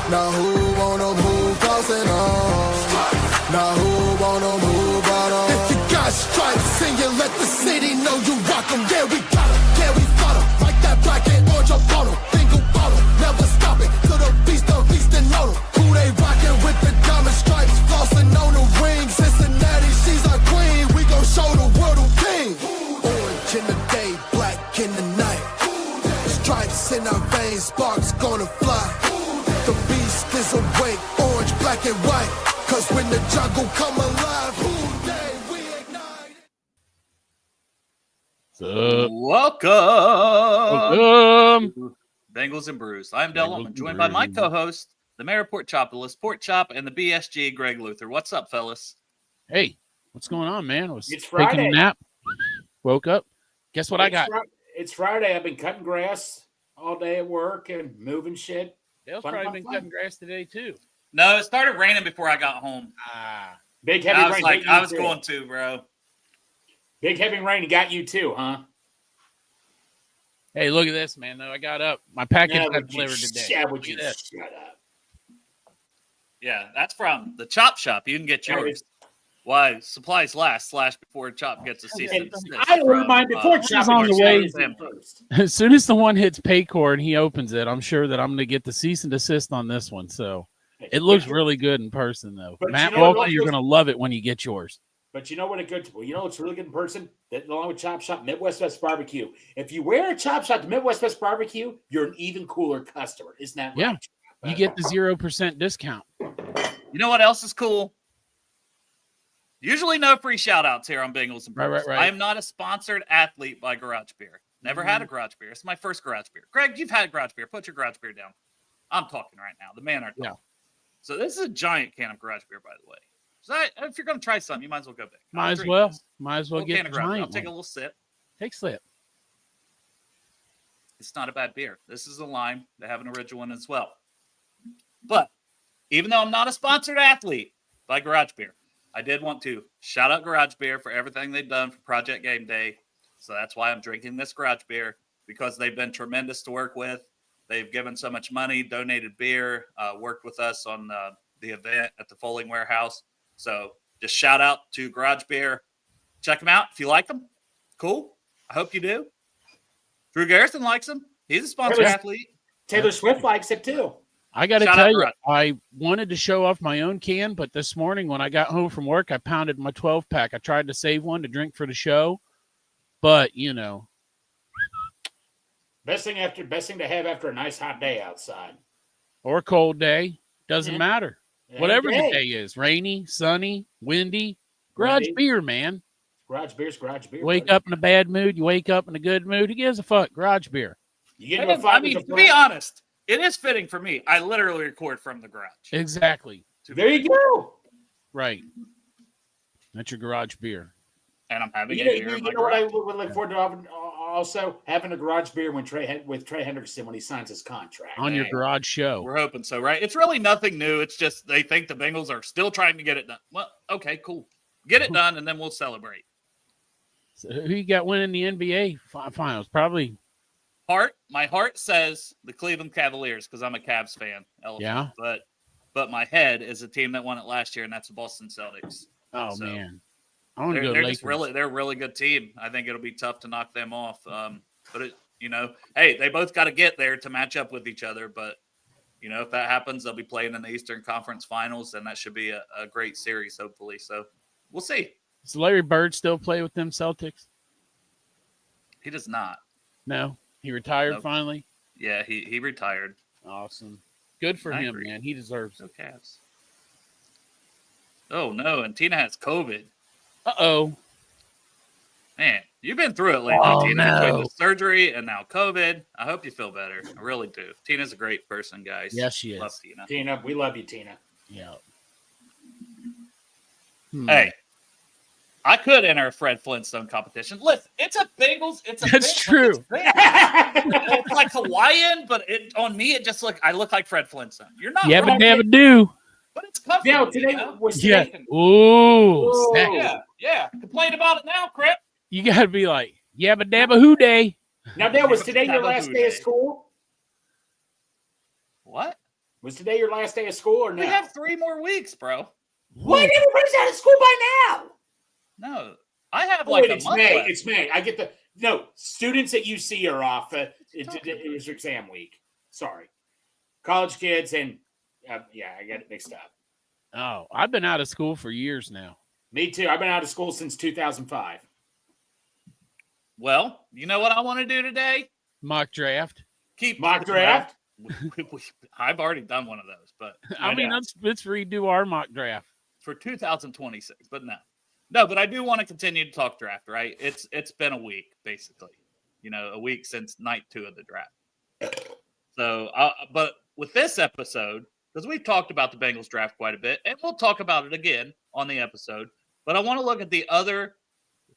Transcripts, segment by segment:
Now who wanna move crossing on? Now who wanna move out on? If you got stripes and you let the city know you rock 'em, yeah we got 'em, yeah we fought 'em. Like that black and orange up on 'em, single bottle, never stop it. To the beast and know 'em. Who they rockin' with the diamond stripes, flossing on the ring. Cincinnati, she's our queen. We gon' show the world who king. Orange in the day, black in the night. Stripes in our veins, sparks gonna fly. The beast is awake, orange, black and white. Cause when the jungle come alive, who day we ignite. Welcome. Bengals and Brews. I'm Dell. I'm joined by my co-host, the Mayor of Portchopoulos, Port Chop, and the BSG, Greg Luther. What's up, fellas? Hey, what's going on, man? It's Friday. Taking a nap. Woke up. Guess what I got? It's Friday. I've been cutting grass all day at work and moving shit. Dale's probably been cutting grass today too. No, it started raining before I got home. Big heavy rain. I was going to, bro. Big heavy rain got you too, huh? Hey, look at this, man. Though I got up, my package got delivered today. Shut up. Yeah, that's from the Chop Shop. You can get yours. Why supplies last / before Chop gets a season. I ordered mine before Chop on the way. First. As soon as the one hits Paycor and he opens it, I'm sure that I'm going to get the cease and desist on this one. So it looks really good in person, though. Matt Walker, you're going to love it when you get yours. But you know what? It's really good in person. That along with Chop Shop, Midwest Best Barbecue. If you wear a Chop Shop to Midwest Best Barbecue, you're an even cooler customer. Isn't that right? Yeah, you get the 0% discount. You know what else is cool? Usually no free shout-outs here on Bengals and Brews. Right. I am not a sponsored athlete by Garage Beer. Never had a Garage Beer. It's my first Garage Beer. Greg, you've had Garage Beer. Put your Garage Beer down. I'm talking right now. The man are talking. Yeah. So this is a giant can of Garage Beer, by the way. So if you're going to try something, you might as well go big. Might as well get the giant. I'll take a little sip. Take a sip. It's not a bad beer. This is a lime. They have an original one as well. But even though I'm not a sponsored athlete by Garage Beer, I did want to shout out Garage Beer for everything they've done for Project Game Day. So that's why I'm drinking this Garage Beer, because they've been tremendous to work with. They've given so much money, donated beer, worked with us on the event at the Foaling Warehouse. So just shout out to Garage Beer. Check them out if you like them. Cool. I hope you do. Drew Garrison likes them. He's a sponsored athlete. Taylor Swift likes it too. I got to tell you, I wanted to show off my own can, but this morning when I got home from work, I pounded my 12-pack. I tried to save one to drink for the show, but, Best thing to have after a nice hot day outside. Or a cold day. Doesn't matter. Whatever the day is, rainy, sunny, windy, Garage Beer, man. Garage Beer's Garage Beer. Wake up in a bad mood, you wake up in a good mood. Who gives a fuck? Garage Beer. To be honest, it is fitting for me. I literally record from the garage. Exactly. There you go. Right. That's your Garage Beer. And I'm having it here. You know what I would look forward to also having a Garage Beer with Trey Hendrickson when he signs his contract. On your garage show. We're hoping so, right? It's really nothing new. It's just they think the Bengals are still trying to get it done. Well, okay, cool. Get it done, and then we'll celebrate. So who you got winning the NBA finals? Probably. My heart says the Cleveland Cavaliers because I'm a Cavs fan. Yeah. But my head is a team that won it last year, and that's the Boston Celtics. Oh, man. I want to go Lakers. Lakers. They're a really good team. I think it'll be tough to knock them off. But hey, they both got to get there to match up with each other. But if that happens, they'll be playing in the Eastern Conference Finals, and that should be a great series, hopefully. So we'll see. Does Larry Bird still play with them Celtics? He does not. No, he retired finally. Yeah, he retired. Awesome. Good for him, man. He deserves it. Cavs. Oh no, and Tina has COVID. Uh-oh. Man, you've been through it lately, Tina. Between the surgery and now COVID. I hope you feel better. I really do. Tina's a great person, guys. Yes, she is. Love Tina. Tina, we love you, Tina. Yeah. Hey, I could enter a Fred Flintstone competition. Listen, it's a Bengals. That's true. It's like Hawaiian, but on me, I look like Fred Flintstone. You're not. Yeah, but never do. But it's comfortable. Yeah, today was Ooh. Yeah. Complain about it now, Crip. You got to be like, yabba dabba hoo day. Now, Dale, was today your last day of school? What? Was today your last day of school or no? We have 3 more weeks, bro. What? Everybody's out of school by now. No, I have Oh, like wait, a it's month May. left. It's May. I get students at UC are off. It was exam week. Sorry. College kids and yeah, I got it mixed up. Oh, I've been out of school for years now. Me too. I've been out of school since 2005. Well, you know what I want to do today? Mock draft. Keep Mock draft? I've already done one of those, but I mean, let's redo our mock draft for 2026. But no, but I do want to continue to talk draft. Right? It's been a week basically, a week since night 2 of the draft. So, but with this episode, because we've talked about the Bengals draft quite a bit, and we'll talk about it again on the episode. But I want to look at the other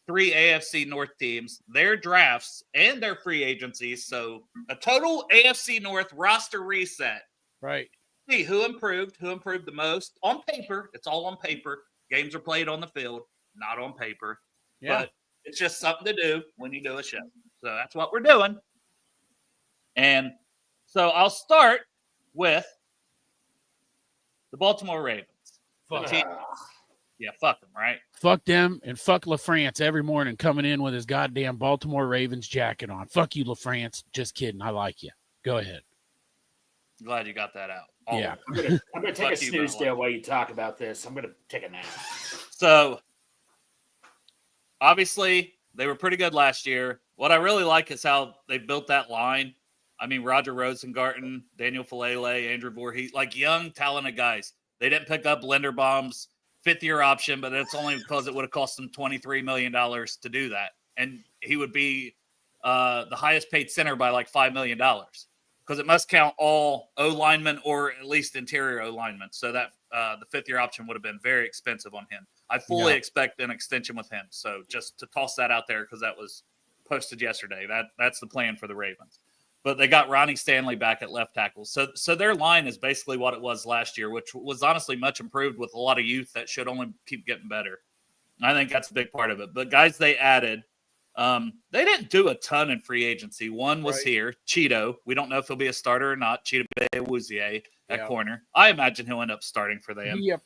3 AFC North teams, their drafts, and their free agencies. So a total AFC North roster reset. Right. See who improved the most on paper. It's all on paper. Games are played on the field, not on paper. Yeah. But it's just something to do when you do a show. So that's what we're doing. And so I'll start with the Baltimore Ravens. Yeah, fuck them, right? Fuck them and fuck LaFrance every morning coming in with his goddamn Baltimore Ravens jacket on. Fuck you, LaFrance. Just kidding. I like you. Go ahead. Glad you got that out. Yeah. I'm gonna take a snooze day while you talk about this. I'm gonna take a nap. So obviously they were pretty good last year. What I really like is how they built that line. I mean, Roger Rosengarten, Daniel Falele, Andrew Voorhees, like young, talented guys. They didn't pick up Linderbaum's 5th-year option, but it's only because it would have cost them $23 million to do that. And he would be the highest paid center by like $5 million because it must count all O-linemen or at least interior O-linemen. So that the 5th-year option would have been very expensive on him. I fully expect an extension with him. So just to toss that out there because that was posted yesterday. That's the plan for the Ravens. But they got Ronnie Stanley back at left tackle. So their line is basically what it was last year, which was honestly much improved with a lot of youth that should only keep getting better. I think that's a big part of it. But guys they added, they didn't do a ton in free agency. One was here, Cheeto. We don't know if he'll be a starter or not. Cheeto Awuzie at corner. I imagine he'll end up starting for them. Yeah,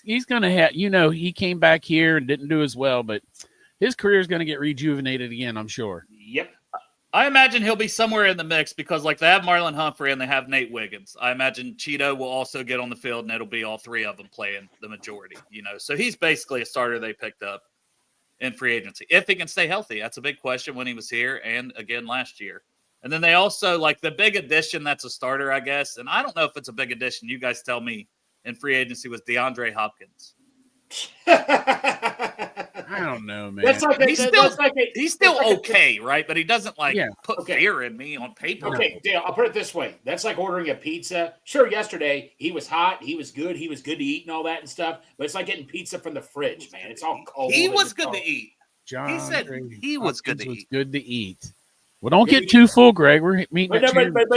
he's going to have, he came back here and didn't do as well, but his career is going to get rejuvenated again, I'm sure. Yep. I imagine he'll be somewhere in the mix because, like, they have Marlon Humphrey and they have Nate Wiggins. I imagine Cheeto will also get on the field, and it'll be all 3 of them playing the majority, So he's basically a starter they picked up in free agency. If he can stay healthy, that's a big question when he was here and, again, last year. And then they also, like, the big addition that's a starter, I guess, and I don't know if it's a big addition. You guys tell me, in free agency was DeAndre Hopkins. I don't know, man. He's still okay, right? But he doesn't put fear in me on paper. Okay, Dale, I'll put it this way. That's like ordering a pizza. Sure, yesterday he was hot, he was good to eat and all that and stuff. But it's like getting pizza from the fridge, man. It's all cold. He was good to eat. He said he was good to eat. Good to eat. Well, don't get too full, Greg. We're meeting. But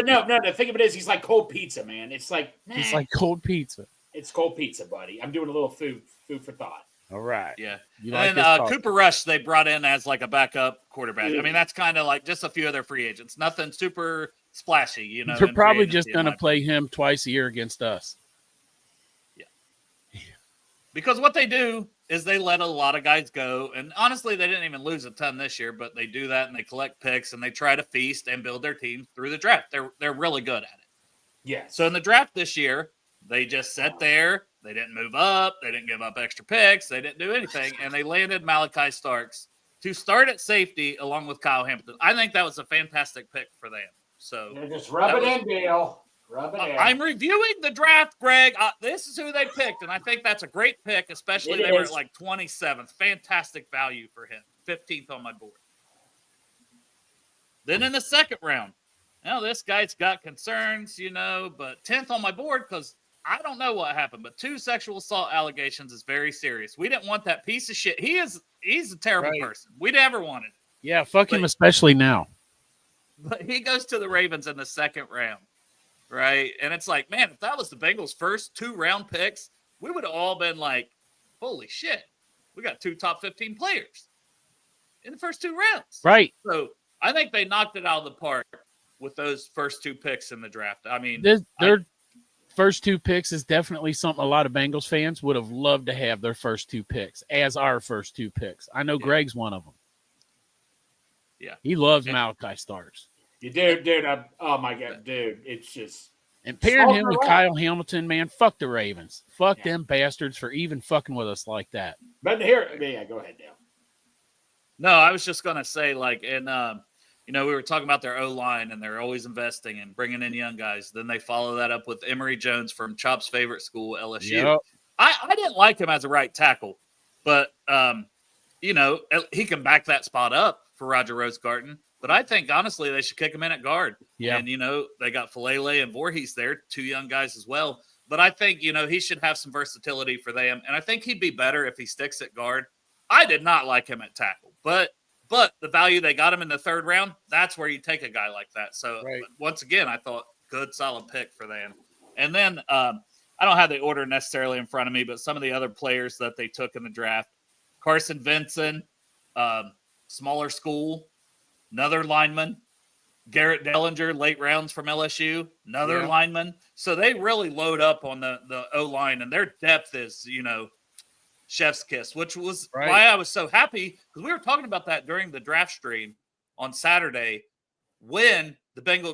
no. The thing of it is, he's like cold pizza, man. It's like it's like cold pizza. It's cold pizza, buddy. I'm doing a little food for thought. All right. Yeah. And Cooper Rush, they brought in as like a backup quarterback. I mean, that's kind of like just a few other free agents. Nothing super splashy, They're probably just going to play him twice a year against us. Yeah. Because what they do is they let a lot of guys go. And honestly, they didn't even lose a ton this year, but they do that and they collect picks and they try to feast and build their team through the draft. They're really good at it. Yeah. So in the draft this year, they just sat there. They didn't move up. They didn't give up extra picks. They didn't do anything. And they landed Malachi Starks to start at safety along with Kyle Hamilton. I think that was a fantastic pick for them. So just rub it in, Dale. Rub it in. I'm reviewing the draft, Greg. This is who they picked. And I think that's a great pick, especially they were at like 27th. Fantastic value for him. 15th on my board. Then in the second round, now this guy's got concerns, but 10th on my board because I don't know what happened, but 2 sexual assault allegations is very serious. We didn't want that piece of shit. He's a terrible person. We never wanted it. Yeah, fuck him, especially now. But he goes to the Ravens in the second round, right? And it's like, man, if that was the Bengals' first 2-round picks, we would have all been like, holy shit, we got 2 top 15 players in the first 2 rounds. Right. So I think they knocked it out of the park with those first 2 picks in the draft. I mean, they're first 2 picks is definitely something a lot of Bengals fans would have loved to have their first 2 picks as our first 2 picks. I know Greg's one of them. Yeah. He loves Malachi Starks. You dude, oh my God, dude, it's just. And pairing him with Kyle Hamilton, man, fuck the Ravens. Fuck them bastards for even fucking with us like that. But here, yeah, go ahead, Dale. No, I was just gonna say, like, and we were talking about their O-line, and they're always investing and bringing in young guys. Then they follow that up with Emory Jones from Chop's favorite school, LSU. Yep. I didn't like him as a right tackle, but he can back that spot up for Roger Rosegarten. But I think, honestly, they should kick him in at guard. Yeah. And, they got Falele and Voorhees there, 2 young guys as well. But I think, he should have some versatility for them. And I think he'd be better if he sticks at guard. I did not like him at tackle. But the value they got him in the 3rd round, that's where you take a guy like that. So, Once again, I thought good, solid pick for them. And then I don't have the order necessarily in front of me, but some of the other players that they took in the draft, Carson Vinson, smaller school, another lineman, Garrett Dellinger, late rounds from LSU, another lineman. So they really load up on the O-line, and their depth is, chef's kiss, which was why I was so happy, because we were talking about that during the draft stream on Saturday when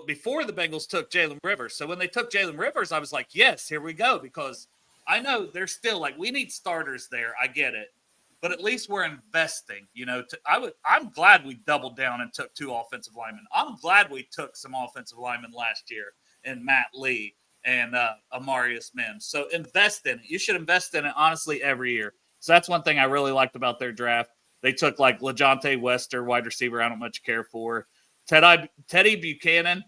before the Bengals took Jalen Rivers. So when they took Jalen Rivers, I was like, yes, here we go, because I know they're still like, we need starters there. I get it. But at least we're investing, I'm glad we doubled down and took 2 offensive linemen. I'm glad we took some offensive linemen last year in Matt Lee and Amarius Mims. So invest in it. You should invest in it, honestly, every year. So that's one thing I really liked about their draft. They took like LeJonte Wester, wide receiver, I don't much care for. Teddy Buchanan.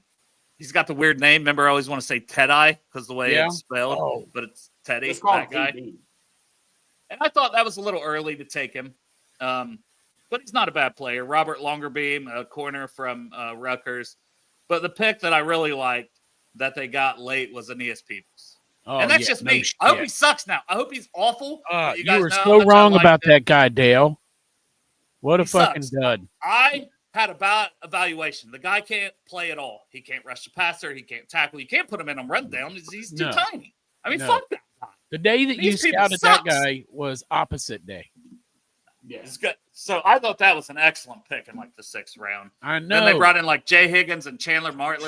He's got the weird name. Remember, I always want to say Teddy because the way it's spelled, but it's Teddy, that guy. And I thought that was a little early to take him. But he's not a bad player. Robert Longerbeam, a corner from Rutgers. But the pick that I really liked that they got late was Aeneas Peoples. Oh, and that's just me. Shit. I hope he sucks now. I hope he's awful. You were so wrong about that guy, Dale. What a fucking dud. I had about evaluation. The guy can't play at all. He can't rush the passer. He can't tackle. You can't put him in on rundown. He's too tiny. I mean, fuck that guy. The day that you scouted that guy was opposite day. Yeah, it's good. So I thought that was an excellent pick in like the 6th round. I know. Then they brought in like Jay Higgins and Chandler Martin,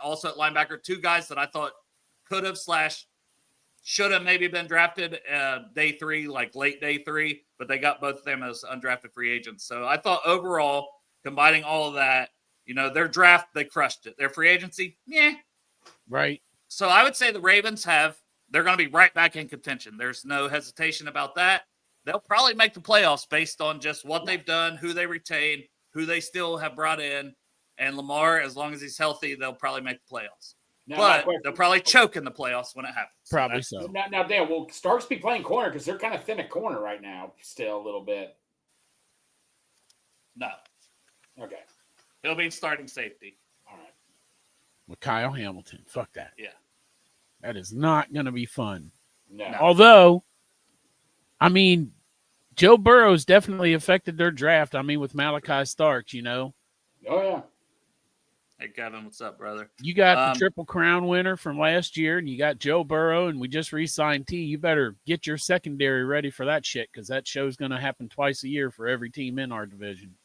also at linebacker. 2 guys that I thought could have / should have maybe been drafted day 3, like late day 3, but they got both of them as undrafted free agents. So I thought overall, combining all of that, their draft, they crushed it. Their free agency, Right. So I would say the Ravens they're going to be right back in contention. There's no hesitation about that. They'll probably make the playoffs based on just what they've done, who they retain, who they still have brought in. And Lamar, as long as he's healthy, they'll probably make the playoffs. But they'll probably choke in the playoffs when it happens. Probably so. Now, Dan, will Starks be playing corner? Because they're kind of thin at corner right now, still a little bit. No. Okay. He'll be starting safety. All right. With Kyle Hamilton. Fuck that. Yeah. That is not going to be fun. No. Although, I mean, Joe Burrow's definitely affected their draft. I mean, with Malachi Starks, Oh, yeah. Hey, Kevin, what's up, brother? You got the Triple Crown winner from last year, and you got Joe Burrow, and we just re-signed T. You better get your secondary ready for that shit, because that show's going to happen twice a year for every team in our division.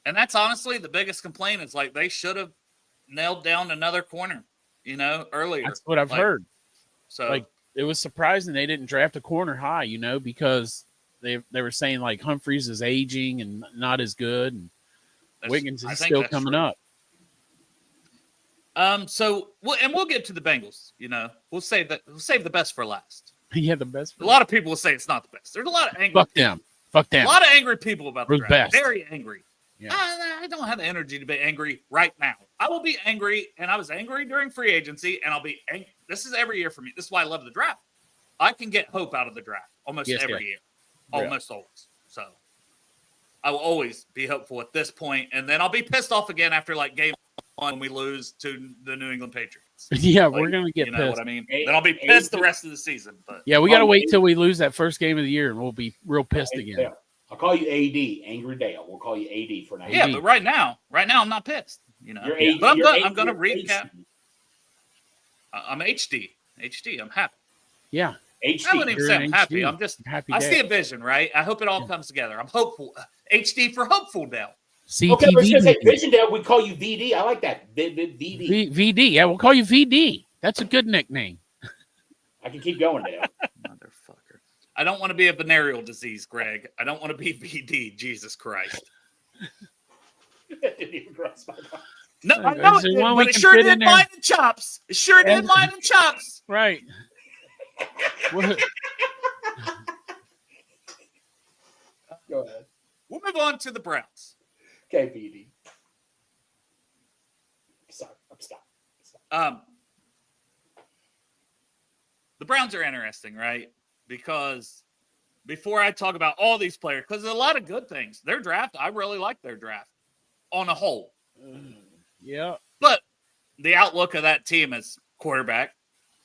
And that's honestly the biggest complaint. Is like they should have nailed down another corner, earlier. That's what I've heard. So it was surprising they didn't draft a corner high, because they were saying like Humphreys is aging and not as good, and Wiggins is still coming up. So we'll get to the Bengals. We'll save the best for last. Yeah, the best. A lot of people will say it's not the best. There's a lot of angry. Fuck them. A lot of angry people about the draft. Best. Very angry. Yeah. I don't have the energy to be angry right now. I will be angry, and I was angry during free agency, and I'll be angry. This is every year for me. This is why I love the draft. I can get hope out of the draft almost every year. Almost always. So I will always be hopeful at this point, and then I'll be pissed off again after like game 1 when we lose to the New England Patriots. Yeah, we're going to get pissed. You know what I mean? Then I'll be pissed the rest of the season. But yeah, we got to wait till we lose that first game of the year, and we'll be real pissed again. Yeah. I'll call you AD, Angry Dale. We'll call you AD for now. Yeah, but right now I'm not pissed. You're but I'm going to recap. I'm HD. I'm happy. Yeah. I wouldn't even say I'm happy. I'm just happy. I see a vision, right? I hope it all comes together. I'm hopeful. HD for hopeful, Dale. CTV. Okay, I was going to say Vision Dale. We call you VD. I like that. VD. VD. Yeah, we'll call you VD. That's a good nickname. I can keep going, Dale. Motherfucker. I don't want to be a venereal disease, Greg. I don't want to be VD. Jesus Christ. Didn't even cross my mind. No, I know it did, but it sure did mine and chops. It sure did mine and chops. Right. Go ahead. We'll move on to the Browns. Okay, VD. Sorry, I'm stopped. The Browns are interesting, right? Because before I talk about all these players, because there's a lot of good things. Their draft, I really like their draft on a whole. Yeah. But the outlook of that team is quarterback.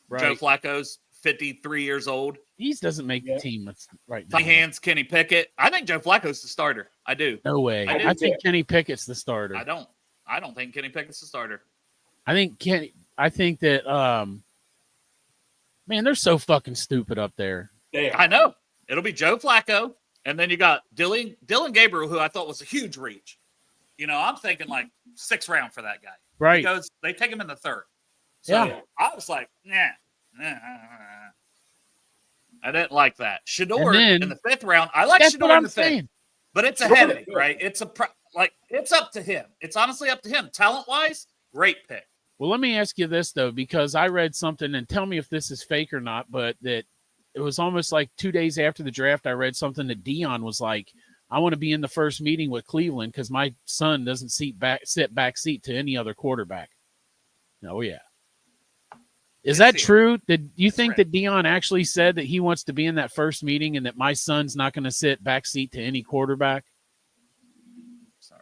Right. Joe Flacco's 53 years old. He doesn't make the team right now. Tiny hands, Kenny Pickett. I think Joe Flacco's the starter. I do. No way. I think Kenny Pickett's the starter. I don't think Kenny Pickett's the starter. I think that man, they're so fucking stupid up there. I know. It'll be Joe Flacco, and then you got Dylan Gabriel, who I thought was a huge reach. You know, I'm thinking like 6th round for that guy. Right. Because they take him in the 3rd. So Yeah. I was like, nah. I didn't like that. Shador in the 5th round. I like Shador in the 5th. But it's ahead of me, right? It's up to him. It's honestly up to him. Talent-wise, great pick. Well, let me ask you this, though, because I read something, and tell me if this is fake or not, but that it was almost like 2 days after the draft, I read something that Dion was like, I want to be in the first meeting with Cleveland because my son doesn't sit back seat to any other quarterback. Oh, yeah. Is that true? Did you think that Dion actually said that he wants to be in that first meeting and that my son's not going to sit back seat to any quarterback? Sorry.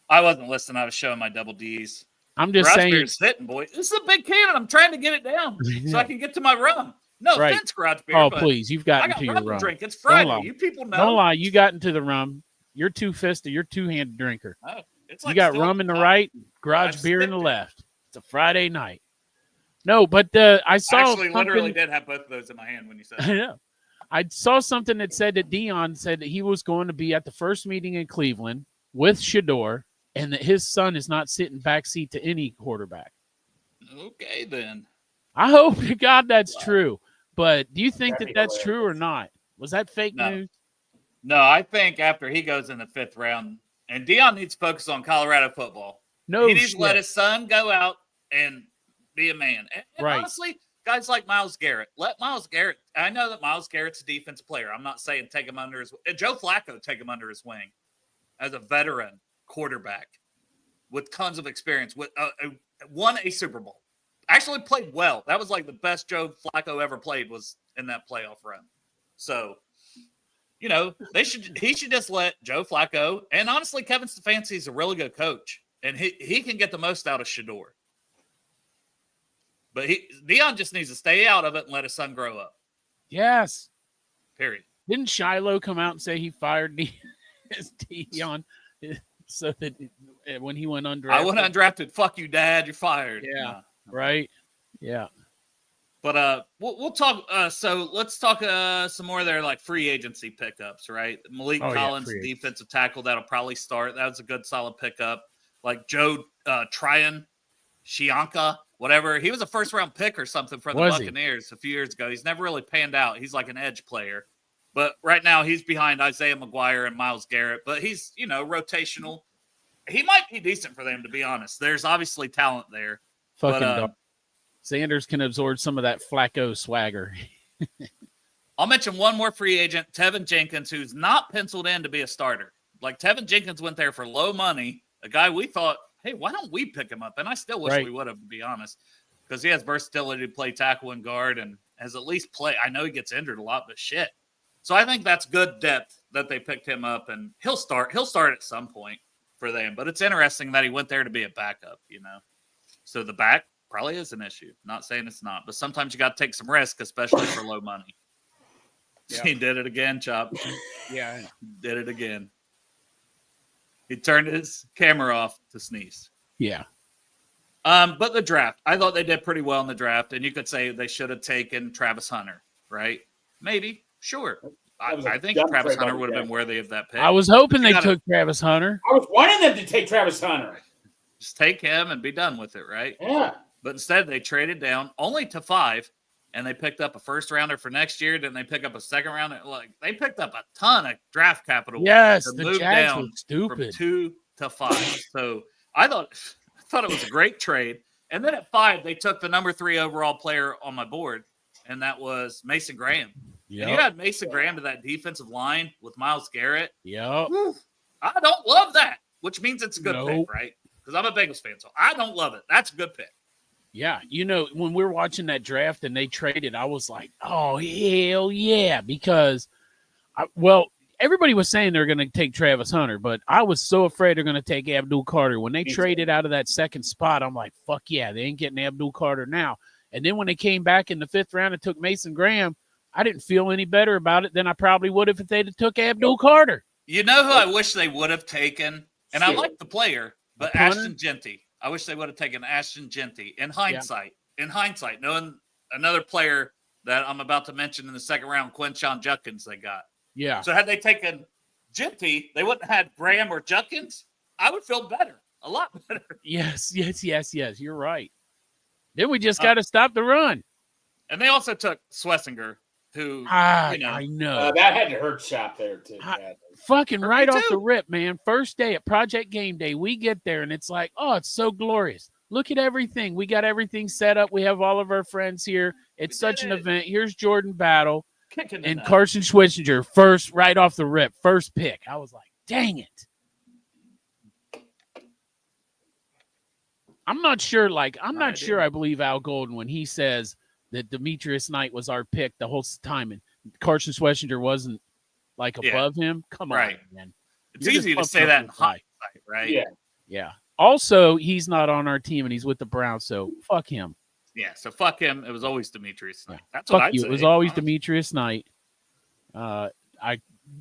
I wasn't listening. I was showing my double D's. I'm just saying. Sitting, boy. This is a big cannon. I'm trying to get it down so I can get to my rum. No offense, Garage Beer. Oh, please. You've gotten to your rum. Drink. It's Friday. You people know. Don't lie. You got into the rum. You're two-fisted. You're two-handed drinker. Oh, it's like you got rum in the right, Garage Beer in the left. It's a Friday night. No, but I saw literally did have both of those in my hand when you said that. I know. I saw something that said that Dion said that he was going to be at the first meeting in Cleveland with Shador and that his son is not sitting backseat to any quarterback. Okay, then. I hope to God that's true. But do you think that that's true or not? Was that fake news? No, I think after he goes in the 5th round, and Dion needs to focus on Colorado football. He needs to let his son go out and be a man. And honestly, guys like Myles Garrett, let Myles Garrett. I know that Myles Garrett's a defensive player. I'm not saying take him under his. Joe Flacco take him under his wing as a veteran quarterback with tons of experience. With won a Super Bowl, actually played well. That was like the best Joe Flacco ever played was in that playoff run. So, you know, he should just let Joe Flacco, and honestly, Kevin Stefanski's a really good coach, and he can get the most out of Shador. But Dion just needs to stay out of it and let his son grow up. Yes. Period. Didn't Shiloh come out and say he fired Dion so that when he went undrafted? I went undrafted. Fuck you, Dad. You're fired. Yeah. No. Right. Yeah. But we'll talk. So let's talk some more of their like free agency pickups, right? Malik Collins, defensive tackle, that'll probably start. That was a good solid pickup. Like Joe Tryon, Shianka. Whatever. He was a 1st-round pick or something for the Buccaneers a few years ago. He's never really panned out. He's like an edge player. But right now he's behind Isaiah McGuire and Myles Garrett. But he's, you know, rotational. He might be decent for them, to be honest. There's obviously talent there. Fucking Sanders can absorb some of that Flacco swagger. I'll mention one more free agent, Tevin Jenkins, who's not penciled in to be a starter. Like Tevin Jenkins went there for low money, a guy we thought, hey, why don't we pick him up? And I still wish we would have, to be honest, because he has versatility to play tackle and guard and has at least play. I know he gets injured a lot, but shit. So I think that's good depth that they picked him up, and he'll start at some point for them. But it's interesting that he went there to be a backup, you know. So the back probably is an issue. Not saying it's not, but sometimes you got to take some risk, especially for low money. Yeah. He did it again, Chop. Yeah. Did it again. He turned his camera off to sneeze. Yeah. But the draft, I thought they did pretty well in the draft, and you could say they should have taken Travis Hunter, right? Maybe, sure. I think Travis Hunter would have been worthy of that pick. I was hoping they took Travis Hunter. I was wanting them to take Travis Hunter. Just take him and be done with it, right? Yeah. But instead, they traded down only to 5, and they picked up a first rounder for next year. Then they pick up a second rounder. Like they picked up a ton of draft capital. Yes, to the move Jags down were stupid. from 2 to 5. So I thought it was a great trade. And then at 5, they took the number 3 overall player on my board, and that was Mason Graham. Yep. And you had Mason Graham to that defensive line with Myles Garrett. Yep. I don't love that, which means it's a good Nope. pick, right? Because I'm a Bengals fan, so I don't love it. That's a good pick. Yeah, when we were watching that draft and they traded, I was like, oh, hell yeah, because, everybody was saying they're going to take Travis Hunter, but I was so afraid they're going to take Abdul Carter. When they traded out of that second spot, I'm like, fuck yeah, they ain't getting Abdul Carter now. And then when they came back in the 5th round and took Mason Graham, I didn't feel any better about it than I probably would have if they'd have took Abdul Carter. You know who I wish they would have taken? And I like the player, but Ashton Genty. I wish they would have taken Ashton Genty. In hindsight, knowing another player that I'm about to mention in the second round, Quinshon Judkins, they got. Yeah. So had they taken Genty, they wouldn't have had Graham or Judkins. I would feel better, a lot better. Yes. You're right. Then we just got to stop the run. And they also took Schlesinger, who, I know. That had to hurt shop there, too. Fucking right off the rip, man. First day at Project Game Day, we get there, and it's like, oh, it's so glorious. Look at everything. We got everything set up. We have all of our friends here. It's such an event. Here's Jordan Battle and Carson Schlesinger right off the rip, first pick. I was like, dang it. I'm not sure I believe Al Golden when he says that Demetrius Knight was our pick the whole time and Carson Schlesinger wasn't above him. Come on, man. It's easy to say that in hindsight, right? Yeah. Also, he's not on our team and he's with the Browns, so fuck him. Yeah, so fuck him. It was always Demetrius Knight. That's fuck what I'd you. say. It was always Demetrius Knight. I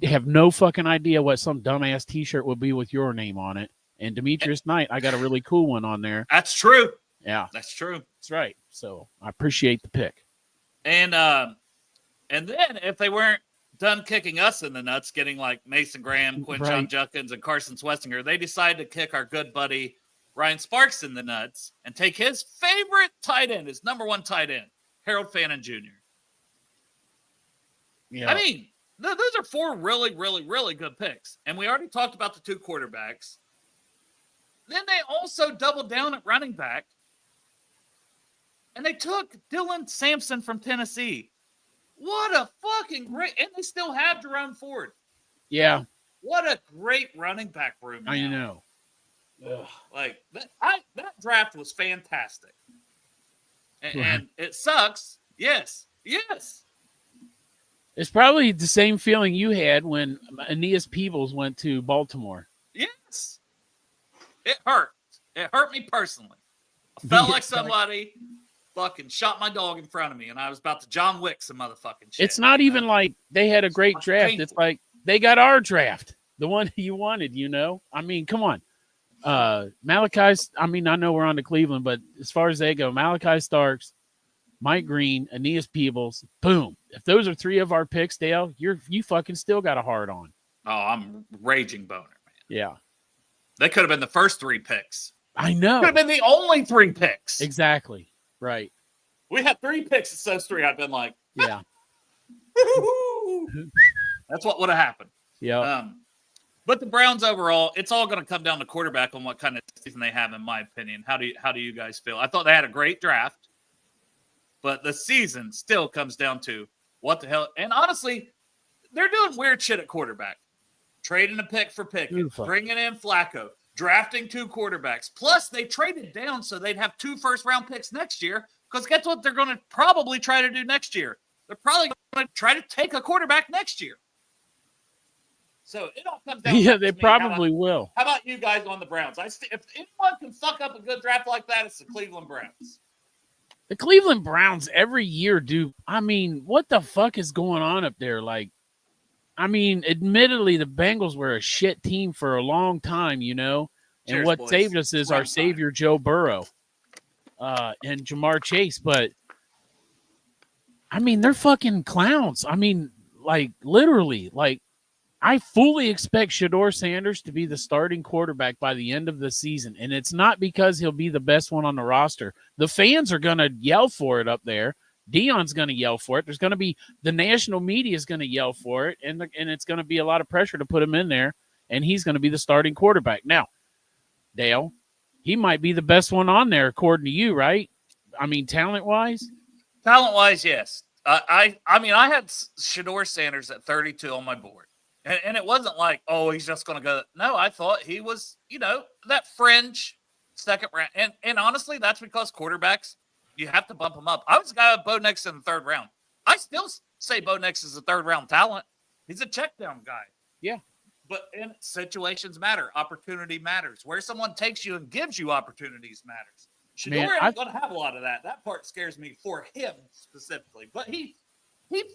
have no fucking idea what some dumbass T-shirt would be with your name on it. And Demetrius Knight, I got a really cool one on there. That's true. Yeah, that's true. That's right. So I appreciate the pick. And then if they weren't done kicking us in the nuts, getting like Mason Graham, Quinshon Judkins, and Carson Schlesinger, they decided to kick our good buddy Ryan Sparks in the nuts and take his favorite tight end, his number 1 tight end, Harold Fannin Jr. Yeah. I mean, those are 4 really, really, really good picks. And we already talked about the 2 quarterbacks. Then they also doubled down at running back. And they took Dylan Sampson from Tennessee. What a fucking great... And they still have Jerome Ford. Yeah. What a great running back room. I know. Ugh. Like, that draft was fantastic. And it sucks. Yes. It's probably the same feeling you had when Aeneas Peebles went to Baltimore. Yes. It hurt. It hurt me personally. I felt like somebody fucking shot my dog in front of me, and I was about to John Wick some motherfucking shit. It's not even like they had a great draft. Painful. It's like they got our draft, the one you wanted, I mean, come on. Malachi's, I know we're on to Cleveland, but as far as they go, Malachi Starks, Mike Green, Aeneas Peebles, boom. If those are 3 of our picks, Dale, you fucking still got a hard on. Oh, I'm raging boner, man. Yeah. They could have been the first 3 picks. I know. Could have been the only 3 picks. Exactly. Right. We had 3 picks. It's those 3. I've been like, yeah. That's what would have happened. Yeah. But the Browns overall, it's all going to come down to quarterback on what kind of season they have, in my opinion. How do you guys feel? I thought they had a great draft, but the season still comes down to what the hell. And honestly, they're doing weird shit at quarterback. Trading a pick for Pickett, bringing in Flacco, drafting 2 quarterbacks. Plus, they traded down so they'd have 2 first-round picks next year, because guess what they're going to probably try to do next year? They're probably going to try to take a quarterback next year. So it all comes down to yeah, they probably will. How about you guys on the Browns? If anyone can fuck up a good draft like that, it's the Cleveland Browns. The Cleveland Browns every year do. I mean, what the fuck is going on up there? Like, admittedly, the Bengals were a shit team for a long time, and Cheers, what boys. saved us is our savior, Joe Burrow. and Jamar Chase, but I mean, they're fucking clowns. I mean, like literally, like I fully expect Shador Sanders to be the starting quarterback by the end of the season. And it's not because he'll be the best one on the roster. The fans are going to yell for it up there. Dion's going to yell for it. There's going to be the national media is going to yell for it. And it's going to be a lot of pressure to put him in there. And he's going to be the starting quarterback. Now, Dale, he might be the best one on there, according to you, right? I mean, talent-wise? Talent-wise, yes. I mean, I had Shador Sanders at 32 on my board. And it wasn't like, oh, he's just going to go. No, I thought he was, that fringe second round. And honestly, that's because quarterbacks, you have to bump them up. I was a guy with Bo Nix in the third round. I still say Bo Nix is a third-round talent. He's a check-down guy. Yeah. But situations matter. Opportunity matters. Where someone takes you and gives you opportunities matters. Shador ain't going to have a lot of that. That part scares me for him specifically. But he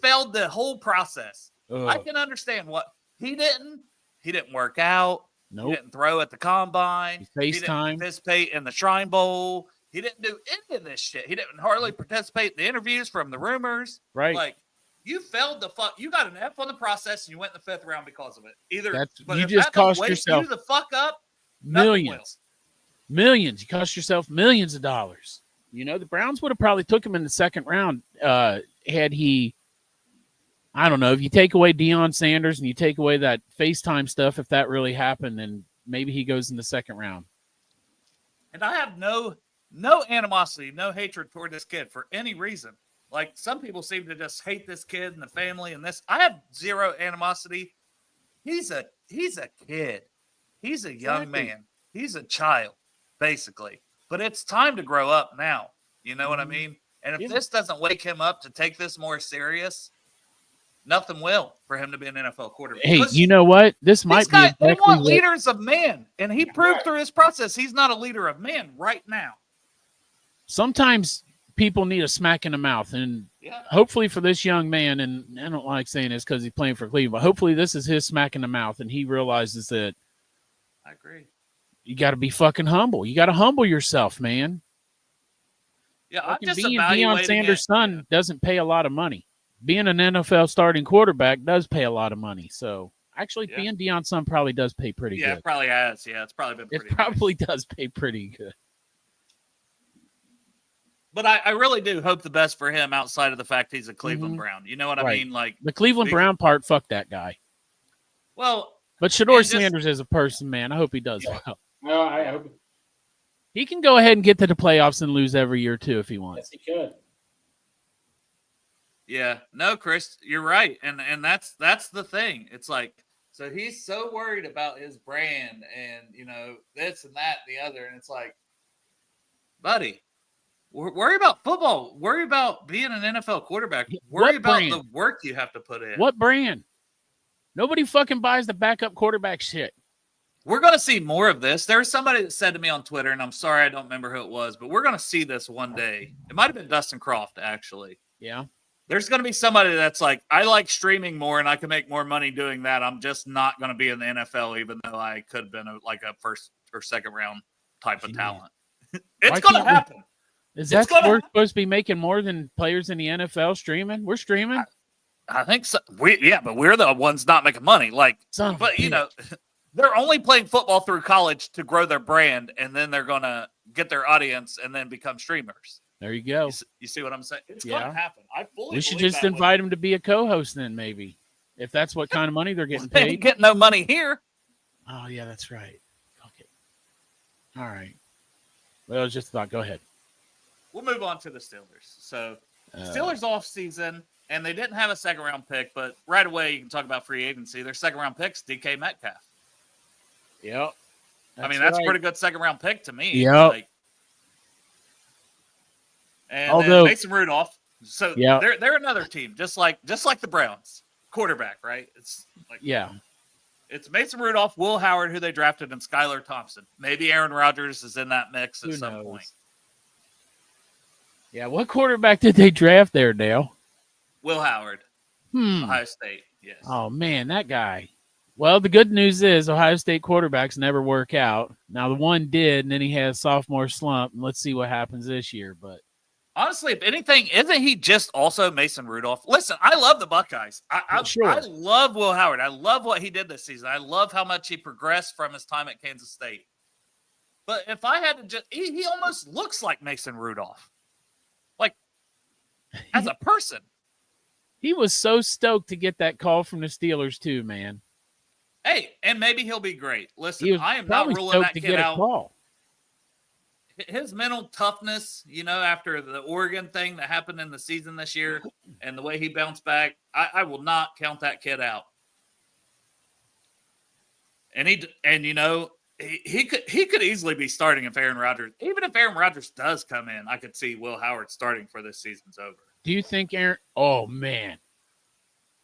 failed the whole process. I can understand what he didn't work out. Nope. He didn't throw at the combine. He didn't participate in the Shrine Bowl. He didn't do any of this shit. He didn't hardly participate in the interviews from the rumors. Right. Like, you failed the fuck. You got an F on the process and you went in the 5th round because of it. You just cost yourself you the fuck up. Millions. You cost yourself millions of dollars. The Browns would have probably took him in the 2nd round had he. I don't know. If you take away Deion Sanders and you take away that FaceTime stuff, if that really happened, then maybe he goes in the 2nd round. And I have no animosity, no hatred toward this kid for any reason. Like, some people seem to just hate this kid and the family and this. I have zero animosity. He's a kid. He's a young man. He's a child, basically. But it's time to grow up now. You know what I mean? And if this doesn't wake him up to take this more serious, nothing will for him to be an NFL quarterback. Hey, you know what? This might be exactly they want leaders of men, and he proved through his process he's not a leader of men right now. Sometimes people need a smack in the mouth, and hopefully for this young man, and I don't like saying this because he's playing for Cleveland, but hopefully this is his smack in the mouth, and he realizes that. I agree. You got to be fucking humble. You got to humble yourself, man. Yeah, I'm just being Deion Sanders' son doesn't pay a lot of money. Being an NFL starting quarterback does pay a lot of money. So actually, being Deion's son probably does pay pretty good. Yeah, it probably has. Yeah, it's probably been pretty It probably does pay pretty good. But I really do hope the best for him outside of the fact he's a Cleveland Brown. You know what I mean? Like the Cleveland Brown part, fuck that guy. Well, but Shador Sanders as a person, man, I hope he does well. No, I hope he can go ahead and get to the playoffs and lose every year too if he wants. Yes, he could. Yeah, no, Chris, you're right, and that's the thing. It's like, so he's so worried about his brand and this and that and the other, and it's like, buddy, worry about football. Worry about being an NFL quarterback. Worry about the work you have to put in. What brand? Nobody fucking buys the backup quarterback shit. We're going to see more of this. There's somebody that said to me on Twitter, and I'm sorry I don't remember who it was, but we're going to see this one day. It might have been Dustin Croft, actually. Yeah. There's going to be somebody that's like, I like streaming more and I can make more money doing that. I'm just not going to be in the NFL, even though I could have been a 1st or 2nd round type of talent. It's going to happen. Is that we're supposed to be making more than players in the NFL streaming? We're streaming. I think so. But we're the ones not making money. They're only playing football through college to grow their brand, and then they're going to get their audience and then become streamers. There you go. You see what I'm saying? It's going to happen. We should just invite him to be a co-host then, maybe, if that's what kind of money they're getting paid. They get no money here. Oh, yeah, that's right. Okay. All right. Well, I was just about, go ahead. We'll move on to the Steelers. So, Steelers off season, and they didn't have a 2nd-round pick, but right away you can talk about free agency. Their 2nd-round pick's DK Metcalf. Yep. That's a pretty good 2nd-round pick to me. Yep. And then Mason Rudolph. So they're another team, just like the Browns. Quarterback, right? It's like it's Mason Rudolph, Will Howard, who they drafted, and Skylar Thompson. Maybe Aaron Rodgers is in that mix at some point. Yeah, what quarterback did they draft there, Dale? Will Howard, Ohio State. Yes. Oh man, that guy Well, the good news is Ohio State quarterbacks never work out. Now, the one did, and then he has sophomore slump. And let's see what happens this year. But honestly, if anything, isn't he just also Mason Rudolph? Listen, I love the Buckeyes. I love Will Howard. I love what he did this season. I love how much he progressed from his time at Kansas State. But if I had to just, he almost looks like Mason Rudolph, like as a person. He was so stoked to get that call from the Steelers too, man. Hey, and maybe he'll be great. Listen, I am not ruling that kid out. Call. His mental toughness, after the Oregon thing that happened in the season this year and the way he bounced back, I will not count that kid out. And he could easily be starting if Aaron Rodgers, even if Aaron Rodgers does come in, I could see Will Howard starting for this season's over. Do you think Aaron? Oh man,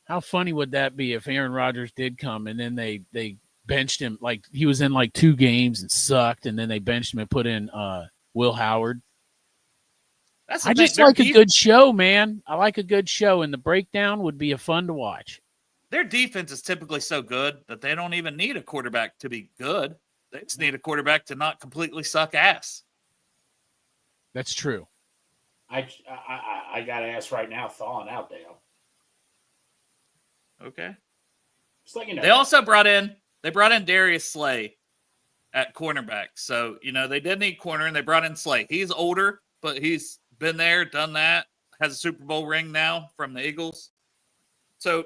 how funny would that be if Aaron Rodgers did come and then they benched him, like he was in like 2 games and sucked, and then they benched him and put in Will Howard. I just like a good show, man. I like a good show, and the breakdown would be fun to watch. Their defense is typically so good that they don't even need a quarterback to be good. They just need a quarterback to not completely suck ass. That's true. I got to ask right now, thawing out, Dale. Okay. Just like you know. They also brought in Darius Slay at cornerback. So, they did need corner, and they brought in Slay. He's older, but he's been there, done that, has a Super Bowl ring now from the Eagles. So,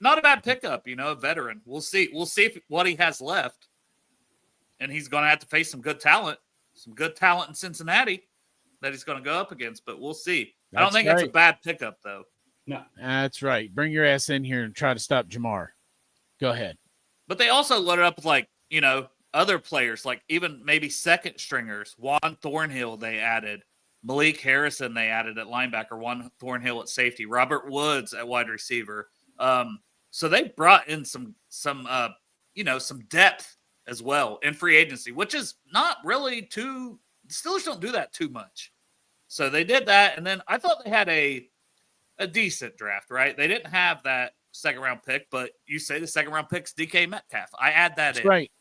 not a bad pickup, a veteran. We'll see what he has left. And he's going to have to face some good talent in Cincinnati that he's going to go up against, but we'll see. I don't think it's a bad pickup, though. No. That's right. Bring your ass in here and try to stop Jamar. Go ahead. But they also loaded up with, other players, like even maybe second stringers. Juan Thornhill they added. Malik Harrison they added at linebacker. Juan Thornhill at safety. Robert Woods at wide receiver. So they brought in some depth as well in free agency, which is not really the Steelers don't do that too much. So they did that, and then I thought they had a decent draft, right? They didn't have that second-round pick, but you say the second-round pick's DK Metcalf. I add that That's in. Right.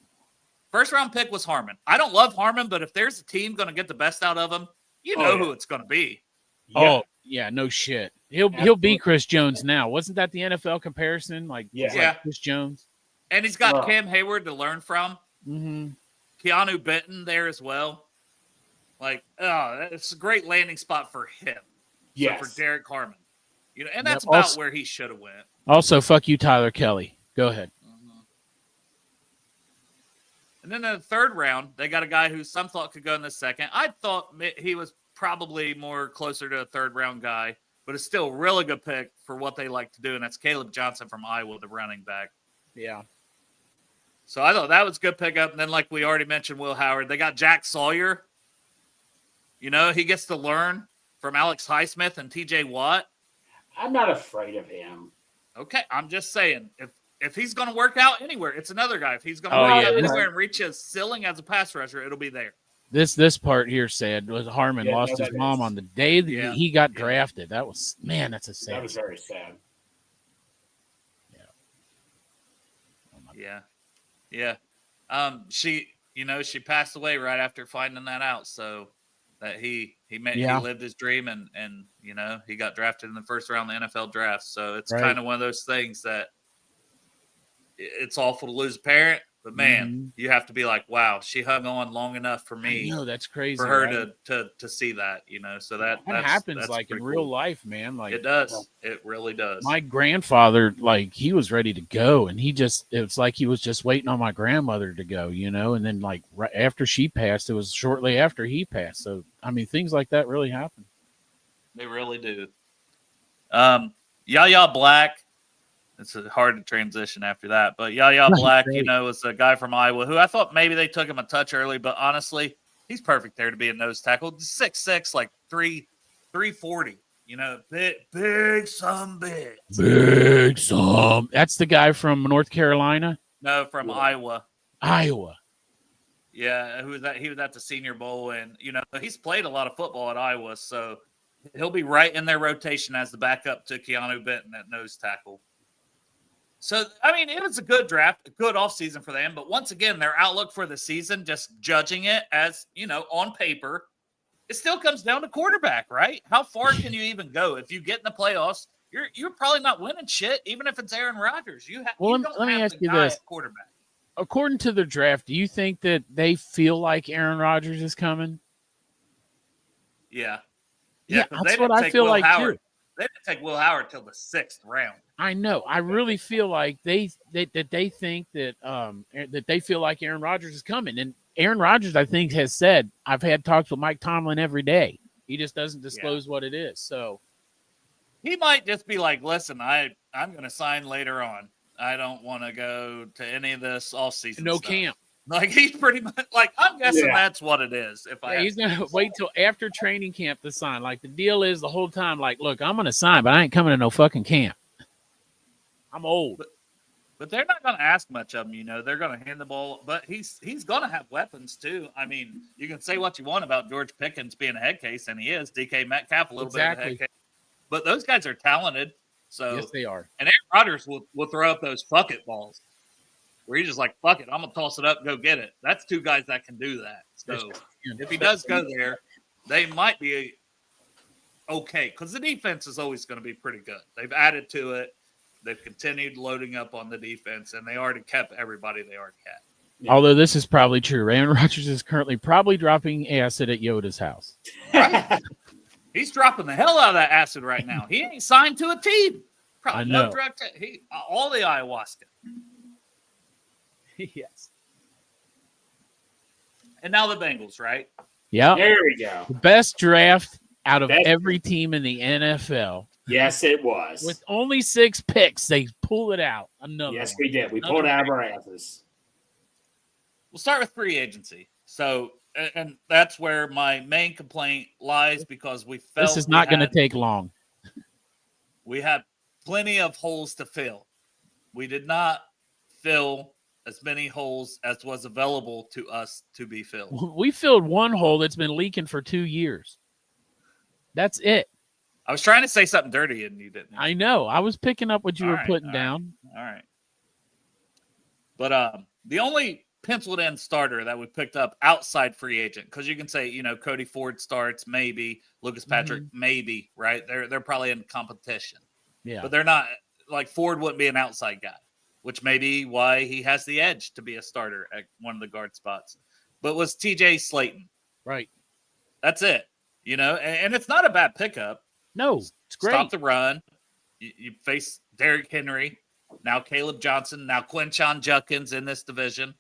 First-round pick was Harmon. I don't love Harmon, but if there's a team going to get the best out of him, who it's going to be. Yeah. Oh, yeah, no shit. He'll be Chris Jones now. Wasn't that the NFL comparison? Like Chris Jones? And he's got Cam Hayward to learn from. Mm-hmm. Keanu Benton there as well. It's a great landing spot for him. Yes. So for Derek Harmon. And that's about where he should have went. Also, fuck you, Tyler Kelly. Go ahead. Mm-hmm. And then in the third round, they got a guy who some thought could go in the second. I thought he was probably more closer to a third-round guy, but it's still a really good pick for what they like to do, and that's Caleb Johnson from Iowa, the running back. Yeah. So I thought that was a good pickup. And then, like we already mentioned, Will Howard. They got Jack Sawyer. He gets to learn from Alex Highsmith and T.J. Watt. I'm not afraid of him. Okay, I'm just saying, if he's going to work out anywhere, it's another guy. If he's going to work out anywhere and reach his ceiling as a pass rusher, it'll be there. This part here said was Harmon lost his mom on the day that he got drafted. That was, man, that's a sad. That was very sad. Yeah. She passed away right after finding that out. So that he lived his dream and he got drafted in the first round of the NFL draft. So it's kind of one of those things that it's awful to lose a parent, but man, you have to be like, wow, she hung on long enough for me. No, that's crazy for her to see that, So that happens that's like in cool. real life, man. Like it does. It really does. My grandfather, like he was ready to go, and it's like he was just waiting on my grandmother to go, and then like right after she passed, it was shortly after he passed. So I mean, things like that really happen. They really do. Yaya Black. It's hard to transition after that. But Yaya Black, was a guy from Iowa who I thought maybe they took him a touch early, but honestly, he's perfect there to be a nose tackle. 6'6", like 340. Big some big. Big some. That's the guy from North Carolina? No, from Iowa. Iowa. Yeah, who was that? He was at the Senior Bowl, and he's played a lot of football at Iowa, so he'll be right in their rotation as the backup to Keanu Benton at nose tackle. So, I mean, it was a good draft, a good offseason for them. But once again, their outlook for the season, just judging it as, on paper, it still comes down to quarterback, right? How far can you even go? If you get in the playoffs, you're probably not winning shit, even if it's Aaron Rodgers. Let me ask you this. Quarterback. According to the draft, do you think that they feel like Aaron Rodgers is coming? Yeah. That's what I feel like too. They didn't take Will Howard till the 6th round. I know. I really feel like they think that they feel like Aaron Rodgers is coming. And Aaron Rodgers, I think, has said, I've had talks with Mike Tomlin every day. He just doesn't disclose what it is. So he might just be like, listen, I'm going to sign later on. I don't want to go to any of this offseason No stuff. camp. Like, he's pretty much like, I'm guessing that's what it is. He's going to wait till after training camp to sign. Like, the deal is the whole time, like, look, I'm going to sign, but I ain't coming to no fucking camp. I'm old. But they're not going to ask much of him, They're going to hand the ball. But he's going to have weapons, too. I mean, you can say what you want about George Pickens being a head case, and he is. DK Metcalf, a little bit of a head case. But those guys are talented. So, yes, they are. And Aaron Rodgers will throw up those bucket balls where he's just like, fuck it, I'm going to toss it up and go get it. That's two guys that can do that. So if he does go there, they might be okay because the defense is always going to be pretty good. They've added to it. They've continued loading up on the defense, and they already kept everybody they already had. Yeah. Although this is probably true. Aaron Rodgers is currently probably dropping acid at Yoda's house. Right? He's dropping the hell out of that acid right now. He ain't signed to a team. Probably no drug test. All the ayahuasca. Yes. And now the Bengals, right? Yeah. There we go. The best draft out of every team in the NFL. Yes, it was. With only 6 picks, they pulled it out. Yes, we did. We pulled it out of our asses. We'll start with free agency. So, and that's where my main complaint lies because we felt this is not going to take long. We had plenty of holes to fill. We did not fill as many holes as was available to us to be filled. We filled one hole that's been leaking for 2 years. That's it. I was trying to say something dirty and you didn't. I know. I was picking up what you were putting down. All right. But the only penciled in starter that we picked up outside free agent, because you can say, Cody Ford starts, maybe. Lucas Patrick, maybe, right? They're probably in competition. Yeah. But they're not, like Ford wouldn't be an outside guy, which may be why he has the edge to be a starter at one of the guard spots. But was TJ Slayton. Right. That's it. And it's not a bad pickup. No, it's great. Stop the run. You face Derrick Henry, now Caleb Johnson, now Quinshon Judkins in this division.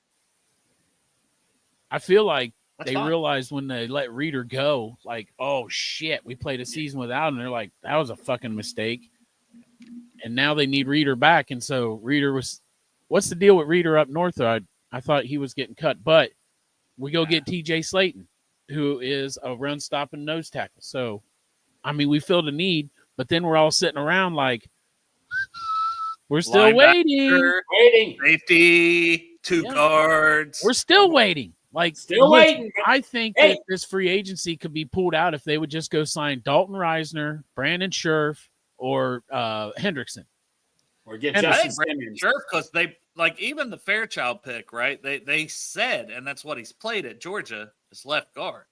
I feel like they realized when they let Reeder go, like, oh, shit, we played a season without him. They're like, that was a fucking mistake. And now they need Reeder back. And so Reeder was – what's the deal with Reeder up north? I thought he was getting cut. But we go get TJ Slayton, who is a run-stopping nose tackle. So, I mean, we filled a need, but then we're all sitting around like, we're still waiting. Safety, two guards. We're still waiting. Like, still waiting. I think that this free agency could be pulled out if they would just go sign Dalton Reisner, Brandon Scherf, or Hendrickson. Or get Justin Simmons. Scherf, because they, like, even the Fairchild pick, right? They said, and that's what he's played at Georgia, is left guard.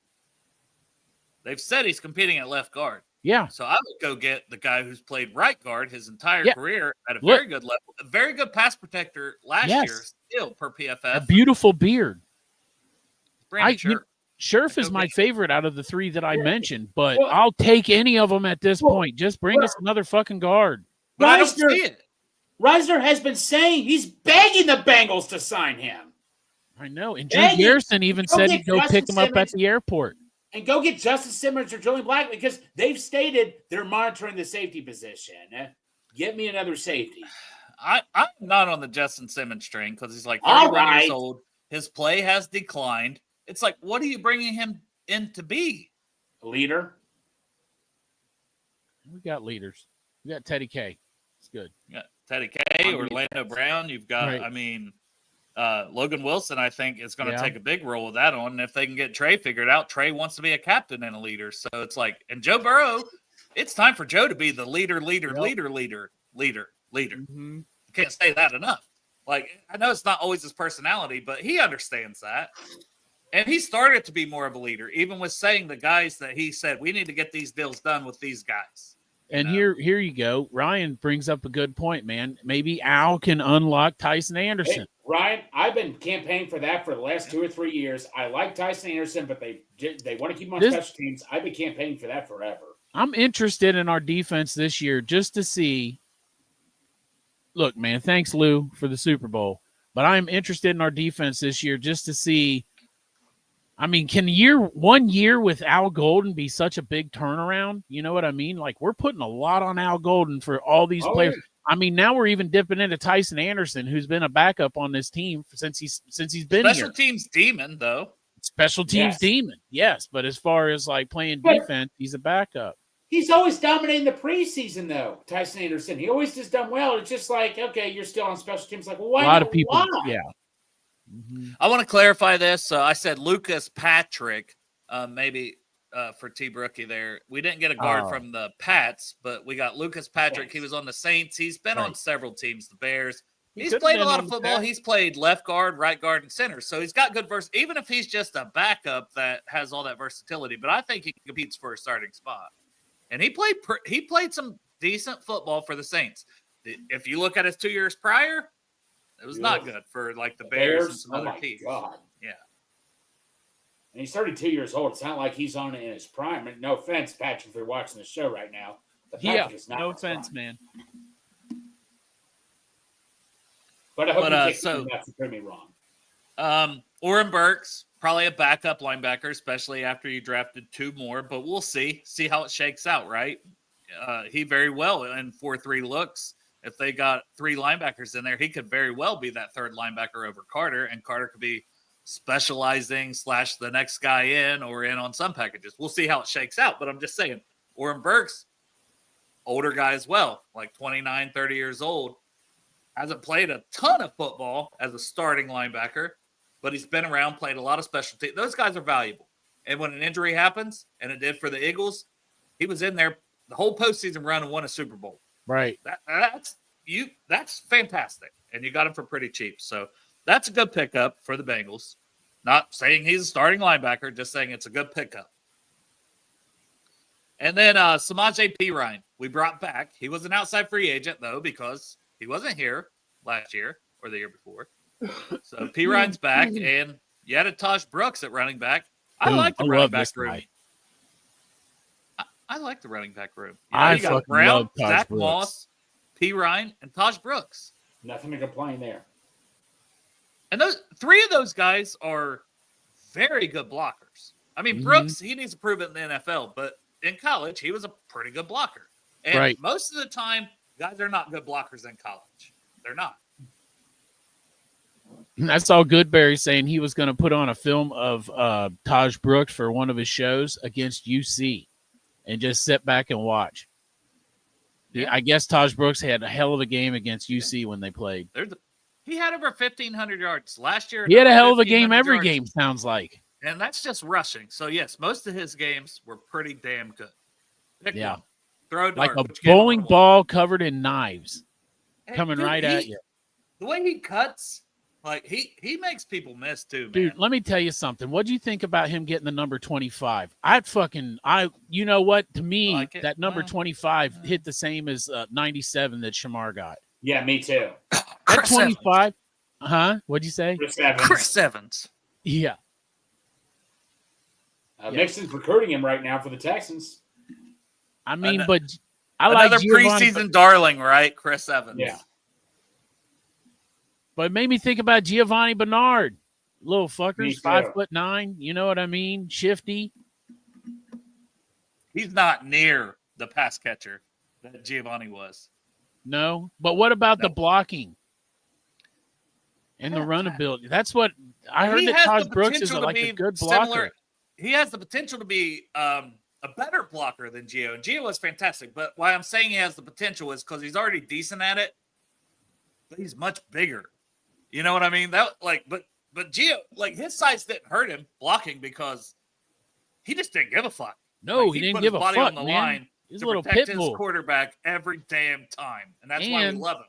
They've said he's competing at left guard. Yeah. So I would go get the guy who's played right guard his entire career at a very good level. A very good pass protector last year, still per PFF. A beautiful beard. Brandon Scherf is my favorite out of the 3 that I mentioned, but I'll take any of them at this point. Just bring us another fucking guard. But I don't see it. Reisner has been saying he's begging the Bengals to sign him. I know. And Drew Garrison even said he'd go pick him up at the airport. And go get Justin Simmons or Julian Black because they've stated they're monitoring the safety position. Get me another safety. I'm not on the Justin Simmons train because he's like 31 years old. His play has declined. It's like, what are you bringing him in to be? A leader? We got leaders. We got Teddy K. It's good. You got Teddy K, Orlando Brown. You've got, Logan Wilson, I think, is going to take a big role with that on. And if they can get Trey figured out, Trey wants to be a captain and a leader. So it's like, and Joe Burrow, it's time for Joe to be the leader. Mm-hmm. Can't say that enough. Like, I know it's not always his personality, but he understands that. And he started to be more of a leader, even with saying the guys that he said, we need to get these deals done with these guys. And here you go. Ryan brings up a good point, man. Maybe Al can unlock Tyson Anderson. Hey, Ryan, I've been campaigning for that for the last 2 or 3 years. I like Tyson Anderson, but they want to keep him on special teams. I've been campaigning for that forever. I'm interested in our defense this year just to see. Look, man, thanks, Lou, for the Super Bowl. But I'm interested in our defense this year just to see. I mean, can 1 year with Al Golden be such a big turnaround? You know what I mean? Like, we're putting a lot on Al Golden for all these players. Yeah. I mean, now we're even dipping into Tyson Anderson, who's been a backup on this team since he's been here. Special teams demon, though. Special teams demon, yes. But as far as like playing defense, he's a backup. He's always dominating the preseason, though, Tyson Anderson. He always has done well. It's just like, okay, you're still on special teams. Like, well, why? A lot of people, why? yeah. Mm-hmm. I want to clarify this. I said Lucas Patrick, maybe for T. Brookie there. We didn't get a guard from the Pats, but we got Lucas Patrick. He was on the Saints. He's been on several teams, the Bears. He's played a lot of football. He's played left guard, right guard, and center. So he's got good versatility, even if he's just a backup that has all that versatility. But I think he competes for a starting spot. And he played some decent football for the Saints. If you look at his 2 years prior, it was not good for like the Bears and some other teams. God. Yeah. And he's 32 years old. It's not like he's on in his prime. And no offense, Patrick, if you're watching the show right now. Is not no offense, man. But I hope you take that to me wrong. Oren Burks, probably a backup linebacker, especially after you drafted 2 more. But we'll see how it shakes out, right? He very well in 4-3 looks. If they got 3 linebackers in there, he could very well be that third linebacker over Carter, and Carter could be specializing / the next guy in or in on some packages. We'll see how it shakes out, but I'm just saying, Oren Burks, older guy as well, like 29, 30 years old, hasn't played a ton of football as a starting linebacker, but he's been around, played a lot of special teams. Those guys are valuable. And when an injury happens, and it did for the Eagles, he was in there the whole postseason run and won a Super Bowl. Right. That's fantastic. And you got him for pretty cheap. So that's a good pickup for the Bengals. Not saying he's a starting linebacker, just saying it's a good pickup. And then Samaje Perine, we brought back. He was an outside free agent, though, because he wasn't here last year or the year before. So Perine's back, and you added Taj Brooks at running back. I like the running back room. I like the running back room. You got Brown, Zach Moss, Perine, and Taj Brooks. Nothing to complain there. And those 3 of those guys are very good blockers. I mean, Brooks, he needs to prove it in the NFL, but in college, he was a pretty good blocker. And most of the time, guys are not good blockers in college. They're not. I saw Goodberry saying he was going to put on a film of Taj Brooks for one of his shows against UC and just sit back and watch. Yeah. I guess Taj Brooks had a hell of a game against UC when they played. He had over 1,500 yards last year. He had a hell of a game every game, sounds like. And that's just rushing. So, yes, most of his games were pretty damn good. Pick one. Throw a like dart, a bowling ball covered in knives coming right at you. The way he cuts, like he makes people miss too, man. Dude, let me tell you something. What do you think about him getting the number 25? You know what? To me, that number 25 hit the same as 97 that Shamar got. Yeah, me too. That 25, What'd you say? Chris Evans. Yeah. Mixon's recruiting him right now for the Texans. I mean, but I another like preseason darling, right? Chris Evans. Yeah. But it made me think about Giovanni Bernard. Little fuckers, 5'9". You know what I mean? Shifty. He's not near the pass catcher that Giovanni was. No. But what about the blocking and the run ability? That's what I heard that Taj Brooks is like a good blocker. He has the potential to be a better blocker than Gio. And Gio is fantastic. But why I'm saying he has the potential is because he's already decent at it. But he's much bigger. You know what I mean? But Gio, like his size didn't hurt him blocking because he just didn't give a fuck. No, he didn't give a fuck, on the line He's to a little protect pit bull. his quarterback every damn time, and that's why we love him.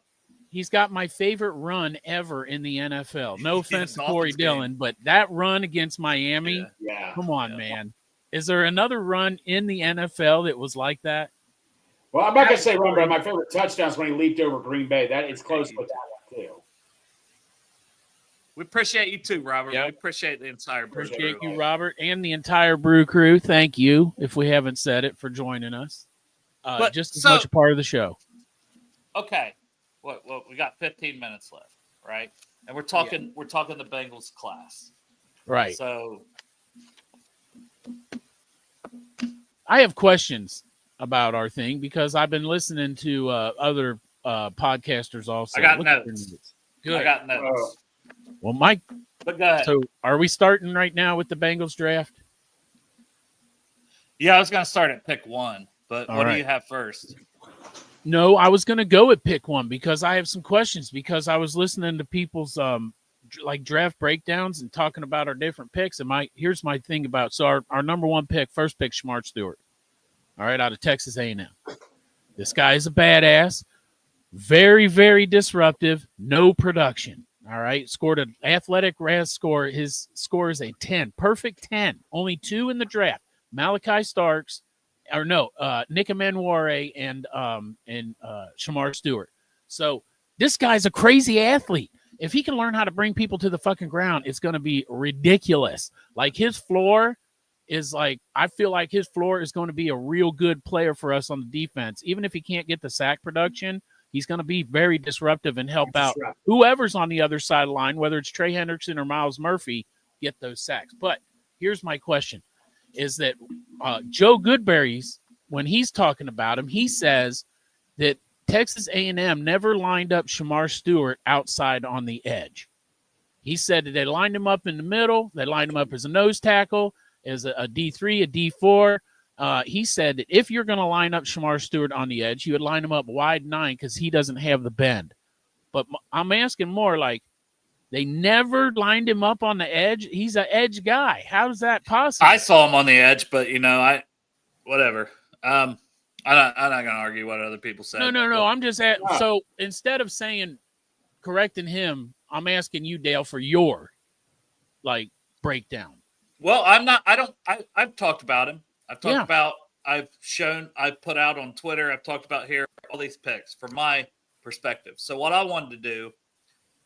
He's got my favorite run ever in the NFL. No offense to Corey Dolphins Dillon, game. but that run against Miami, Yeah. come on, man. Is there another run in the NFL that was like that? Well, I'm not going to say run, but my favorite touchdown is when he leaped over Green Bay. That it's close with that one, too. We appreciate you too, Robert. Yep. We appreciate the entire Brew Appreciate Crew. you, Robert, and the entire Brew Crew. Thank you, if we haven't said it, for joining us. But, just as much a part of the show. Okay. Well, we got 15 minutes left, right? And we're talking the Bengals class. Right. So I have questions about our thing because I've been listening to other podcasters also. I got Look at their notes. Good. I got notes. Well, Mike, But go ahead. so are we starting right now with the Bengals draft? Yeah, I was gonna start at pick 1, but All what right. do you have first? No, I was going to go at pick 1 because I have some questions because I was listening to people's like draft breakdowns and talking about our different picks. And here's my thing about our number 1 pick, first pick, Shamar Stewart. All right, out of Texas A&M. This guy is a badass, very, very disruptive, no production. All right, scored an athletic RAS score. His score is a 10, perfect 10. Only 2 in the draft. Malachi Starks. Nick Amenware and Shamar Stewart. So this guy's a crazy athlete. If he can learn how to bring people to the fucking ground, it's going to be ridiculous. Like his floor is like, I feel like his floor is going to be a real good player for us on the defense. Even if he can't get the sack production, he's going to be very disruptive and help out whoever's on the other side of the line, whether it's Trey Hendrickson or Miles Murphy, get those sacks. But here's my question. Is that Joe Goodberry's, when he's talking about him, he says that Texas A&M never lined up Shamar Stewart outside on the edge. He said that they lined him up in the middle. They lined him up as a nose tackle, as a D3, a D4. He said that if you're going to line up Shamar Stewart on the edge, you would line him up wide 9 because he doesn't have the bend. But I'm asking more like, they never lined him up on the edge. He's an edge guy. How is that possible? I saw him on the edge, but whatever. I'm not gonna argue what other people say. No. I'm just so instead of saying correcting him, I'm asking you, Dale, for your breakdown. Well, I've talked about him. I've talked about. I've put out on Twitter. I've talked about here all these picks from my perspective. So what I wanted to do.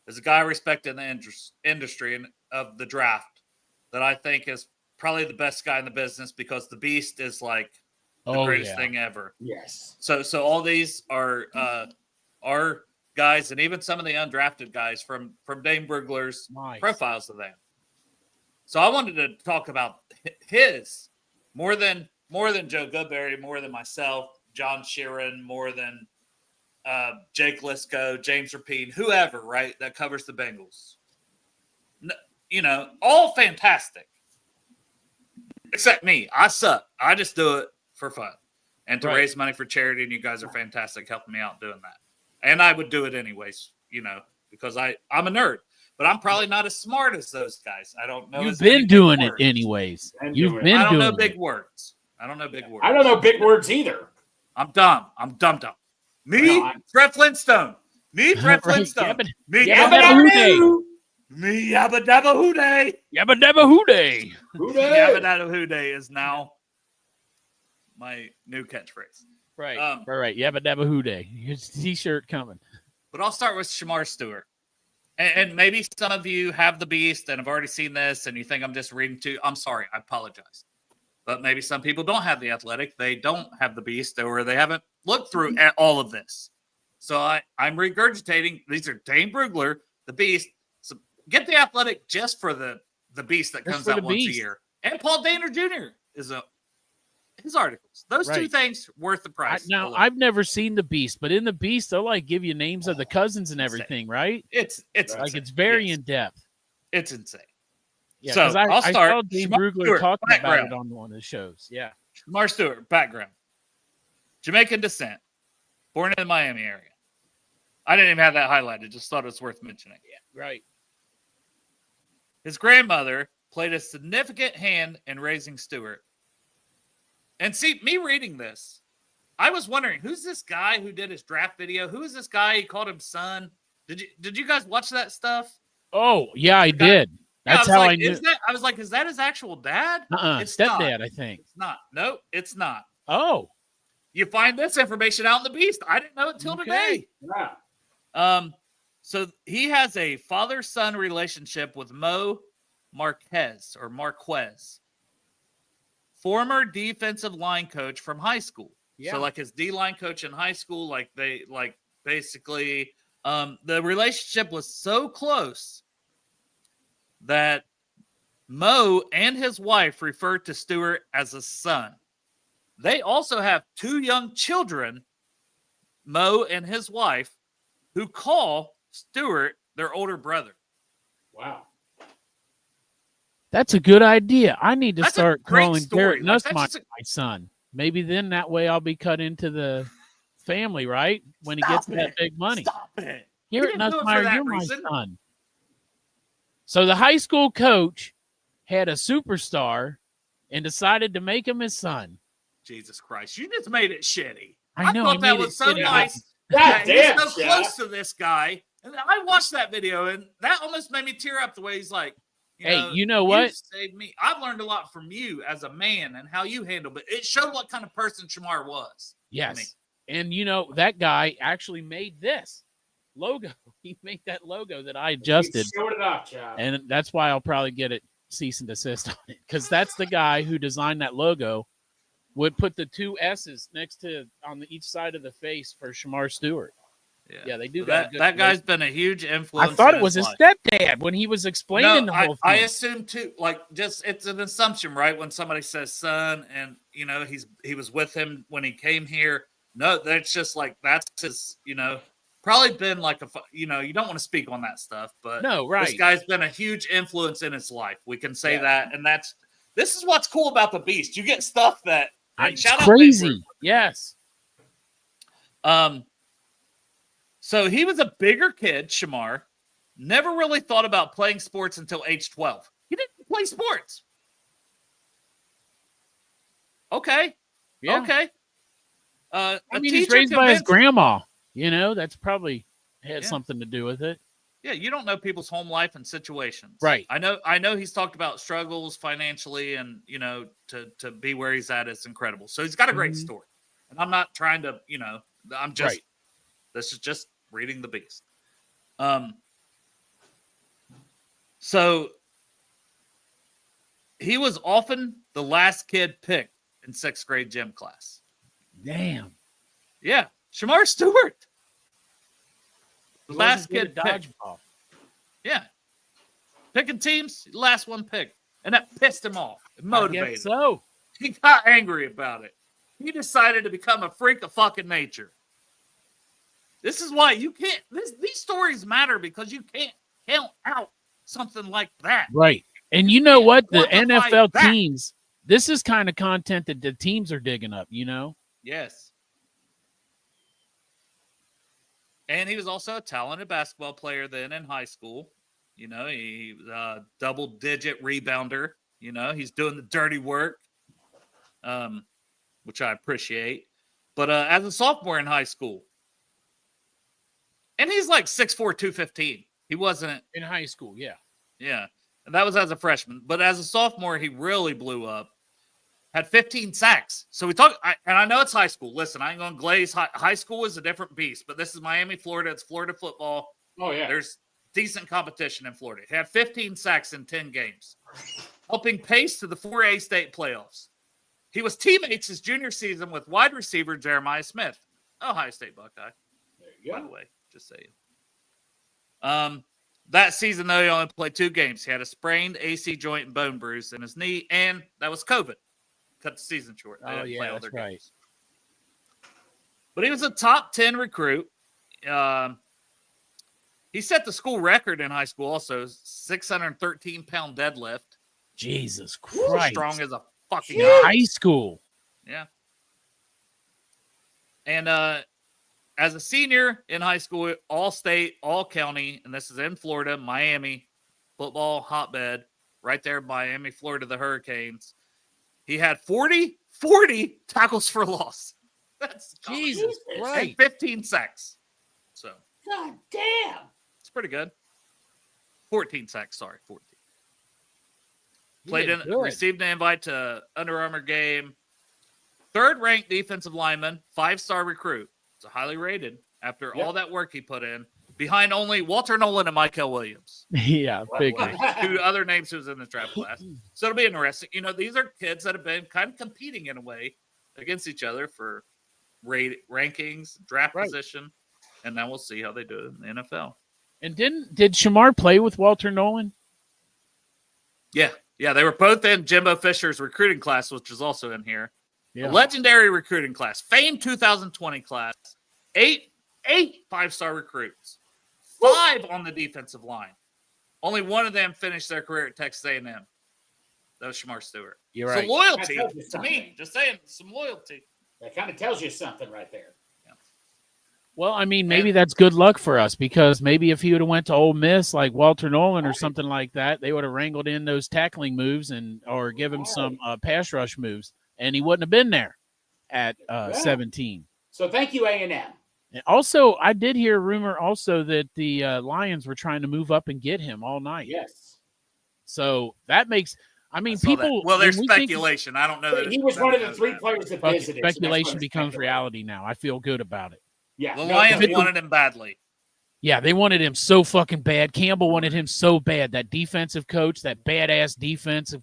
As a guy I respect in the industry and of the draft, that I think is probably the best guy in the business because the beast is like the greatest thing ever. Yes. So all these are guys, and even some of the undrafted guys from Dane Brugler's profiles of them. So I wanted to talk about his more than Joe Goodberry, more than myself, John Sheeran, more than Jake Lisco, James Rapine, whoever, right, that covers the Bengals. All fantastic. Except me. I suck. I just do it for fun and to raise money for charity, and you guys are fantastic helping me out doing that. And I would do it anyways, because I'm a nerd. But I'm probably not as smart as those guys. I don't know. You've been doing it anyways. I don't know big words. I don't know big words. I don't know big words either. I'm dumb. I'm dumb. Me, Fred Flintstone. Me, Fred Flintstone. Me, Yabba Dabba Hoo Me, Yabba Dabba Hoo Day. Yabba Dabba Hoo Day. Yabba Dabba Hoo Day is now my new catchphrase. Right. Yabba Dabba Hoo Day. Here's a t-shirt coming. But I'll start with Shamar Stewart. And maybe some of you have the beast and have already seen this and you think I'm just reading to. I'm sorry. I apologize. But maybe some people don't have the athletic. They don't have the beast, or they haven't looked through all of this. So I'm regurgitating. These are Dane Brugler, the beast. So get the athletic just for the beast that comes out once a year. And Paul Dehner Jr. is his articles. Those two things worth the price. Now, I've never seen the beast, but in the beast, they'll give you names of the cousins and everything, right? It's it's very in depth. It's insane. Yeah, so I start. saw Dane Brugler talking about it on one of the shows. Yeah. Shamar Stewart, background. Jamaican descent. Born in the Miami area. I didn't even have that highlighted. Just thought it was worth mentioning. Yeah, right. His grandmother played a significant hand in raising Stewart. And see, me reading this, I was wondering, who's this guy who did his draft video? Who is this guy? He called him son. Did you guys watch that stuff? Oh, yeah, I did. That's yeah, how like, I knew. I was like, is that his actual dad? It's stepdad, not. I think. It's not. Nope, it's not. Oh. You find this information out in the Beast. I didn't know it till today. Yeah. So he has a father-son relationship with Mo Marquez, former defensive line coach from high school. Yeah. So like his D-line coach in high school, like they basically the relationship was so close that Mo and his wife referred to Stewart as a son. They also have 2 young children, Mo and his wife, who call Stewart their older brother. Wow. That's a good idea. I need to That's a start great calling story. Garrett Like, Nuss that's my just my son. Maybe then that way I'll be cut into the family, right? When he gets that big money. Stop it. Garrett didn't do it for Nussmeier, that you're reason. my son. So the high school coach had a superstar and decided to make him his son. Jesus Christ. You just made it shitty. I know, thought I that made was it so shitty. nice. God that damn, he's so Jeff. close to this guy. And I watched that video, and that almost made me tear up the way he's like, You know what? You saved me. I've learned a lot from you as a man and how you handle, but it showed what kind of person Shamar was. Yes. And that guy actually made this logo. He made that logo that I adjusted. You showed it off, Jeff. And that's why I'll probably get it cease and desist on it. Because that's the guy who designed that logo, would put the 2 S's next to on each side of the face for Shamar Stewart. Yeah, they do that. That guy's been a huge influence. I thought it was his stepdad when he was explaining the whole thing. I assume too, it's an assumption, right? When somebody says son and he was with him when he came here. No, that's just like, that's his, probably been like you don't want to speak on that stuff, but no, right. This guy's been a huge influence in his life. We can say that. And this is what's cool about the Beast. You get stuff that it's crazy. Yes. So he was a bigger kid, Shamar. Never really thought about playing sports until age 12. He didn't play sports. Okay. Yeah. Okay. He's raised by his grandma. That's probably had something to do with it. Yeah, you don't know people's home life and situations. Right. I know he's talked about struggles financially and, to be where he's at is incredible. So he's got a great story. And I'm not trying to, I'm just, this is just reading the Beast. So he was often the last kid picked in 6th grade gym class. Damn. Yeah. Shamar Stewart. The last kid picked. Dodgeball. Yeah. Picking teams, last one picked. And that pissed him off. It motivated him. So He got angry about it. He decided to become a freak of fucking nature. This is why you can't, these stories matter because you can't count out something like that. Right. And you know what? The quantify NFL that. teams, this is kind of content that the teams are digging up, Yes. And he was also a talented basketball player then in high school. He was a double-digit rebounder. He's doing the dirty work, which I appreciate. But as a sophomore in high school, and he's like 6'4", 215. He wasn't in high school, yeah. Yeah. And that was as a freshman. But as a sophomore, he really blew up. Had 15 sacks. So we talk, and I know it's high school. Listen, I ain't going to glaze. High school is a different beast, but this is Miami, Florida. It's Florida football. Oh, yeah. There's decent competition in Florida. He had 15 sacks in 10 games, helping pace to the 4A state playoffs. He was teammates his junior season with wide receiver Jeremiah Smith, Ohio State Buckeye. There you go. By the way, just saying. That season, though, he only played 2 games. He had a sprained AC joint and bone bruise in his knee, and that was COVID. Cut the season short. They didn't play all their games. But he was a top 10 recruit. He set the school record in high school also, 613-pound deadlift. Jesus Christ. Strong as a fucking high school. Yeah. And as a senior in high school, all state, all county, and this is in Florida, Miami, football hotbed, right there in Miami, Florida, the Hurricanes. He had 40 tackles for loss. That's Jesus and Christ. 15 sacks. So God damn. it's pretty good. 14 sacks, sorry, 14. Played in, Good. received an invite to Under Armour game. Third-ranked defensive lineman, 5-star recruit. It's highly rated after all that work he put in. Behind only Walter Nolan and Michael Williams. Yeah, figure. Two other names who's in the draft class. So it'll be interesting. You know, these are kids that have been kind of competing in a way against each other for rankings, draft position, and then we'll see how they do it in the NFL. And did Shamar play with Walter Nolan? Yeah, they were both in Jimbo Fisher's recruiting class, which is also in here. Yeah. A legendary recruiting class, famed 2020 class, eight 5-star recruits, 5 on the defensive line. Only one of them finished their career at Texas A&M. That was Shamar Stewart. You're right. So loyalty to me, just saying, some loyalty. That kind of tells you something right there. Yeah. Well, I mean, maybe that's good luck for us because maybe if he would have went to Ole Miss like Walter Nolan or something like that, they would have wrangled in those tackling moves or give him some pass rush moves, and he wouldn't have been there at 17. So thank you, A&M. And also, I did hear a rumor also that the Lions were trying to move up and get him all night. Yes. So that makes – I mean, people – well, there's speculation. I don't know. That he was one of the 3 players that visited. Speculation becomes reality now. I feel good about it. Yeah. The Lions wanted him badly. Yeah, they wanted him so fucking bad. Campbell wanted him so bad. That defensive coach, that badass defensive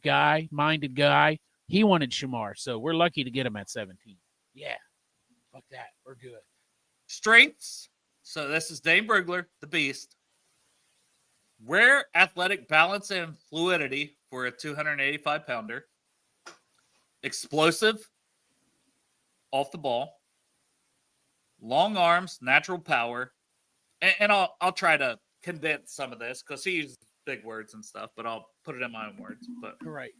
minded guy, he wanted Shamar. So we're lucky to get him at 17. Yeah. Fuck that. We're good. Strengths. So this is Dane Brugler, the beast. Rare athletic balance and fluidity for a 285-pounder. Explosive off the ball. Long arms, natural power. And I'll try to condense some of this because he uses big words and stuff, but I'll put it in my own words. But right.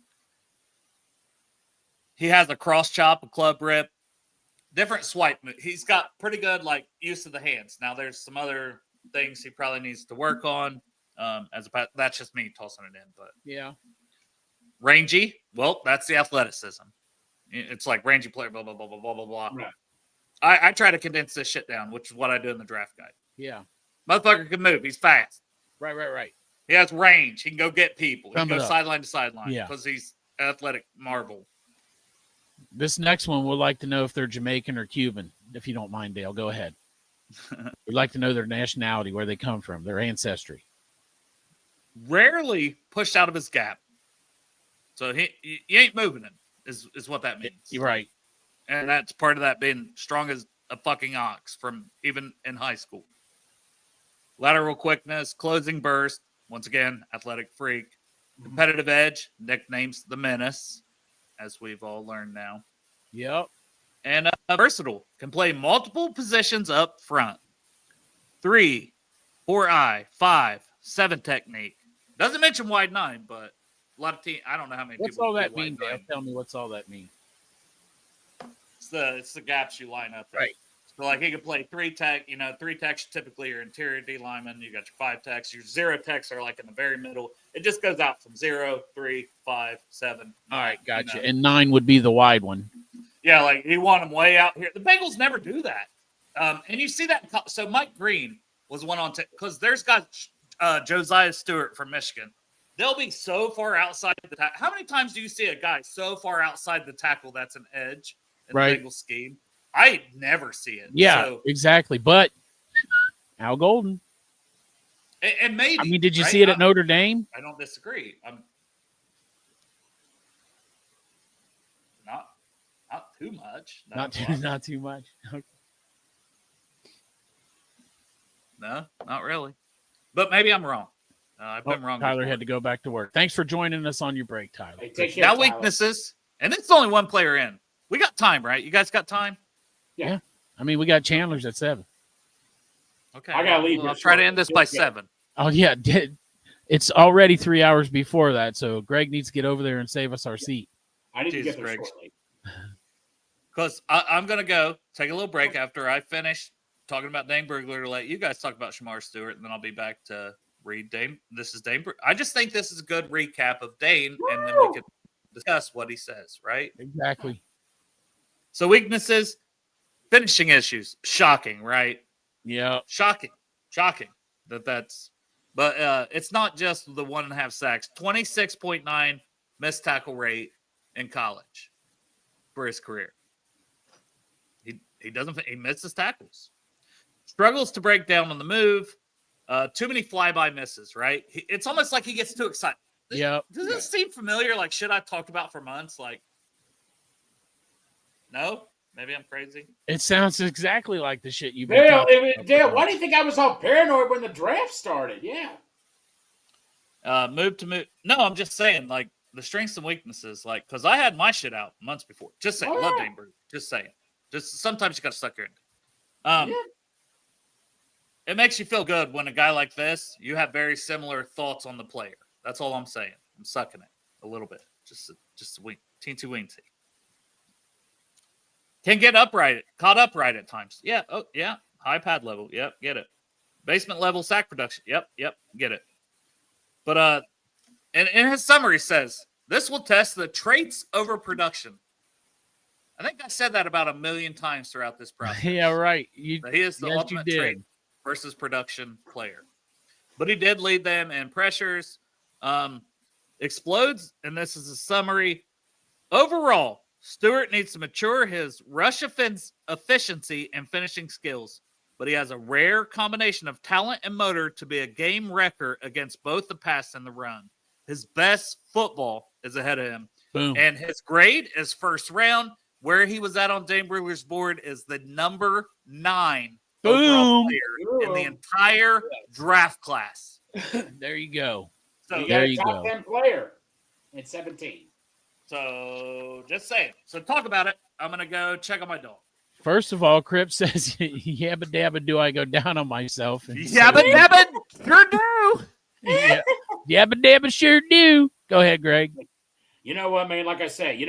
He has a cross chop, a club rip. Different swipe. He's got pretty good use of the hands. Now there's some other things he probably needs to work on. That's just me tossing it in, but yeah. Rangy. Well, that's the athleticism. It's like rangy player. Blah blah blah blah blah blah blah. Right. I try to condense this shit down, which is what I do in the draft guide. Yeah. Motherfucker can move. He's fast. Right. He has range. He can go get people. He can go up. sideline to sideline. Yeah. Because he's athletic marvel. This next one, we'd like to know if they're Jamaican or Cuban, if you don't mind, Dale. Go ahead. We'd like to know their nationality, where they come from, their ancestry. Rarely pushed out of his gap. So he ain't moving him, is what that means. You're right. And that's part of that being strong as a fucking ox from even in high school. Lateral quickness, closing burst. Once again, athletic freak. Competitive edge, nicknames the Menace, as we've all learned now. Yep. And versatile. Can play multiple positions up front. 3, 4-eye, 5, 7 technique. Doesn't mention wide 9, but a lot of teams, I don't know how many what's people. What's all that mean, Dale? Tell me what's all that mean. It's the gaps you line up. Right. So he could play 3 tech. 3 techs typically are interior D linemen. You got your 5 techs. Your 0 techs are in the very middle. It just goes out from 0, 3, 5, 7. All right, gotcha. And 9 would be the wide one. Yeah, he want them way out here. The Bengals never do that. And you see that. So Mike Green was one on because there's guys, Josiah Stewart from Michigan. They'll be so far outside the tackle. How many times do you see a guy so far outside the tackle that's an edge in the Bengals scheme? I never see it. Yeah, exactly. But Al Golden. And maybe. I mean, did you see it at Notre Dame? I don't disagree. Not too much. Not too much. Okay. No, not really. But maybe I'm wrong. I've been wrong. Tyler had to go back to work. Thanks for joining us on your break, Tyler. Hey, take care, now Tyler. weaknesses, and it's only one player in. We got time, right? You guys got time? Yeah. I mean, we got Chandler's at 7. Okay. I gotta leave. I'll try to end this by 7. Oh yeah, it's already 3 hours before that, so Greg needs to get over there and save us our seat. I need to Jesus, get there Greg. shortly. Because I'm going to go take a little break after I finish talking about Dane Brugler to let you guys talk about Shamar Stewart, and then I'll be back to read Dane. This is Dane. I just think this is a good recap of Dane, and then we can discuss what he says, right? Exactly. So weaknesses, Finishing issues. Shocking, right? Yeah. Shocking. That's. But it's not just the 1.5 sacks. 26.9 missed tackle rate in college for his career. He misses tackles. Struggles to break down on the move. Too many flyby misses, right? It's almost like he gets too excited. Yeah. Does this seem familiar? Like, shit I've talked about for months? Like, no? Maybe I'm crazy. It sounds exactly like the shit you've been talking about. Dale, why do you think I was all paranoid when the draft started? Yeah. Move. No, I'm just saying, like, the strengths and weaknesses, like, because I had my shit out months before. Just saying, love Dane Brugler. Just saying. Just sometimes you got to suck your in. It makes you feel good when a guy like this, you have very similar thoughts on the player. That's all I'm saying. I'm sucking it a little bit. Just a wink. Teensy weensy. Can get caught upright at times. Yeah. Oh, yeah. High pad level. Yep. Get it. Basement level sack production. Yep. Get it. But and in his summary says, this will test the traits over production. I think I said that about 1 million times throughout this process. Yeah, right. He is the ultimate trait versus production player. But he did lead them in pressures. Explodes, and this is a summary. Overall, Stewart needs to mature his rush efficiency and finishing skills, but he has a rare combination of talent and motor to be a game wrecker against both the pass and the run. His best football is ahead of him. Boom. And his grade is first round. Where he was at on Dane Brugler's board is the number 9 overall player in the entire draft class. There you go. So there you go. Top 10 player in 17. So just saying. So talk about it. I'm going to go check on my dog. First of all, Crip says, yabba dabba do I go down on myself. Yabba dabba sure do. Yeah. Yabba dabba sure do. Go ahead, Greg. You know what, man? Like I said,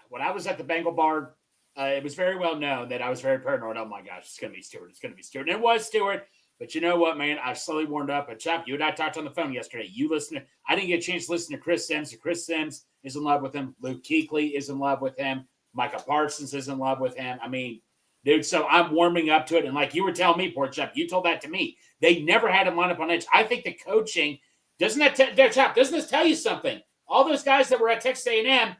when I was at the Bengal bar, it was very well known that I was very paranoid. Oh, my gosh, it's going to be Stewart. It's going to be Stewart. And it was Stewart. But you know what, man? I've slowly warmed up. But, Chuck, you and I talked on the phone yesterday. I didn't get a chance to listen to Chris Sims. So Chris Sims is in love with him. Luke Kuechly is in love with him. Micah Parsons is in love with him. I mean, dude, so I'm warming up to it. And like you were telling me, poor Chuck, you told that to me. They never had him line up on edge. I think the coaching, doesn't this tell you something? All those guys that were at Texas A&M,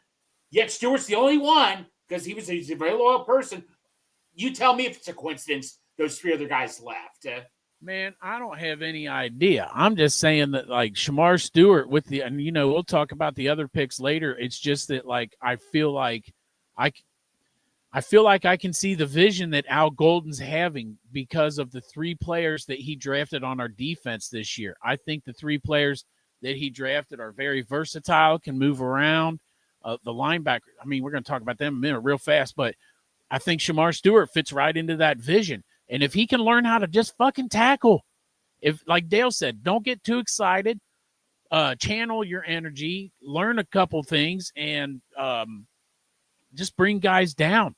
yet Stewart's the only one because he's a very loyal person. You tell me if it's a coincidence those 3 other guys left. Man, I don't have any idea. I'm just saying that, like, Shamar Stewart and we'll talk about the other picks later. It's just that, like, I feel like I can see the vision that Al Golden's having because of the 3 players that he drafted on our defense this year. I think the 3 players that he drafted are very versatile, can move around. The linebacker, I mean, we're going to talk about them in a minute real fast, but I think Shamar Stewart fits right into that vision. And if he can learn how to just fucking tackle, like Dale said, don't get too excited, channel your energy, learn a couple things, and just bring guys down.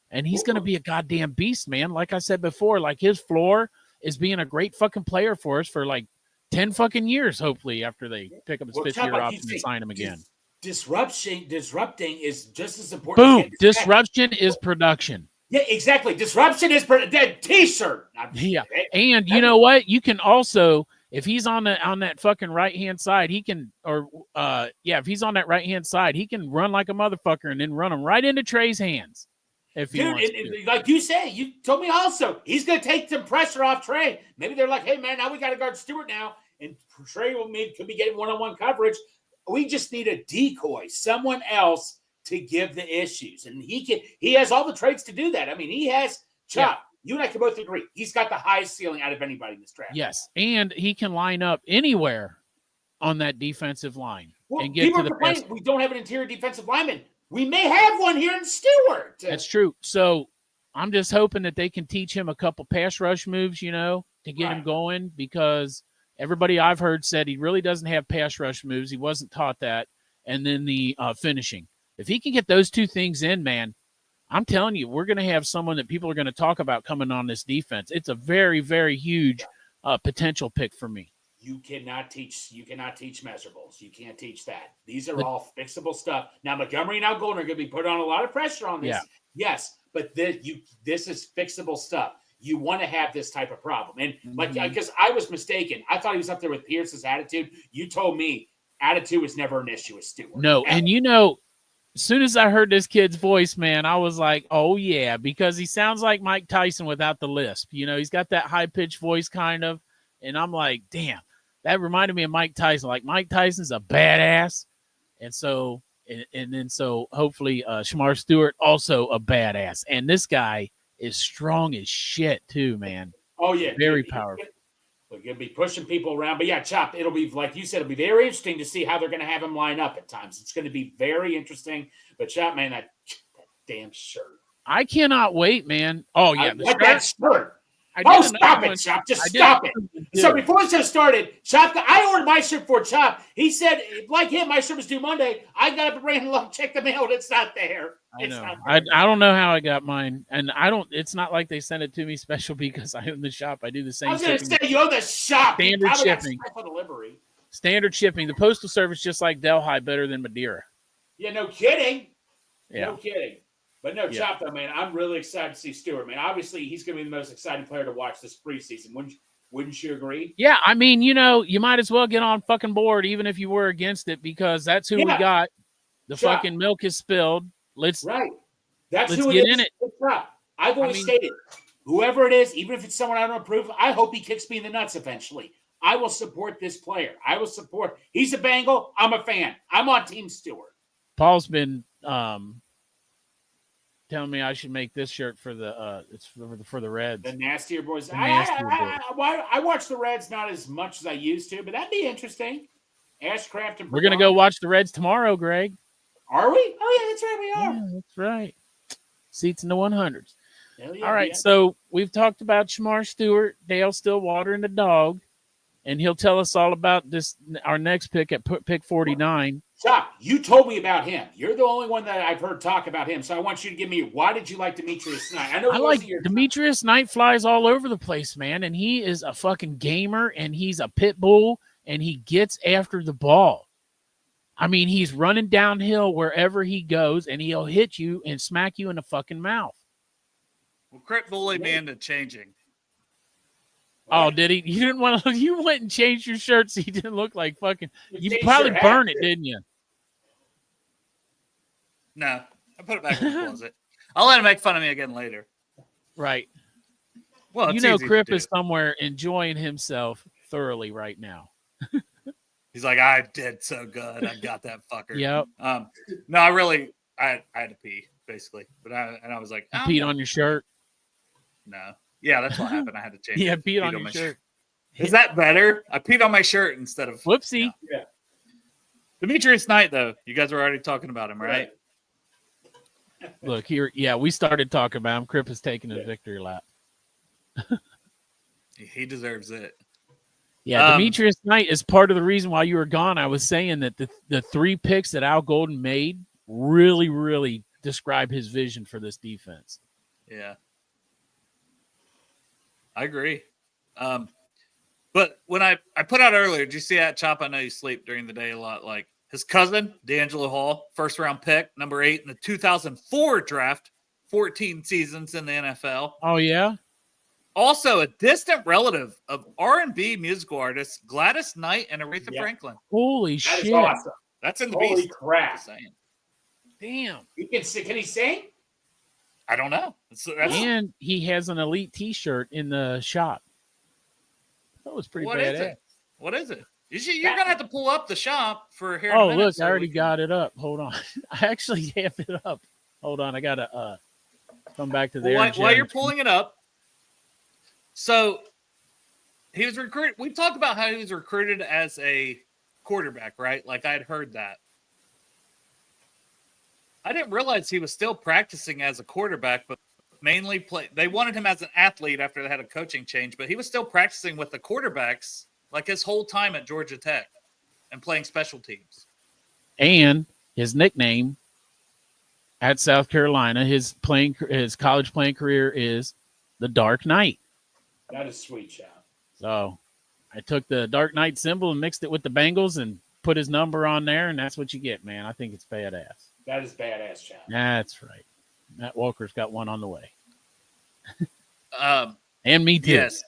And he's going to be a goddamn beast, man. Like I said before, like his floor is being a great fucking player for us for like 10 fucking years, hopefully, after they pick up his 5th year option and sign him again. Disrupting is just as important. Boom. Disruption is production. Yeah, exactly. Disruption is that T-shirt. Yeah. And you know what? You can also, if he's on that fucking right-hand side, he can, if he's on that right-hand side, he can run like a motherfucker and then run him right into Trey's hands. If he wants to. Like you said, you told me also, he's going to take some pressure off Trey. Maybe they're like, hey, man, now we got to guard Stewart now. And Trey could be getting one-on-one coverage. We just need a decoy, someone else to give the issues. And he has all the traits to do that. I mean, he has, Chuck, you and I can both agree, he's got the highest ceiling out of anybody in this draft. Yes, and he can line up anywhere on that defensive line and get to the best. We don't have an interior defensive lineman. We may have one here in Stewart. That's true. So I'm just hoping that they can teach him a couple pass rush moves, to get him going, because everybody I've heard said he really doesn't have pass rush moves. He wasn't taught that. And then the finishing. If he can get those 2 things in, man, I'm telling you, we're going to have someone that people are going to talk about coming on this defense. It's a very, very huge potential pick for me. You cannot teach measurables. You can't teach that. These are all fixable stuff. Now, Montgomery and Al Golden are going to be put on a lot of pressure on this. Yeah. Yes, but this is fixable stuff. You want to have this type of problem. And like, because I was mistaken. I thought he was up there with Pierce's attitude. You told me attitude was never an issue with Stewart. No, ever. and as soon as I heard this kid's voice, man, I was like, oh yeah, because he sounds like Mike Tyson without the lisp. He's got that high-pitched voice kind of, and I'm like, damn, that reminded me of Mike Tyson. Like, Mike Tyson's a badass, and so hopefully Shamar Stewart also a badass. And this guy is strong as shit too, man. Oh yeah, very powerful. He'll be pushing people around, but yeah, Chop. It'll be like you said. It'll be very interesting to see how they're going to have him line up at times. It's going to be very interesting. But Chop, man, that damn shirt. I cannot wait, man. Oh yeah, that shirt. Oh, stop it, Chop. Just stop it. So before the show started, Chop, I ordered my shirt for Chop. He said, like him, my shirt was due Monday. I got up and ran along, checked the mail, and it's not there. I know. I don't know how I got mine, and it's not like they sent it to me special because I own the shop. I do the same. I was going to say you own the shop. Standard shipping. Delivery. Standard shipping. The postal service, just like Delhi, better than Madeira. Yeah, no kidding. Yeah. No kidding. But no, Chop, though, man, I'm really excited to see Stewart, man. Obviously, he's going to be the most exciting player to watch this preseason. Wouldn't you agree? Yeah, I mean, you might as well get on fucking board, even if you were against it, because that's who we got. The Chop. Fucking milk is spilled. Let's get in it. I've always stated, whoever it is, even if it's someone I don't approve of, I hope he kicks me in the nuts eventually. I will support this player. He's a Bengal. I'm a fan. I'm on Team Stewart. Paul's been telling me I should make this shirt for the for the Reds. The Nastier Boys. I watch the Reds not as much as I used to, but that'd be interesting. Ashcraft and we're gonna go watch the Reds tomorrow, Greg. Are we? Oh yeah, that's right. We are. Yeah, that's right. Seats in the 100s. Yeah, all right, so we've talked about Shamar Stewart, Dale Stillwater, and the dog, and he'll tell us all about this. Our next pick at pick 49. Chop, you told me about him. You're the only one that I've heard talk about him. So I want you to give me, why did you like Demetrius Knight? I like Demetrius Knight flies all over the place, man. And he is a fucking gamer, and he's a pit bull, and he gets after the ball. I mean, he's running downhill wherever he goes, and he'll hit you and smack you in the fucking mouth. Well, Crit bullied me into changing. Oh, did he? You didn't want to. You went and changed your shirt so you didn't look like fucking. You probably burned it, didn't you? No, I put it back in the closet. I'll let him make fun of me again later. Right. Well, Crip is somewhere enjoying himself thoroughly right now. He's like, I did so good. I got that fucker. Yep. No, I had to pee basically, but I was like, peed on your shirt. No. Yeah, that's what happened. I had to change. Yeah, peed on your shirt. Is that better? I peed on my shirt instead of. Whoopsie. Yeah. Demetrius Knight, though, you guys were already talking about him, right? Look here. Yeah, we started talking about him. Crip is taking a victory lap. He deserves it. Yeah, Demetrius Knight is part of the reason why you were gone. I was saying that the 3 picks that Al Golden made really, really describe his vision for this defense. Yeah. I agree. But when I put out earlier, did you see that, Chop? I know you sleep during the day a lot. Like his cousin, D'Angelo Hall, first round pick, number 8 in the 2004 draft, 14 seasons in the NFL. Oh, yeah? Also a distant relative of R&B musical artists Gladys Knight and Aretha Franklin. Holy shit. Is awesome. That's in the Holy beast. crap. Damn. Can he sing? I don't know. And he has an elite T-shirt in the shop. That was pretty badass. What is it? You're going to have to pull up the shop for here. Oh, look, I already got it up. Hold on. I actually have it up. Hold on. I got to come back to there. While you're pulling it up. So he was recruited. We talked about how he was recruited as a quarterback, right? Like I'd heard that. I didn't realize he was still practicing as a quarterback, but mainly they wanted him as an athlete after they had a coaching change, but he was still practicing with the quarterbacks like his whole time at Georgia Tech and playing special teams. And his nickname at South Carolina, his college playing career is the Dark Knight. That is sweet, child. So I took the Dark Knight symbol and mixed it with the Bengals and put his number on there, and that's what you get, man. I think it's badass. That is badass, child. That's right. Matt Walker's got one on the way. Um, And me too. yes.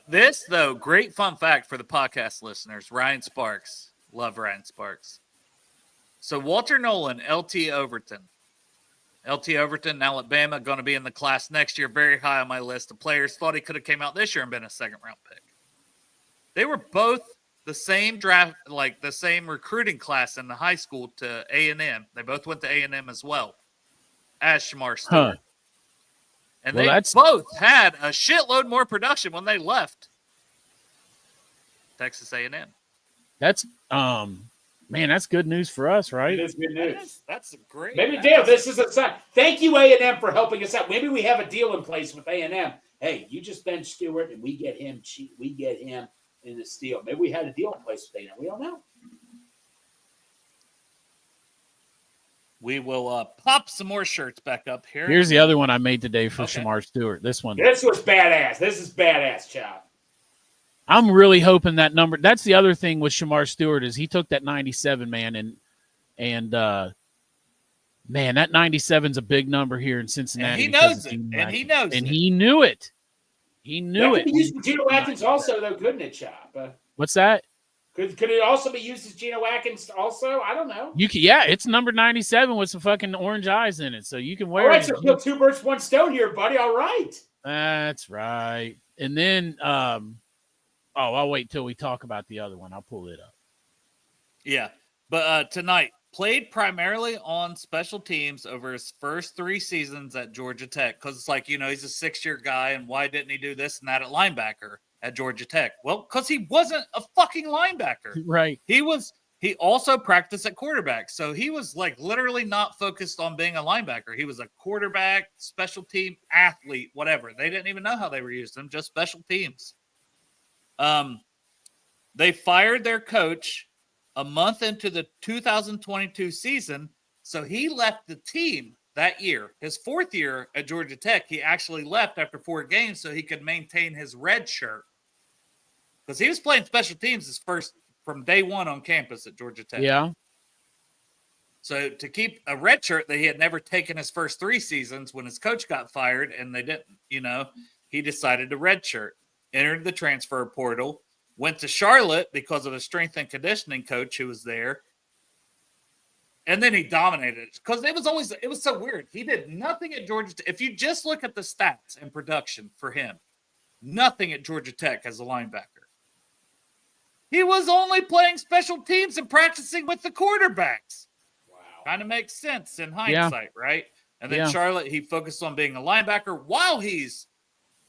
This, though, great fun fact for the podcast listeners. Ryan Sparks. Love Ryan Sparks. So Walter Nolan, LT Overton. LT Overton, Alabama, going to be in the class next year. Very high on my list of players. Thought he could have came out this year and been a second-round pick. They were both the same draft, like the same recruiting class in the high school to A&M. They both went to A&M as well as Shamar Stewart. Huh. And Well, they that's- both had a shitload more production when they left Texas A&M. That's man, that's good news for us, right? It is good news. That's great. Maybe Dale, this is a sign. Thank you, A&M, for helping us out. Maybe we have a deal in place with A&M. Hey, you just bench Stewart, and we get him cheap. We get him in the steal. Maybe we had a deal in place with A&M. We don't know. We will pop some more shirts back up here. Here's the other one I made today for Okay. Shamar Stewart. This one. This was badass. This is badass, Chop. I'm really hoping that number. That's the other thing with Shamar Stewart is he took that 97, man, and man, that 97's a big number here in Cincinnati. And he because knows of it. Geno And he Atkins. knows And it. he knew it. He knew That it. could be used for Geno Atkins also, though, couldn't it, Chop? What's that? Could it also be used as Geno Atkins also? I don't know. You can, yeah, it's number 97 with some fucking orange eyes in it, so you can wear All right, it. so kill two birds, one stone here, buddy. All right. That's right. And then, I'll wait till we talk about the other one. I'll pull it up. Yeah. But tonight, played primarily on special teams over his first 3 seasons at Georgia Tech. Because it's like, he's a 6-year guy, and why didn't he do this and that at linebacker at Georgia Tech? Well, because he wasn't a fucking linebacker. Right. He also practiced at quarterback. So he was like literally not focused on being a linebacker. He was a quarterback, special team athlete, whatever. They didn't even know how they were using him, just special teams. They fired their coach a month into the 2022 season. So he left the team that year. His 4th year at Georgia Tech, he actually left after 4 games so he could maintain his red shirt. Because he was playing special teams his first from day one on campus at Georgia Tech. Yeah. So to keep a red shirt that he had never taken his first 3 seasons when his coach got fired and they didn't, he decided to red shirt, entered the transfer portal, went to Charlotte because of a strength and conditioning coach who was there. And then he dominated it because it was so weird. He did nothing at Georgia Tech. If you just look at the stats and production for him, nothing at Georgia Tech as a linebacker. He was only playing special teams and practicing with the quarterbacks. Wow. Kind of makes sense in hindsight, right? And then Yeah. Charlotte, he focused on being a linebacker while he's,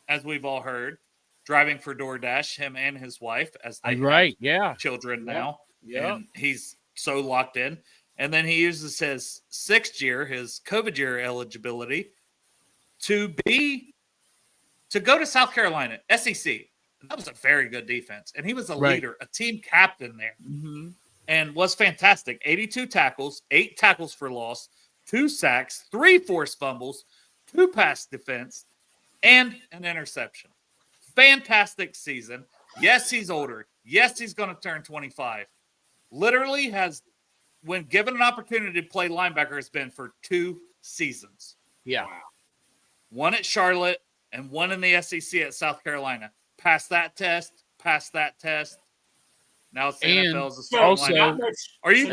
as we've all heard, driving for DoorDash, him and his wife, as they Right. have Yeah. children Yeah. now. Yeah. And he's so locked in. And then he uses his 6th year, his COVID year eligibility, to go to South Carolina, SEC. That was a very good defense. And he was a Right. leader, a team captain there, Mm-hmm. and was fantastic. 82 tackles, 8 tackles for loss, 2 sacks, 3 forced fumbles, 2 pass defense, and an interception. Fantastic season. Yes, he's older. Yes, he's going to turn 25. Literally has, when given an opportunity to play linebacker, has been for 2 seasons. Yeah. One at Charlotte and one in the SEC at South Carolina. Pass that test. Now it's the And NFL as a So, starting also- linebacker. Are you so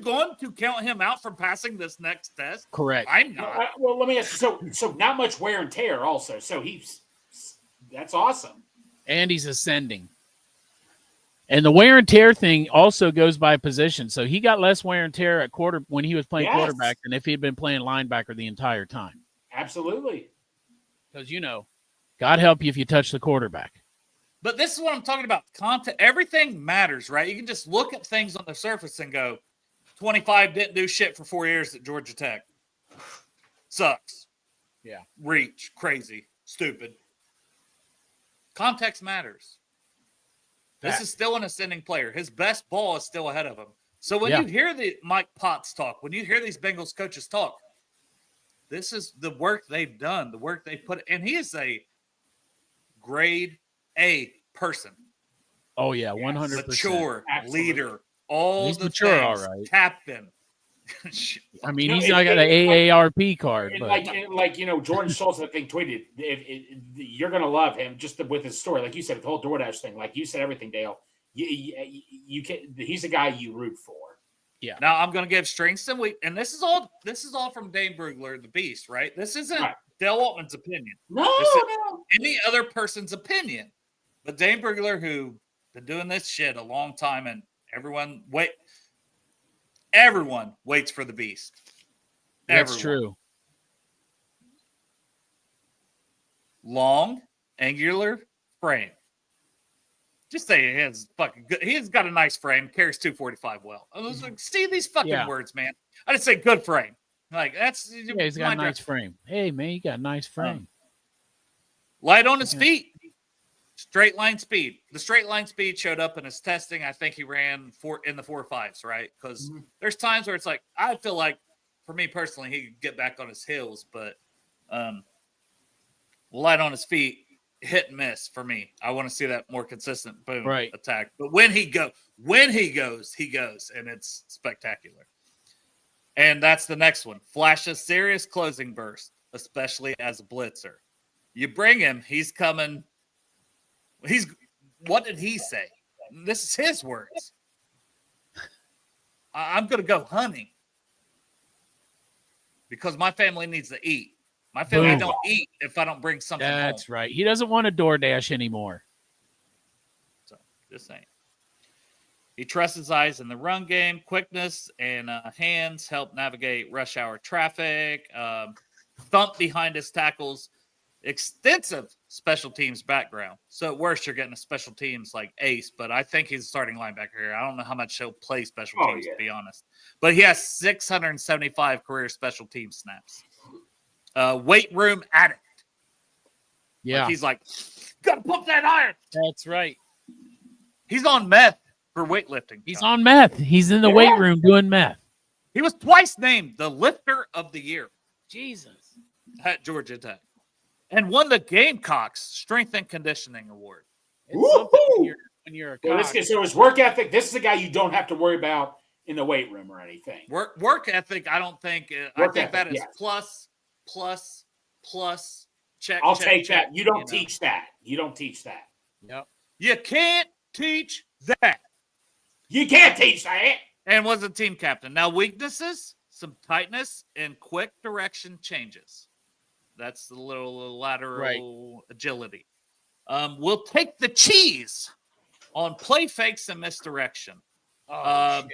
going to count him out from passing this next test? Correct. I'm not. Well, let me ask you. So not much wear and tear also. So that's awesome. And he's ascending. And the wear and tear thing also goes by position. So he got less wear and tear at when he was playing Yes. quarterback than if he had been playing linebacker the entire time. Absolutely. Because, God help you if you touch the quarterback. But this is what I'm talking about. Content, everything matters, right? You can just look at things on the surface and go, 25 didn't do shit for 4 years at Georgia Tech. Sucks. Yeah. Reach. Crazy. Stupid. Context matters. This Fact. is still an ascending player. His best ball is still ahead of him. So when Yeah. you hear the Mike Potts talk, when you hear these Bengals coaches talk, this is the work they've done, the work they put, and he is a grade A person. Oh, yeah, 100%. Mature, Absolutely. leader, all He's the mature, things, all right. captain. I mean, You know, he's not got the AARP card, And but like Jordan Schultz, I think, tweeted, "You're gonna love him just with his story." Like you said, the whole DoorDash thing. Like you said, everything, Dale. You can. He's a guy you root for. yeah. Now I'm going to give strengths and weak, and this is all from Dane Brugler, the Beast, right? This isn't Right. Dale Waltman's opinion. No, This is no. any other person's opinion. But Dane Brugler, who been doing this shit a long time, and everyone waits for the Beast. That's Everyone. true. Long, angular frame. Just say he has fucking good. He's got a nice frame. Carries 245 well. I was like, see these fucking words, man. I didn't say good frame. Like that's Yeah, he's got a nice frame. Hey, man, you got a nice frame. Light on his feet. Straight line speed. The straight line speed showed up in his testing. I think he ran in the 4.5s, right? Because there's times where it's like I feel like, for me personally, he could get back on his heels, but light on his feet, hit and miss for me. I want to see that more consistent boom attack. But when he goes, and it's spectacular. And that's the next one. Flash a serious closing burst, especially as a blitzer. You bring him, he's coming. What did he say? This is his words. I'm going to go hunting because my family needs to eat. My family don't eat if I don't bring something home. That's right. He doesn't want a DoorDash anymore. So, just saying. He trusts his eyes in the run game. Quickness and hands help navigate rush hour traffic. Thump behind his tackles. Extensive special teams background. So at worst, you're getting a special teams like ace, but I think he's a starting linebacker here. I don't know how much he'll play special teams, to be honest. But he has 675 career special team snaps. Weight room addict. Yeah. Like he's like, gotta pump that iron. That's right. He's on meth for weightlifting. He's on meth. He's in the weight room doing meth. He was twice named the lifter of the year. Jesus. At Georgia Tech. And won the Gamecocks Strength and Conditioning Award. It's something when you're a cock. So his work ethic, this is a guy you don't have to worry about in the weight room or anything. Work ethic, I don't think. I think that is plus. Check. I'll check, take check, that. You don't teach that. You don't teach that. Yep. You can't teach that. You can't teach that. And was a team captain. Now, weaknesses, some tightness and quick direction changes. That's the little lateral agility. We'll take the cheese on play fakes and misdirection. Shit.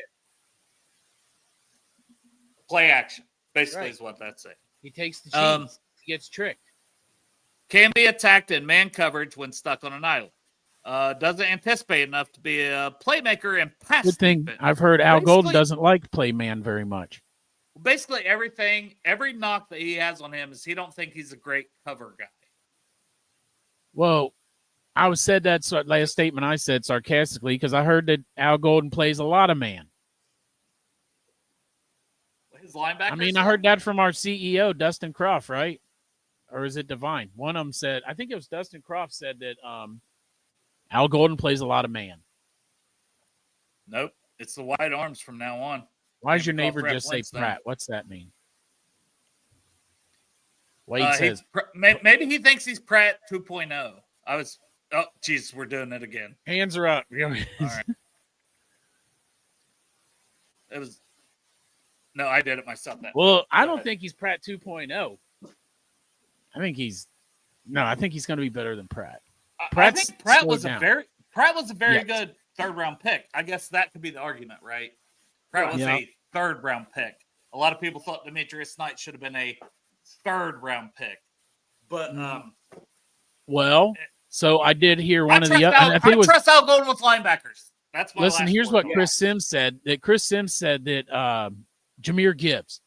Play action, basically, is what that's saying. He takes the cheese. He gets tricked. Can be attacked in man coverage when stuck on an island. Doesn't anticipate enough to be a playmaker and pass. Good thing defense. I've heard Al Golden doesn't like play man very much. Basically, every knock that he has on him is he don't think he's a great cover guy. Well, I said that last statement I said sarcastically because I heard that Al Golden plays a lot of man. His linebacker. I mean, I heard that from our CEO, Dustin Croft, right? Or is it Divine? One of them said, I think it was Dustin Croft said that Al Golden plays a lot of man. Nope. It's the wide arms from now on. Why does your neighbor just say Pratt? What's that mean? Wade says maybe he thinks he's Pratt 2.0. Oh, geez, we're doing it again. Hands are up. All right. It was. No, I did it myself. Well, I don't think he's Pratt 2.0. I think he's going to be better than Pratt. I think Pratt was a very good third-round pick. I guess that could be the argument, right? Pratt was a third-round pick. A lot of people thought Demetrius Knight should have been a third-round pick. But so I did hear one of the I trust Al Golden with linebackers. That's my listen. Here's what Chris Sims said. That Chris Sims said that Jahmyr Gibbs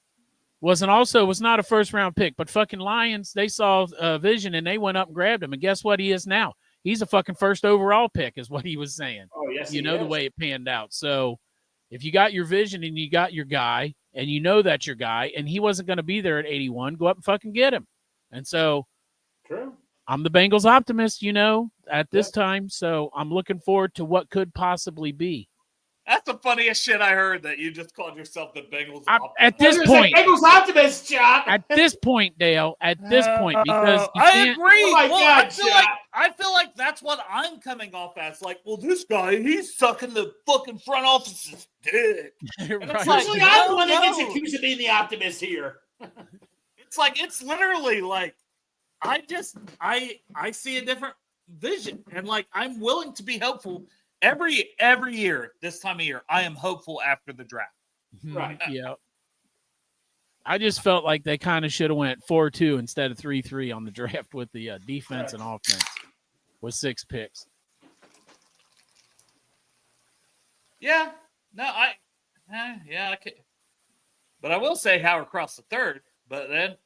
was not a first-round pick, but fucking Lions, they saw vision and they went up and grabbed him. And guess what? He is now. He's a fucking first overall pick, is what he was saying. Oh yes, you know the way it panned out. So if you got your vision and you got your guy, and you know that's your guy, and he wasn't going to be there at 81, go up and fucking get him. And so, true. I'm the Bengals optimist, at this time. So I'm looking forward to what could possibly be. That's the funniest shit I heard, that you just called yourself the Bengals. At this point, Bengals optimist, John. at this point, Dale, at this point, because you I can't, agree. Oh my Well, God, I feel like that's what I'm coming off as. Like, well, this guy, he's sucking the fucking front office's dick. And it's like, Usually I'm the one that gets no. accused of being the optimist here. It's like, it's literally like, I see a different vision, and like, I'm willing to be hopeful every year. This time of year, I am hopeful after the draft. Right. Yeah. I just felt like they kind of should have went 4-2 instead of 3-3 on the draft with the defense and offense with 6 picks. Yeah. No, I can. But I will say Howard crossed the third. But then,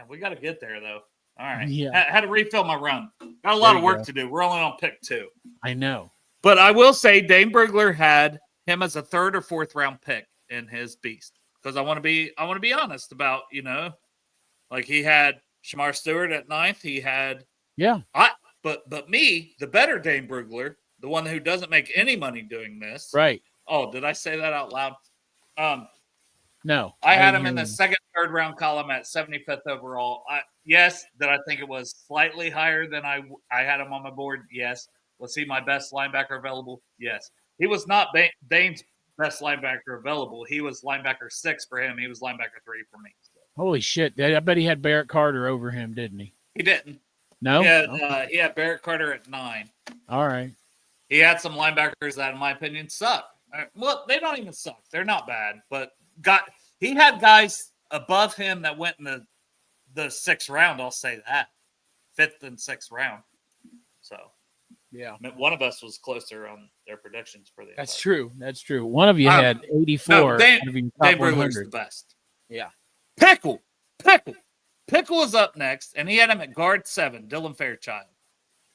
we got to get there though. All right. Yeah. Had to refill my run. Got a lot of work to do. We're only on pick 2. I know. But I will say Dane Brugler had him as a 3rd or 4th round pick in his beast, because I want to be honest about, like, he had Shamar Stewart at 9th. He had but me, the better Dane Brugler, the one who doesn't make any money doing this. Right. Oh, did I say that out loud? No. I had him in the 2nd, 3rd round column at 75th overall. Yes, did I think it was slightly higher than I had him on my board? Yes. Was he my best linebacker available? Yes. He was not Dane's best linebacker available. He was linebacker 6 for him. He was linebacker 3 for me. So. Holy shit. I bet he had Barrett Carter over him, didn't he? He didn't. No? He had Barrett Carter at 9. All right. He had some linebackers that, in my opinion, suck. Well, they don't even suck. They're not bad. But he had guys above him that went in the 6th round. I'll say that. 5th and 6th round. So. Yeah. I mean, one of us was closer on their predictions for the. That's true. That's true. One of you had 84. No, Dane Dave Brugler's the best. Yeah. Pickle is up next, and he had him at guard 7, Dylan Fairchild,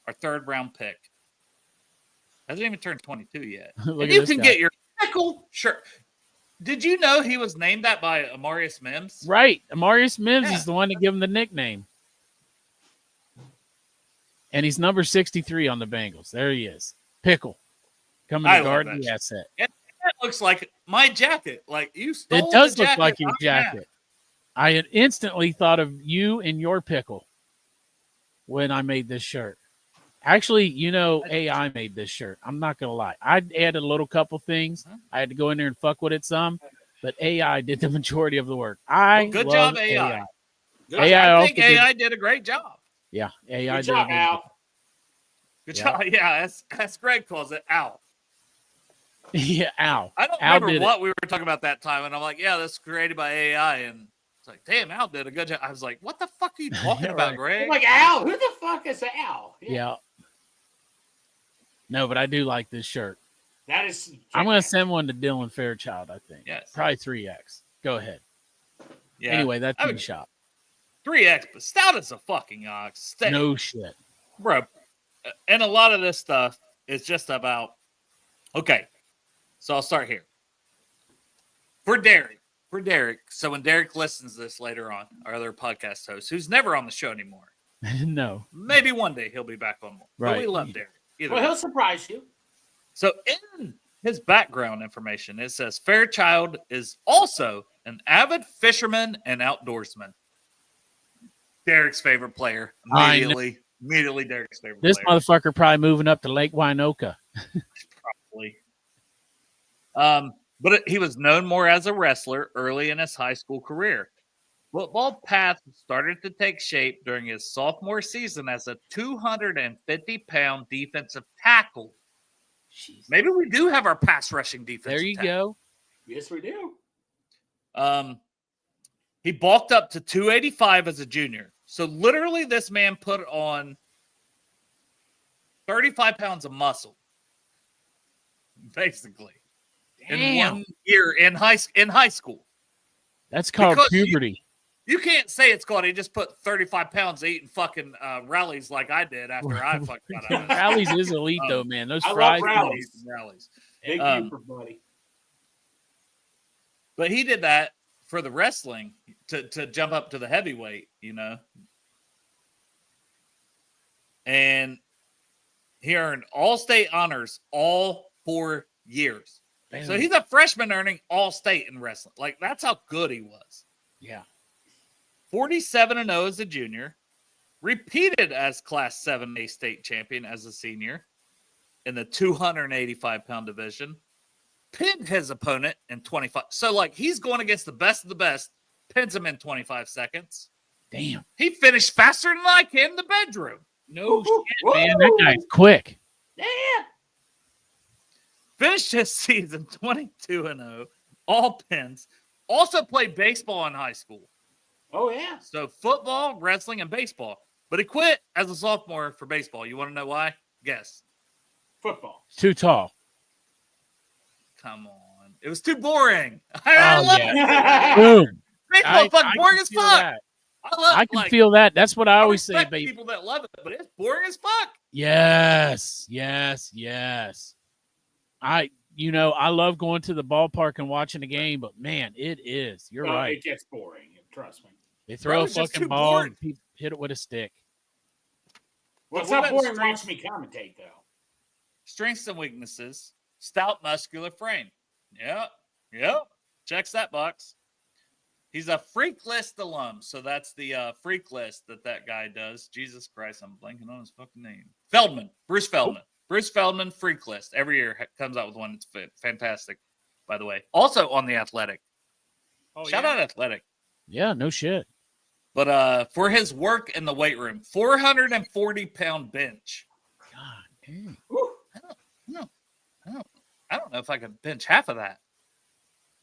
our 3rd round pick. Hasn't even turned 22 yet. Look And at you this can guy. get your Pickle shirt. Did you know he was named that by Amarius Mims? Right. Amarius Mims Yeah. is the one to give him the nickname. And he's number 63 on the Bengals. There he is. Pickle. Coming I to love guard that the shit. asset. That looks like my jacket. Like, you stole It does the look like your from that. jacket. I had instantly thought of you and your pickle when I made this shirt. Actually, AI made this shirt. I'm not going to lie. I added a little couple things. I had to go in there and fuck with it some, but AI did the majority of the work. Good love job, AI. Good. AI I think also did- AI did a great job. Yeah, AI Good did. job, a good Al. job. Good Yeah. job. Yeah, as Greg calls it, Al. Yeah, Al. I don't Al remember did what we were talking about that time, and I'm like, yeah, this is created by AI, and it's like, damn, Al did a good job. I was like, what the fuck are you talking Yeah, about, right. Greg? I'm like, Al, who the fuck is Al? Yeah. No, but I do like this shirt. That is. I'm going to send one to Dylan Fairchild, I think. Yes. Probably 3X. Go ahead. Yeah. Anyway, that's I in would- the shop. 3X, but stout as a fucking ox. Stay. No shit. Bro. And a lot of this stuff is just about, okay, so I'll start here. For Derek, so when Derek listens to this later on, our other podcast host, who's never on the show anymore, No. maybe one day he'll be back on more. But we Right. love Derek. Either Well, way. he'll surprise you. So in his background information, it says Fairchild is also an avid fisherman and outdoorsman. Derek's favorite player. I know. Immediately Derek's favorite This player. motherfucker probably moving up to Lake Winoka. Probably. But he was known more as a wrestler early in his high school career. Football path started to take shape during his sophomore season as a 250-pound defensive tackle. Jeez. Maybe we do have our pass rushing defense. There you go. Yes, we do. He bulked up to 285 as a junior. So literally this man put on 35 pounds of muscle. Basically. In Damn. 1 year in high school. That's called Because puberty. You can't say it's called he just put 35 pounds eating fucking rallies like I did after I fucking got out of it. Rallies is elite, though, man. Those I love fries. rallies. Rallies. Big Um, for buddy. But he did that for the wrestling to jump up to the heavyweight, And he earned all state honors all 4 years. So he's a freshman earning All-State in wrestling. Like, that's how good he was. Yeah. 47-0 as a junior. Repeated as Class 7A state champion as a senior in the 285-pound division. Pinned his opponent in 25. So, like, he's going against the best of the best. Pins him in 25 seconds. Damn. He finished faster than I can in the bedroom. No shit, man. That guy's quick. Yeah. Finished his season 22-0, all pins. Also played baseball in high school. Oh, yeah. So football, wrestling, and baseball. But he quit as a sophomore for baseball. You want to know why? Guess. Football. Too tall. Come on. It was too boring. Oh, I love yeah. it. Boom. Baseball fucking can boring as feel fuck. that. I I can feel that. That's what I always say, respect baby. people that love it, but it's boring as fuck. Yes. I love going to the ballpark and watching the game, but man, it is. You're Oh, right. It gets boring. Trust me. They throw a it's just fucking too ball boring. and people hit it with a stick. Well, it's What not about boring strengths? watching me commentate, though. Strengths and weaknesses. Stout muscular frame. Yep. Checks that box. He's a freak list alum. So that's the freak list that guy does. Jesus Christ, I'm blanking on his fucking name. Bruce Feldman. Bruce Feldman freak list. Every year comes out with one. It's fantastic, by the way. Also on the Athletic. Shout out Athletic. Yeah, no shit. But for his work in the weight room, 440-pound bench. God damn. I don't know if I can bench half of that.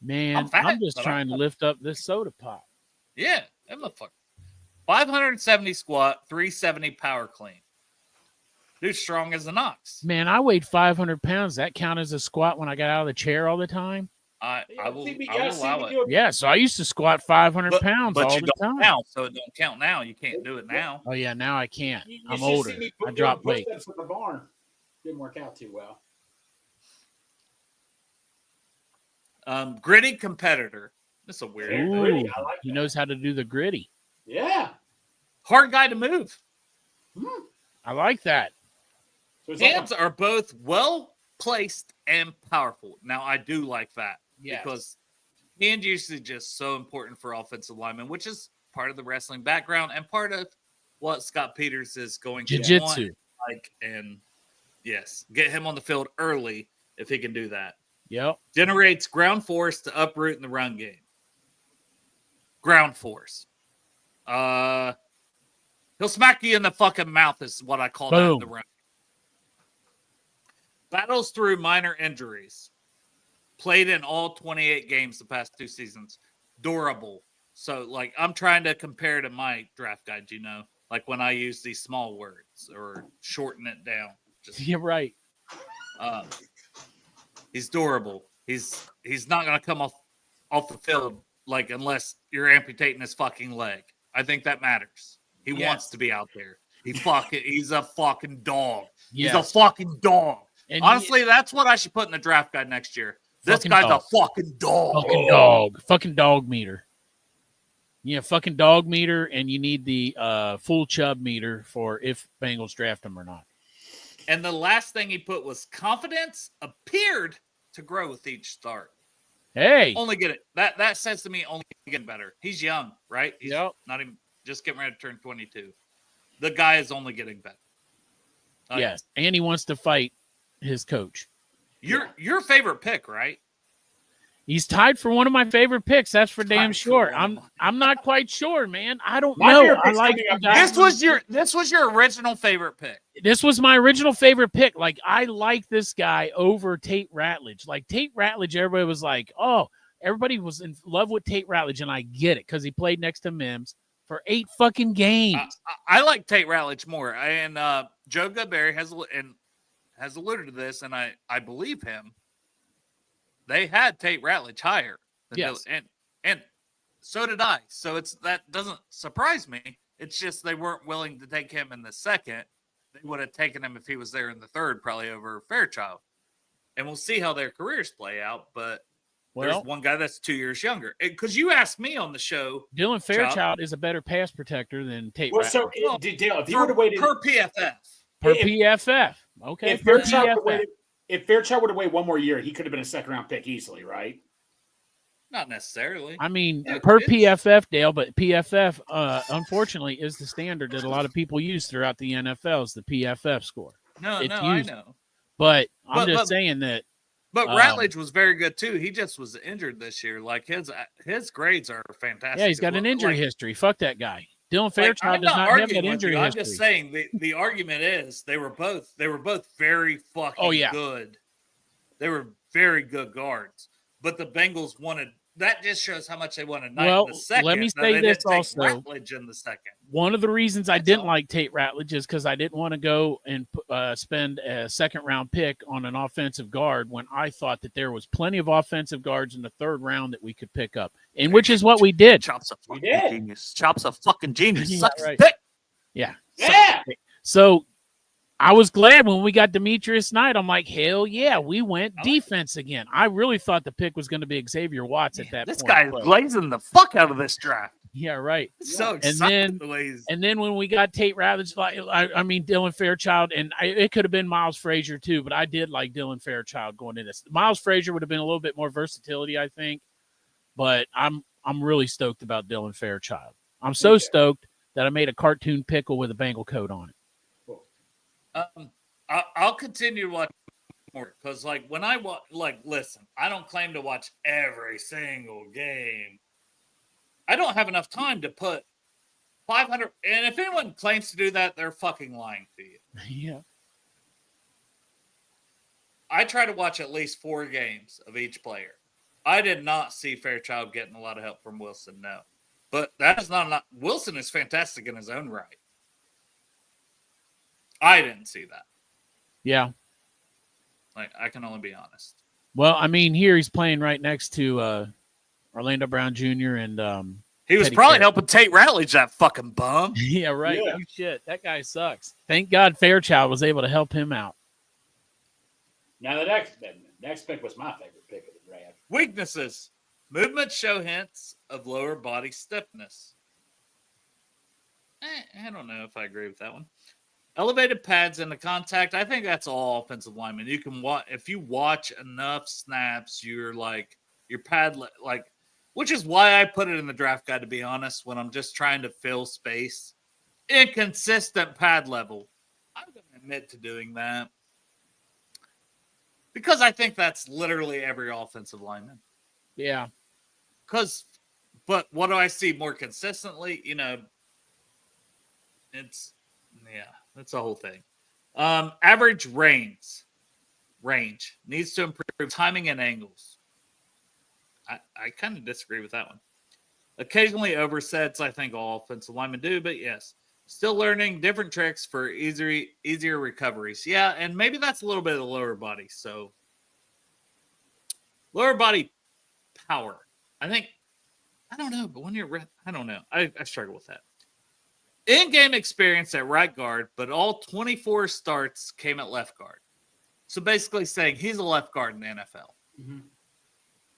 Man, I'm fat, I'm just but trying to lift up this soda pop. Yeah, that motherfucker. 570 squat, 370 power clean. Dude, strong as an ox. Man, I weighed 500 pounds. That count as a squat when I got out of the chair all the time? I will See me allow it. do Yeah, so I used to squat 500 pounds But all you the don't time. now, so it don't count now. You can't do it now. Oh, yeah, now I can't. You I'm should older. see me I dropped weight. push-ups at the barn. Didn't work out too well. Gritty competitor. That's a weird. Ooh. Ooh, Gritty, I like he that. knows how to do the gritty. Yeah. Hard guy to move. I like that. So it's like Hands are both well placed and powerful. Now, I do like that Yes. because hand usage is just so important for offensive linemen, which is part of the wrestling background and part of what Scott Peters is going to Jiu-jitsu. want, like, and yes, get him on the field early if he can do that. Yep. Generates ground force to uproot in the run game. Ground force. He'll smack you in the fucking mouth is what I call that in the run. Battles through minor injuries. Played in all 28 games the past 2 seasons. Durable. So, like, I'm trying to compare to my draft guide, like when I use these small words or shorten it down. You're right. He's durable. He's not going to come off the field like unless you're amputating his fucking leg. I think that matters. He wants to be out there. He's a fucking dog. Yes. He's a fucking dog. And Honestly, that's what I should put in the draft guide next year. This Fucking guy's dog. a fucking dog. Fucking dog. Fucking dog meter. Yeah, fucking dog meter, and you need the full chub meter for if Bengals draft him or not. And the last thing he put was confidence appeared to grow with each start. Hey. Only get it. That says to me only getting better. He's young, right? He's Yep. not even just getting ready to turn 22. The guy is only getting better. Yes, and he wants to fight his coach. Your favorite pick, right? He's tied for one of my favorite picks. That's for damn Tied for sure. one. I'm not quite sure, man. I don't My know. favorite I pick's like coming up the guy- This was your original favorite pick. This was my original favorite pick. Like, I like this guy over Tate Ratledge. Like, Tate Ratledge, everybody was like, oh, everybody was in love with Tate Ratledge, and I get it because he played next to Mims for 8 fucking games. I like Tate Ratledge more, and Joe Goodberry has alluded to this, and I believe him. They had Tate Ratledge higher, Yes. and so did I. So that doesn't surprise me. It's just they weren't willing to take him in the second. They would have taken him if he was there in the third, probably over Fairchild. And we'll see how their careers play out. But Well, there's one guy that's 2 years younger. Because you asked me on the show Dylan Fairchild is a better pass protector than Tate Well, Ratledge. so Dale, if you would have waited per PFF. Per if- PFF. Okay. if Per Fairchild PFF. if Fairchild would have waited one more year, he could have been a second-round pick easily, right? Not necessarily. I mean, Yeah, per it's- PFF, Dale, but PFF, unfortunately, is the standard that a lot of people use throughout the NFL is the PFF score. No, It's I used. know. But I'm But- just but- saying that. But Ratledge was very good too. He just was injured this year. Like his grades are fantastic. Yeah, he's got an injury history. Fuck that guy. Dylan Fairchild I'm does not have that arguing with injury you. history. I'm just saying the argument is they were both very fucking good. They were very good guards. But the Bengals wanted that just shows how much they wanted Knight in the second. Let me that say they this didn't take also. Ratledge in the second. One of the reasons I That's didn't all. like Tate Ratledge is because I didn't want to go and spend a second-round pick on an offensive guard when I thought that there was plenty of offensive guards in the third round that we could pick up, and which is what we did. Chop's a We fucking did. genius. Chop's a fucking genius. Yeah, Sucks right. dick. Yeah. Yeah. So I was glad when we got Demetrius Knight. I'm like, hell yeah, we went defense again. I really thought the pick was going to be Xavier Watts at that This point. guy is but- blazing the fuck out of this draft. Yeah, right. So And excited then- the way he's And then when we got Tate Ratledge, I mean Dylan Fairchild, and it could have been Miles Frazier too, but I did like Dylan Fairchild going in this. Miles Frazier would have been a little bit more versatility, I think, but I'm really stoked about Dylan Fairchild. I'm so stoked that I made a cartoon pickle with a Bengal coat on it. I'll continue to watch more because, like, when I watch, listen, I don't claim to watch every single game. I don't have enough time to put 500. And if anyone claims to do that, they're fucking lying to you. Yeah. I try to watch at least 4 games of each player. I did not see Fairchild getting a lot of help from Wilson, no. But that is not Wilson is fantastic in his own right. I didn't see that. Yeah. Like, I can only be honest. Well, I mean, here he's playing right next to Orlando Brown Jr. and He was Teddy probably Carey. helping Tate Ratledge, that fucking bum. yeah, right. Yeah. Oh, shit, that guy sucks. Thank God Fairchild was able to help him out. Now the next pick was my favorite pick of the draft. Weaknesses. Movements show hints of lower body stiffness. I don't know if I agree with that one. Elevated pads into contact. I think that's all offensive linemen. You can watch if you watch enough snaps. You're like your pad like, which is why I put it in the draft guide. To be honest, when I'm just trying to fill space, inconsistent pad level. I'm going to admit to doing that because I think that's literally every offensive lineman. Yeah. But what do I see more consistently? That's the whole thing. Average range needs to improve timing and angles. I kind of disagree with that one. Occasionally oversets, I think all offensive linemen do, but yes, still learning different tricks for easier recoveries. Yeah, and maybe that's a little bit of the lower body. So lower body power. I don't know, but when you're I don't know. I struggle with that. In-game experience at right guard, but all 24 starts came at left guard. So basically saying he's a left guard in the NFL. Mm-hmm.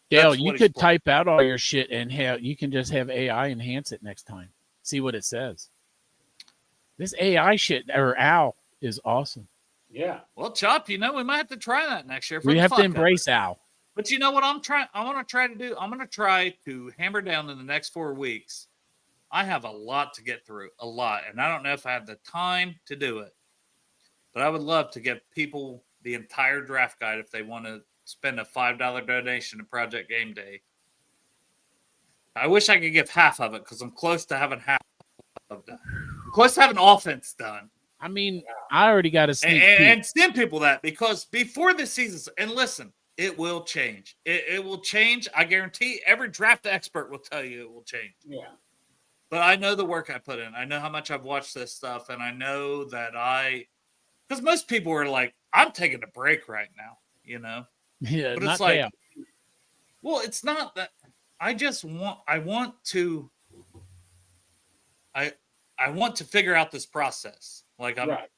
Dale, That's you what he's could playing. type out all your shit and you can just have AI enhance it next time. See what it says. This AI shit or Al is awesome. Yeah. Well, Chop, we might have to try that next year. We have fuck to of it. embrace Al. But you know what I want to try to do? I'm going to try to hammer down in the next 4 weeks. I have a lot to get through, a lot. And I don't know if I have the time to do it. But I would love to give people the entire draft guide if they want to spend a $5 donation to Project Game Day. I wish I could give half of it because I'm close to having half of it done. I'm close to having offense done. I mean, I already got a sneak peek. And send people that because before the season, and listen, it will change. It will change. I guarantee every draft expert will tell you it will change. Yeah. But I know the work I put in. I know how much I've watched this stuff. And I know that because most people are like, I'm taking a break right now, Yeah, But not it's like, Dale. well, it's not that. I want to figure out this process. Like Right.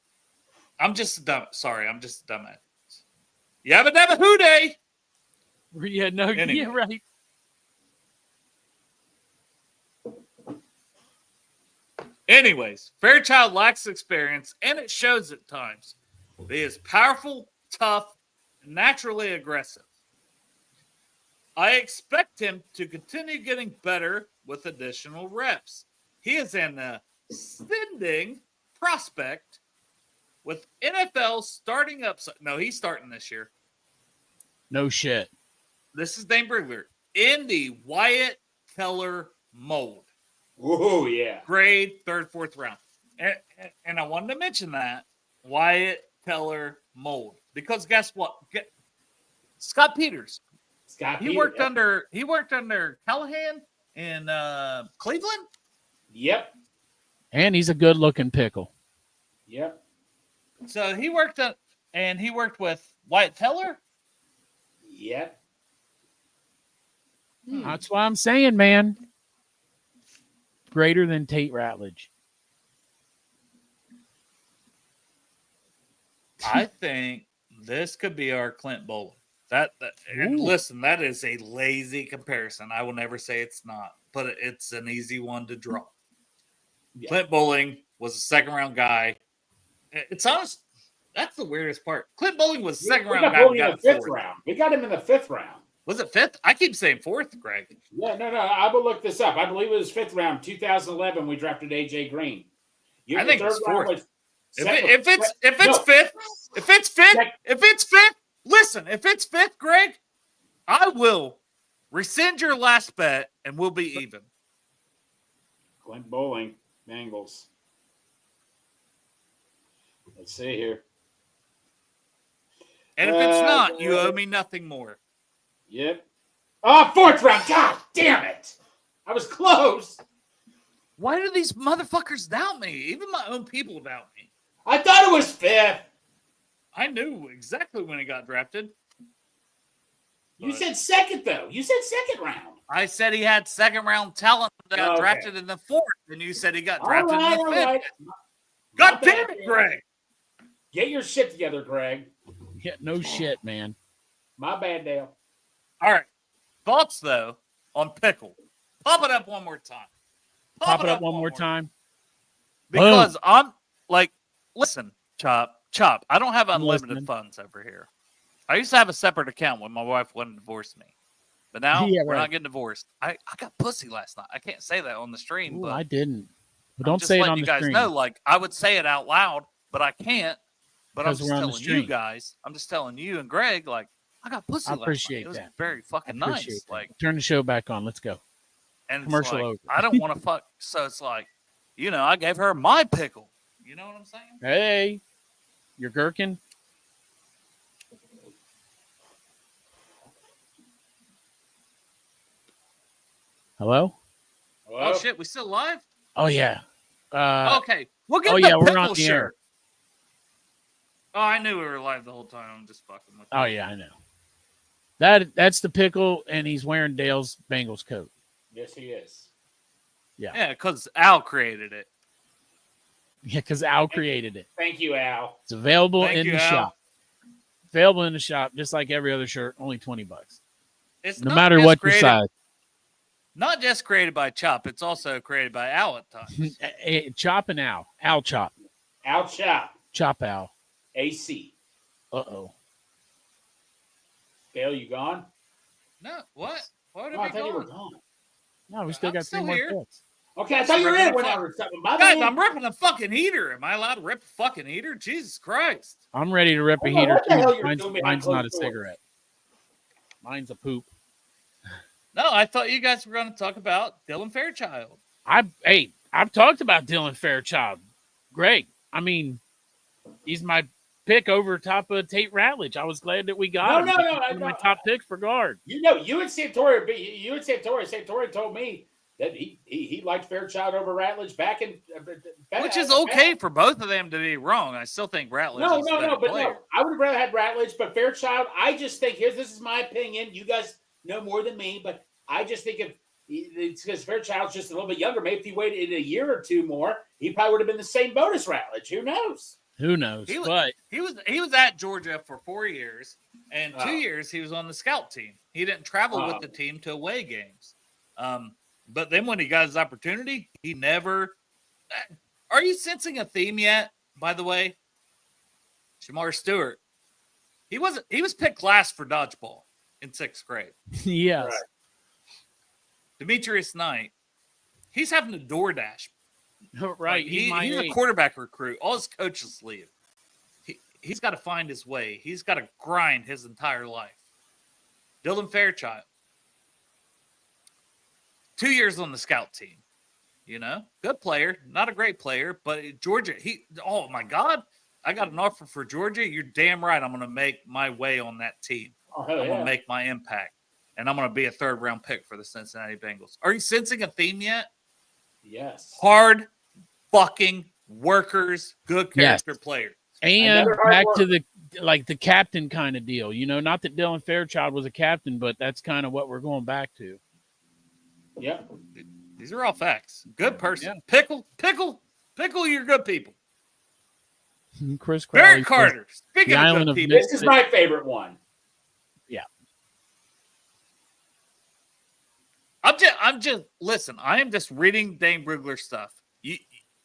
I'm just dumb. Sorry, I'm just dumb at it. Yabba dabba hoo day. Yeah, no, Anyway. yeah, right. Anyways, Fairchild lacks experience, and it shows at times. He is powerful, tough, naturally aggressive. I expect him to continue getting better with additional reps. He is an ascending prospect with NFL starting up. No, he's starting this year. No shit. This is Dane Brugler in the Wyatt Teller mold. Oh, yeah. Grade 3rd, 4th round. And I wanted to mention that Wyatt Teller mold because guess what? Scott Peters. He worked under Callahan in Cleveland. Yep. And he's a good looking pickle. Yep. So he worked with Wyatt Teller. Yep. That's why I'm saying, man. Greater than Tate Ratledge. I think this could be our Clint Bowling. And listen, that is a lazy comparison. I will never say it's not, but it's an easy one to draw. Yeah. Clint Bowling was a 2nd round guy. It's honest. That's the weirdest part. Clint Bowling was a 2nd round guy. We got in the 5th round. We got him in the 5th round. Was it 5th? I keep saying 4th, Greg. Yeah, no. I will look this up. I believe it was 5th round, 2011. We drafted AJ Green. I think it's 4th. If it's fifth, listen, if it's 5th, Greg, I will rescind your last bet and we'll be even. Clint Bowling, Bengals. Let's see here. And if it's not, you owe me nothing more. Yep. Oh, 4th round. God damn it. I was close. Why do these motherfuckers doubt me? Even my own people doubt me. I thought it was 5th. I knew exactly when he got drafted. You said 2nd, though. You said 2nd round. I said he had 2nd round talent that got drafted in the 4th, and you said he got drafted in the 5th. Right. God damn it, Greg. Get your shit together, Greg. Yeah, no shit, man. My bad, Dale. All right. Thoughts, though, on Pickle. Pop it up one more time. Pop it up one more time. Because I'm like, listen, Chop. I don't have unlimited funds over here. I used to have a separate account when my wife wouldn't divorce me. But now we're not getting divorced. I got pussy last night. I can't say that on the stream. But I didn't. But don't say it on the stream. You guys know, like, I would say it out loud, but I can't. But I'm just telling you guys. I'm just telling you and Greg, like, I got pussy last night. I appreciate that. It was very fucking nice. Like, turn the show back on. Let's go. And commercial over. I don't want to fuck. So it's like, I gave her my pickle. You know what I'm saying? Hey, you're gherkin. Hello? Oh, shit. We still live? Oh, yeah. Okay. We'll get the pickle shirt. Oh, I knew we were live the whole time. I'm just fucking with you. Oh, yeah, I know. That's the pickle, and he's wearing Dale's Bengals coat. Yes, he is. Yeah. Yeah, because Al created it. Yeah, because Al created it. Thank you, Al. It's available in the shop. Available in the shop, just like every other shirt, only $20. It's no matter what your size. Not just created by Chop, it's also created by Al at times. Chop and Al. Al Chop. Al Chop. Chop Al. AC. Uh-oh. Dale, you gone? No, what? Why would I thought you were gone. No, we still got 3 more picks. Okay, I thought you were in when I was Guys, I'm ripping a fucking heater. Am I allowed to rip a fucking heater? Jesus Christ. I'm ready to rip a heater, too. Mine's not a cigarette. Mine's a poop. No, I thought you guys were going to talk about Dylan Fairchild. I've talked about Dylan Fairchild. Great. I mean, he's my pick over top of Tate Ratledge. I was glad that we got him. No. My top pick for guard. You and Santori told me that he liked Fairchild over Ratledge back in. Which is okay for both of them to be wrong. I still think Ratledge is a better player. No. I would have rather had Ratledge, but Fairchild, I just think, this is my opinion. You guys know more than me, but I just think it's because Fairchild's just a little bit younger. Maybe if he waited a year or two more, he probably would have been the same boat as Ratledge. Who knows? Who knows? He was at Georgia for 4 years, and 2 years he was on the scout team. He didn't travel with the team to away games. But then when he got his opportunity, he never. Are you sensing a theme yet? By the way, Shamar Stewart. He was picked last for dodgeball in 6th grade. Yes. Right. Demetrius Knight, he's having to DoorDash. Right. Like, he's a quarterback recruit. All his coaches leave. He's got to find his way. He's got to grind his entire life. Dylan Fairchild, 2 years on the scout team. You know, good player, not a great player, but Georgia, oh my God, I got an offer for Georgia. You're damn right. I'm going to make my way on that team. Oh, hell I'm going yeah. to make my impact, and I'm going to be a 3rd-round pick for the Cincinnati Bengals. Are you sensing a theme yet? Yes. Hard fucking workers, good character players. And Another hard back work. to the captain kind of deal. You know, not that Dylan Fairchild was a captain, but that's kind of what we're going back to. Yep. These are all facts. Good person. Yeah. Pickle, you're good people. Chris Crowley. Barrett Carter. Speaking the of island good of people, This is my favorite one. I'm just listen. I am just reading Dane Brugler stuff.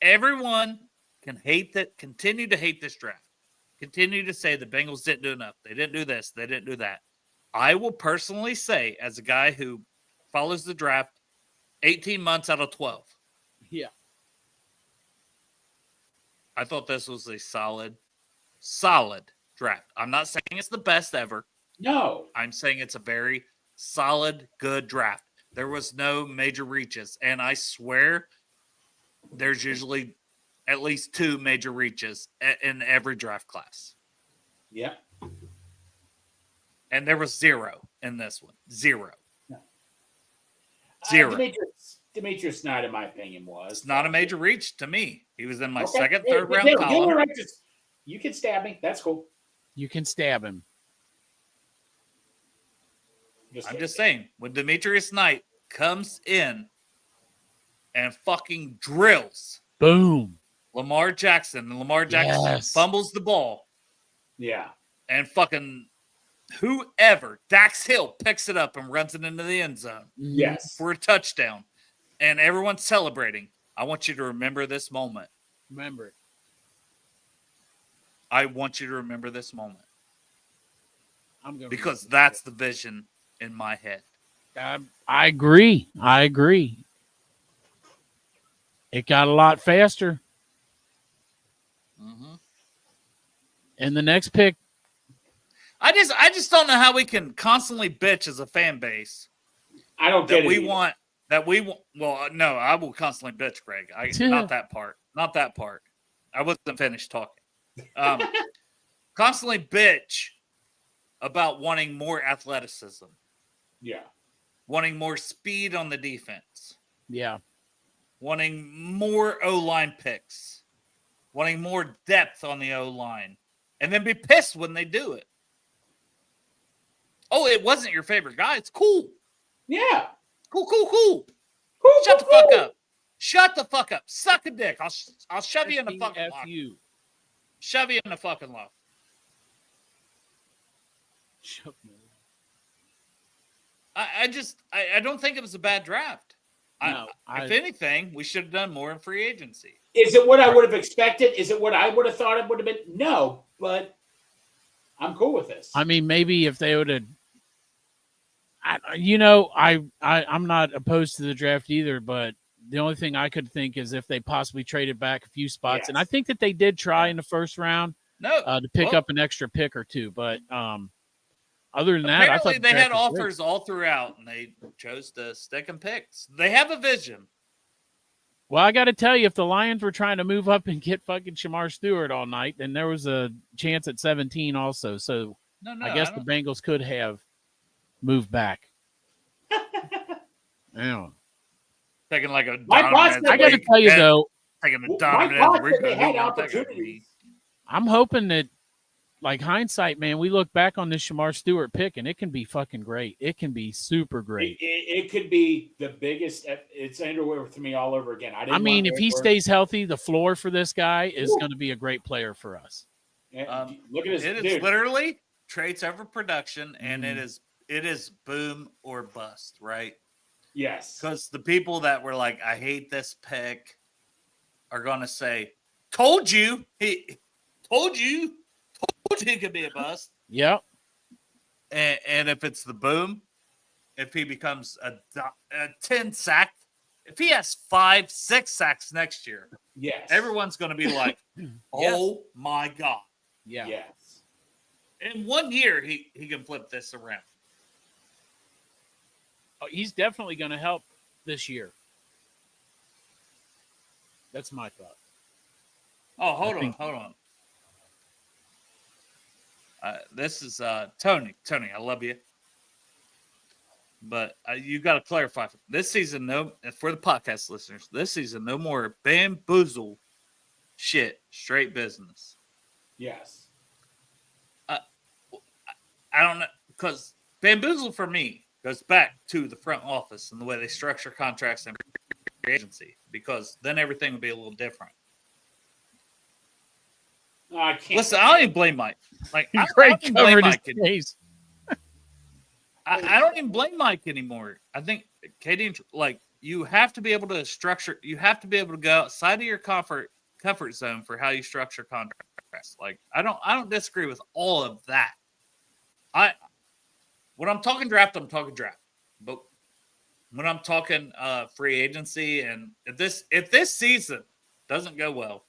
Everyone can hate that. Continue to hate this draft. Continue to say the Bengals didn't do enough. They didn't do this. They didn't do that. I will personally say, as a guy who follows the draft, 18 months out of 12. Yeah. I thought this was a solid draft. I'm not saying it's the best ever. No. I'm saying it's a very solid, good draft. There was no major reaches. And I swear there's usually at least 2 major reaches in every draft class. Yep. And there was 0 in this one. 0. No. 0. Demetrius Knight, in my opinion, was. It's not a major reach to me. He was in my Okay. second, Yeah, 3rd round yeah, column. yeah, right. You can stab me. That's cool. You can stab him. I'm just saying, when Demetrius Knight comes in and fucking drills Boom. Lamar Jackson, and Lamar Jackson Yes. fumbles the ball, Yeah. and fucking whoever, Dax Hill, picks it up and runs it into the end zone Yes. for a touchdown, and everyone's celebrating. I want you to remember this moment. Remember it. I want you to remember this moment I'm going because that's the vision in my head. I agree. It got a lot faster. Mm-hmm. And the next pick, I just don't know how we can constantly bitch as a fan base I don't get that it. we either. want. Well, no, I will constantly bitch, Greg. Not that part. Not that part. I wasn't finished talking. Constantly bitch about wanting more athleticism, Yeah. wanting more speed on the defense, yeah. wanting more O-line picks, wanting more depth on the O-line, and then be pissed when they do it. Oh, it wasn't your favorite guy. It's cool. Yeah. Cool. Cool, Shut the cool, fuck cool. up. Shut the fuck up. Suck a dick. I'll shove you in the fucking lock. SBFU. Shove you in the fucking lock. I don't think it was a bad draft. No, If anything, we should have done more in free agency. Is it what I would have expected? Is it what I would have thought it would have been? No, but I'm cool with this. I mean, maybe if they would have, I'm not opposed to the draft either, but the only thing I could think is if they possibly traded back a few spots. Yes. And I think that they did try in the first round No, to pick up an extra pick or two. But other than that, I apparently thought they had draft was great. offers all throughout, and they chose to stick and picks. They have a vision. Well, I got to tell you, if the Lions were trying to move up and get fucking Shamar Stewart all night, then there was a chance at 17 also. So No, I guess the Bengals could have moved back. Yeah. taking like a My Donovan boss as said I got to week, tell you, and though, taking a My Donovan boss as said they had week. opportunities. I'm hoping that, like hindsight, man, we look back on this Shamar Stewart pick and it can be fucking great. It can be super great. It could be the biggest. It's Andrew Whitworth to me all over again. I mean, if he stays healthy, the floor for this guy is going to be a great player for us. Look at his It is dude. literally traits over production, and Mhm. it is boom or bust, right? Yes. Because the people that were like, I hate this pick, are going to say, told you, knows he could be a bust. Yep. And if it's the boom, if he becomes a 10 sack, if he has 5-6 sacks next year, Yes. everyone's going to be like, oh my God. Yeah. Yes. In 1 year, he can flip this around. Oh, he's definitely going to help this year. That's my thought. Oh, hold on. This is Tony. Tony, I love you. But you got to clarify. This season, for the podcast listeners, this season, no more bamboozle shit. Straight business. Yes. I don't know. Because bamboozle for me goes back to the front office and the way they structure contracts and agency. Because then everything would be a little different. I can't. Listen, I don't even blame Mike. Like, I Greg don't even blame covered his Mike. face. I don't even blame Mike anymore. I think Katie, like, you have to be able to structure. You have to be able to go outside of your comfort zone for how you structure contracts. Like, I don't disagree with all of that. When I'm talking draft, I'm talking draft. But when I'm talking free agency, and if this season doesn't go well,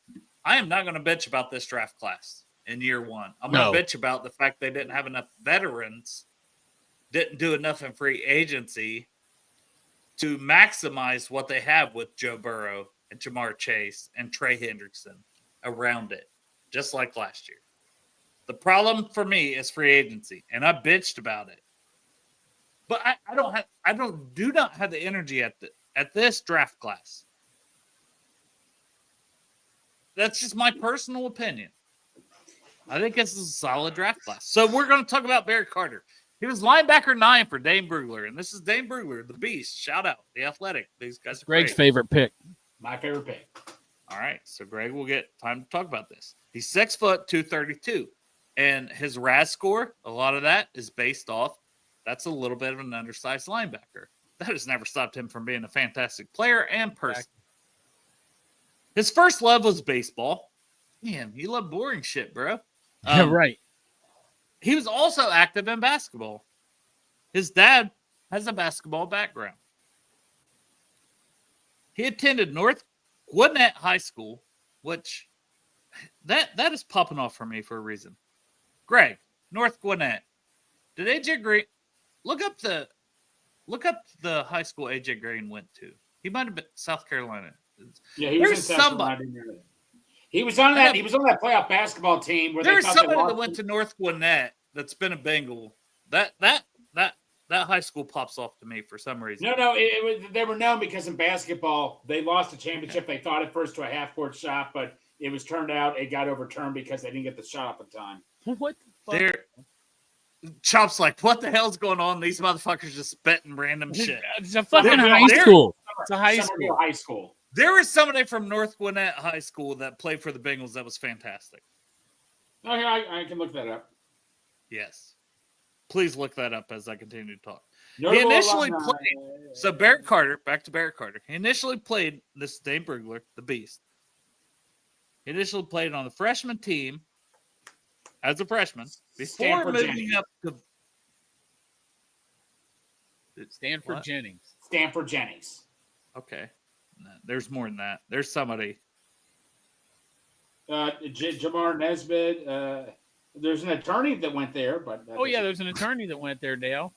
I am not going to bitch about this draft class in year one. I'm going to bitch about the fact they didn't have enough veterans, didn't do enough in free agency to maximize what they have with Joe Burrow and Jamar Chase and Trey Hendrickson around it, just like last year. The problem for me is free agency, and I bitched about it. But I do not have the energy at this draft class. That's just my personal opinion. I think this is a solid draft class. So we're going to talk about Barrett Carter. He was linebacker 9 for Dane Brugler, and this is Dane Brugler, the beast. Shout out, the athletic. These guys are Greg's great. favorite pick. My favorite pick. All right, so Greg will get time to talk about this. He's 6 foot 232, and his RAS score, a lot of that is based off. That's a little bit of an undersized linebacker. That has never stopped him from being a fantastic player and person. His first love was baseball. Damn, you love boring shit, bro. Right. He was also active in basketball. His dad has a basketball background. He attended North Gwinnett High School, which that is popping off for me for a reason. Greg, North Gwinnett. Did AJ Green look up the high school AJ Green went to? He might have been South Carolina. Yeah, he was in South Carolina. He was on that. He was on that playoff basketball team where there's somebody that went to North Gwinnett that's been a Bengal. That high school pops off to me for some reason. No, they were known because in basketball they lost the championship. They thought at first to a half-court shot, but it was turned out it got overturned because they didn't get the shot up in time. What the fuck? Chop's like, what the hell's going on? These motherfuckers just spitting random shit. It's a fucking high school. It's a high school. High school. There was somebody from North Gwinnett High School that played for the Bengals that was fantastic. Oh, yeah, I can look that up. Yes. Please look that up as I continue to talk. Notable He initially alumni. played. So Barrett Carter, back to Barrett Carter. He initially played, this is Dane Brugler, the beast. He initially played on the freshman team as a freshman before moving up to Stanford Jennings. Stanford Jennings. Okay. No, there's more than that. There's somebody. Jamar Nesbitt. There's an attorney that went there, but there's an attorney that went there, Dale.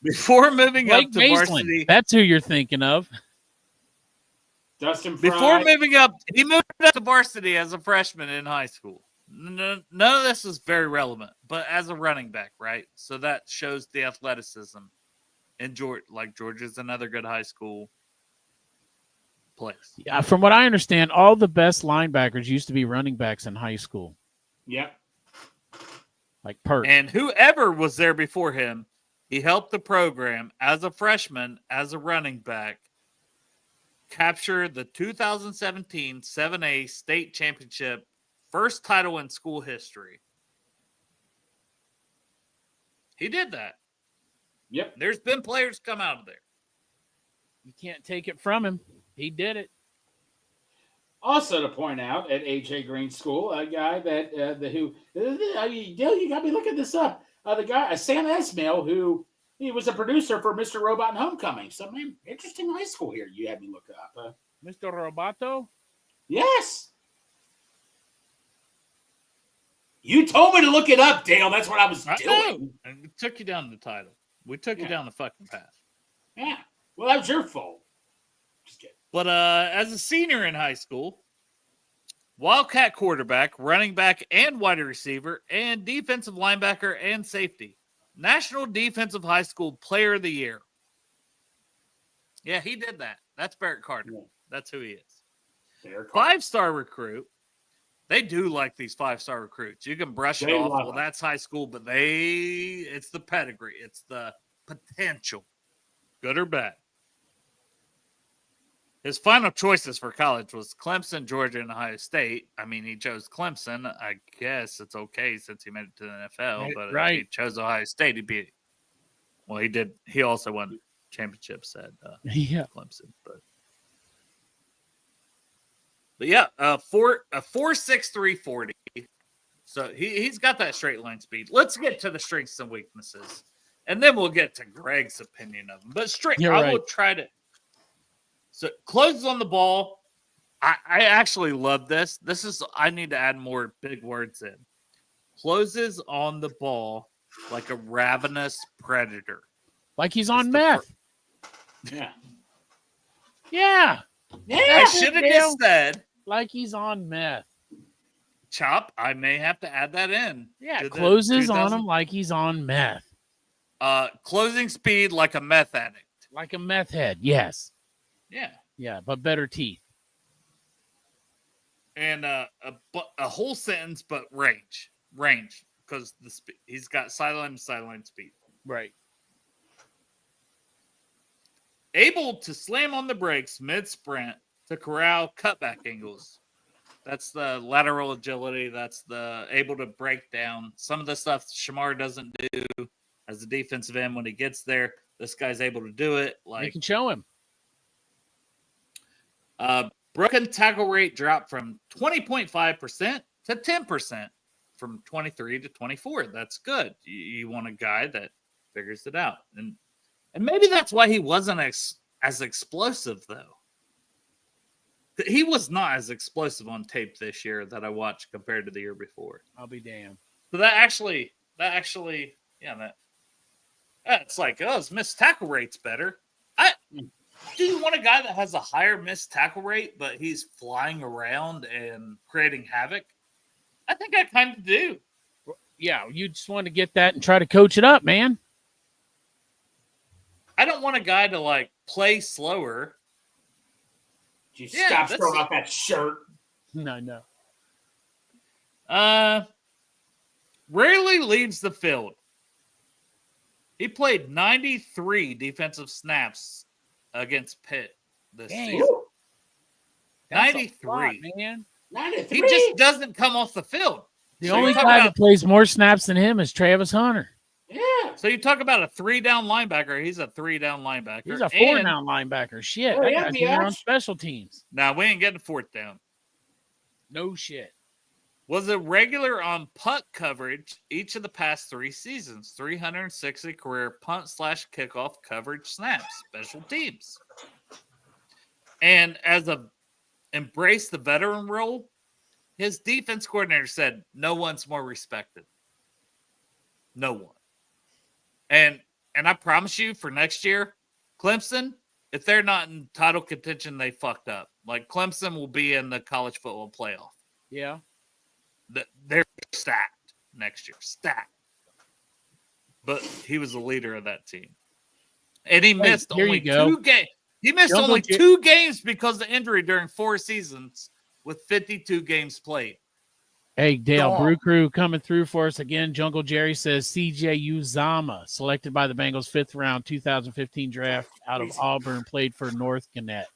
Before moving Blake up to Maitland. varsity. That's who you're thinking of. Dustin Fry. Before moving up, he moved up to varsity as a freshman in high school. None of this is very relevant, but as a running back, right? So that shows the athleticism. And Georgia's another good high school place. Yeah, from what I understand, all the best linebackers used to be running backs in high school. Yep. Like Perk. And whoever was there before him, he helped the program as a freshman, as a running back, capture the 2017 7A state championship, first title in school history. He did that. Yep. There's been players come out of there. You can't take it from him. He did it. Also, to point out at AJ Green School, a guy that you got to be looking this up. The guy, Sam Esmail, who he was a producer for Mr. Robot and Homecoming. So, man, interesting high school here. You had me look up. Mr. Roboto? Yes. You told me to look it up, Dale. That's what I was doing. And we took you down the title. We took you down the fucking path. Yeah. Well, that was your fault. Just kidding. But as a senior in high school, Wildcat quarterback, running back, and wide receiver, and defensive linebacker and safety. National Defensive High School Player of the Year. Yeah, he did that. That's Barrett Carter. Yeah. That's who he is. 5-star recruit. They do like these 5-star recruits. You can brush it off. Well, that's high school, but it's the pedigree. It's the potential, good or bad. His final choices for college was Clemson, Georgia, and Ohio State. I mean, he chose Clemson. I guess it's okay since he made it to the NFL. But if he chose Ohio State, he'd be. Well, he did. He also won championships at Clemson. But yeah, 4.63 40. So he's got that straight line speed. Let's get to the strengths and weaknesses, and then we'll get to Greg's opinion of him. But I will try to. So closes on the ball. I actually love this. I need to add more big words in. Closes on the ball like a ravenous predator. Like he's on meth. Yeah. Yeah. I should have just said. Like he's on meth. Chop, I may have to add that in. Yeah, closes on him like he's on meth. Closing speed like a meth addict. Like a meth head, yes. Yeah. Yeah, but better teeth. And a whole sentence, but range, because he's got sideline to sideline speed. Right. Able to slam on the brakes mid-sprint to corral cutback angles. That's the lateral agility. That's the able to break down. Some of the stuff Shamar doesn't do as a defensive end when he gets there. This guy's able to do it. Like, you can show him. Broken tackle rate dropped from 20.5% to 10% from 23 to 24. That's good. You want a guy that figures it out. And maybe that's why he wasn't as explosive, though. He was not as explosive on tape this year that I watched compared to the year before. I'll be damned. So that's like, his missed tackle rate's better. Do you want a guy that has a higher missed tackle rate, but he's flying around and creating havoc? I think I kind of do. Yeah, you just want to get that and try to coach it up, man. I don't want a guy to, like, play slower. Stop throwing off that shirt. No. Rarely leaves the field. He played 93 defensive snaps against Pitt this season. 93, lot, man. 93. He just doesn't come off the field. The only guy that plays more snaps than him is Travis Hunter. Yeah. So you talk about a 3-down linebacker. He's a 3-down linebacker. He's a 4-down linebacker. Shit, that guy's here on special teams. Now, we ain't getting 4th down. No shit. Was a regular on punt coverage each of the past 3 seasons. 360 career punt/kickoff coverage snaps. Special teams. And as a embrace the veteran role, his defense coordinator said, no one's more respected. No one. And I promise you, for next year, Clemson, if they're not in title contention, they fucked up. Like, Clemson will be in the college football playoff. Yeah. They're stacked next year. Stacked. But he was the leader of that team. And he missed only 2 games. He missed only 2 games because of injury during 4 seasons with 52 games played. Hey, Dale, Brew Crew coming through for us again. Jungle Jerry says CJ Uzama, selected by the Bengals 5th round 2015 draft out of Auburn, played for North Gwinnett.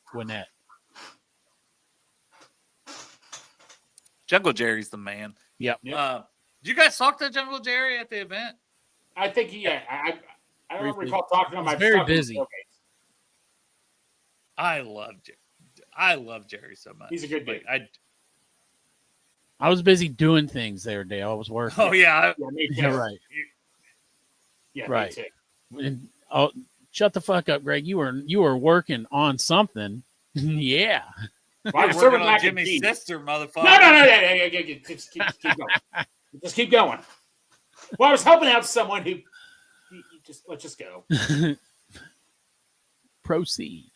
Jungle Jerry's the man. Yep. Did you guys talk to Jungle Jerry at the event? I think I don't recall talking to him. He's very busy. I love Jerry. I love Jerry so much. He's a good dude. I was busy doing things there, Dale. I was working. Oh yeah, Yeah, me too. Yeah, right. Yeah, Right. me too. And, oh, shut the fuck up, Greg. You were working on something. Yeah. Well, I was working serving on mac and Jimmy's cheese. sister, motherfucker. No. Just keep going. Just keep going. Well, I was helping out someone who. Let's just go. Proceed.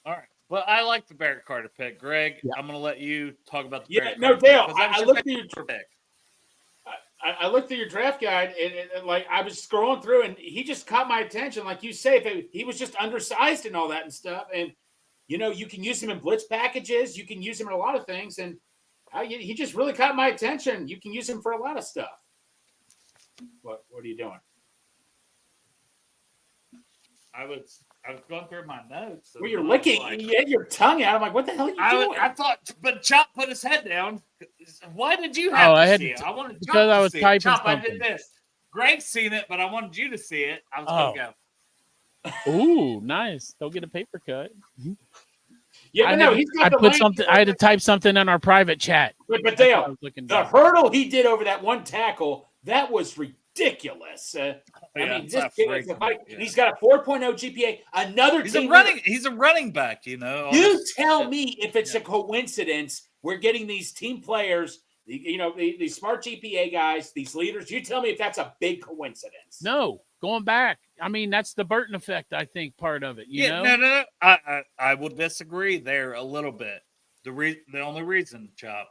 All right. Well, I like the Barrett Carter pick. Greg, Yeah. I'm going to let you talk about the Yeah, Barrett no, Carter Dale. pick, 'cause that was I your looked at your favorite pick. I looked through your draft guide and like I was scrolling through and he just caught my attention. Like you say, he was just undersized and all that and stuff. And you can use him in blitz packages. You can use him in a lot of things. And he just really caught my attention. You can use him for a lot of stuff. What are you doing? I was going through my notes. Well, you're licking. You had your tongue out. I'm like, what the hell are you doing? I thought, but Chop put his head down. Why did you have to see it? I wanted Chop because I was to see typing it. Chop, I something. did this. Greg's seen it, but I wanted you to see it. I was going to go. Ooh, nice. Don't get a paper cut. Yeah, but no, he's got I the put length. something. I had to type something in our private chat. But That's what I Dale, was looking the down. hurdle he did over that one tackle, that was ridiculous. I mean, it's this not kid freaking, is a fight. yeah. He's got a 4.0 GPA. Another He's team a running back, you know. all You this tell shit. me if it's a coincidence we're getting these team players, these smart GPA guys, these leaders. You tell me if that's a big coincidence. No, going back. I mean, that's the Burton effect. I think part of it. You know. No. I will disagree there a little bit. The only reason, Chop,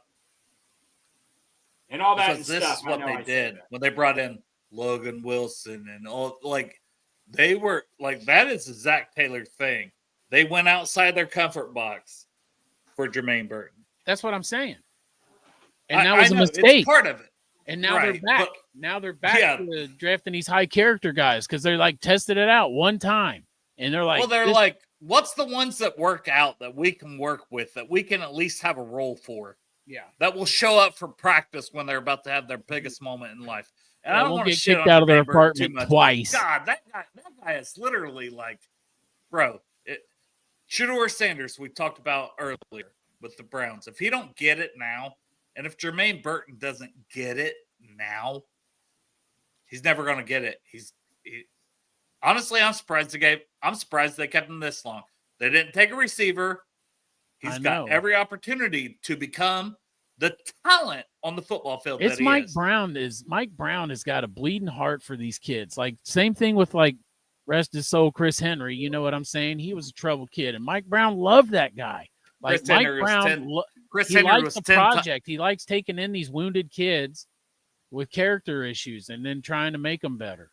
And all that because and this stuff. is what they did when they brought in Logan Wilson and all. Like they were like that is a Zach Taylor thing. They went outside their comfort box for Jermaine Burton. That's what I'm saying. And that was a know, mistake. It's part of it. And now Right, they're back. but- Now they're back Yeah. to drafting these high character guys because they're like tested it out one time, and they're like, Well, they're this- like, what's the ones that work out that we can work with that we can at least have a role for? yeah, That will show up for practice when they're about to have their biggest moment in life. And Yeah, I don't won't want to get shit kicked on out of their Jermaine Burton too apartment much, but twice. God, that guy is literally like, bro. Shador Sanders, we talked about earlier with the Browns. If he don't get it now, and if Jermaine Burton doesn't get it now, he's never going to get it. Honestly, I'm surprised they kept him this long. They didn't take a receiver. He's got every opportunity to become the talent on the football field. it's that he Mike is. Brown. Mike Brown has got a bleeding heart for these kids. Like same thing with like rest his soul, Chris Henry. You know what I'm saying? He was a troubled kid, and Mike Brown loved that guy. Like Chris Mike Henry was Brown, 10 Chris he Henry likes was the 10 project. He likes taking in these wounded kids with character issues and then trying to make them better.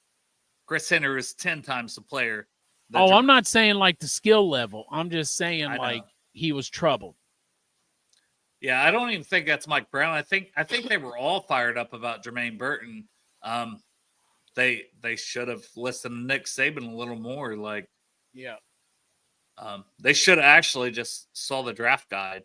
Chris Henry was 10 times the player. Oh, I'm not saying like the skill level. I'm just saying like he was troubled. Yeah, I don't even think that's Mike Brown. I think they were all fired up about Jermaine Burton. They should have listened to Nick Saban a little more. Like, yeah, they should have actually just saw the draft guide.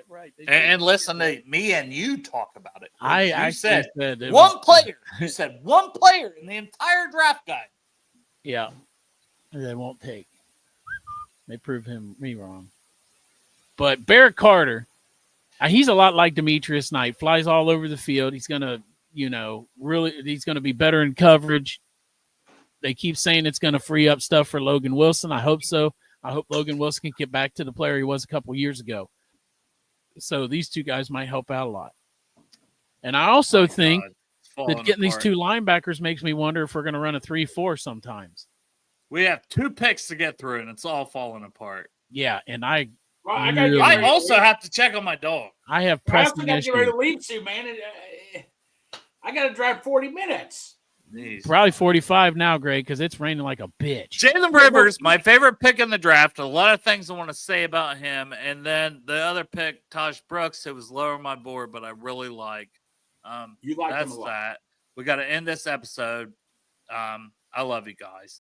right. And listen to me and you talk about it. I said it one was- player. You said one player in the entire draft guide. Yeah, they won't take. They prove me wrong. But Barrett Carter, he's a lot like Demetrius Knight. Flies all over the field. He's gonna, he's gonna be better in coverage. They keep saying it's gonna free up stuff for Logan Wilson. I hope so. I hope Logan Wilson can get back to the player he was a couple years ago. So these two guys might help out a lot. And I also think that getting these two linebackers makes me wonder if we're going to run a 3-4 sometimes. We have 2 picks to get through, and it's all falling apart. Yeah, and I also have to check on my dog. I have I also pressing got to get ready issues. to leave soon, man. I got to drive 40 minutes. Jeez. Probably 45 now, Greg, because it's raining like a bitch. Jalen Rivers, my favorite pick in the draft. A lot of things I want to say about him. And then the other pick, Taj Brooks, it was lower on my board, but I really like. You like him That's a lot. that. We got to end this episode. I love you guys.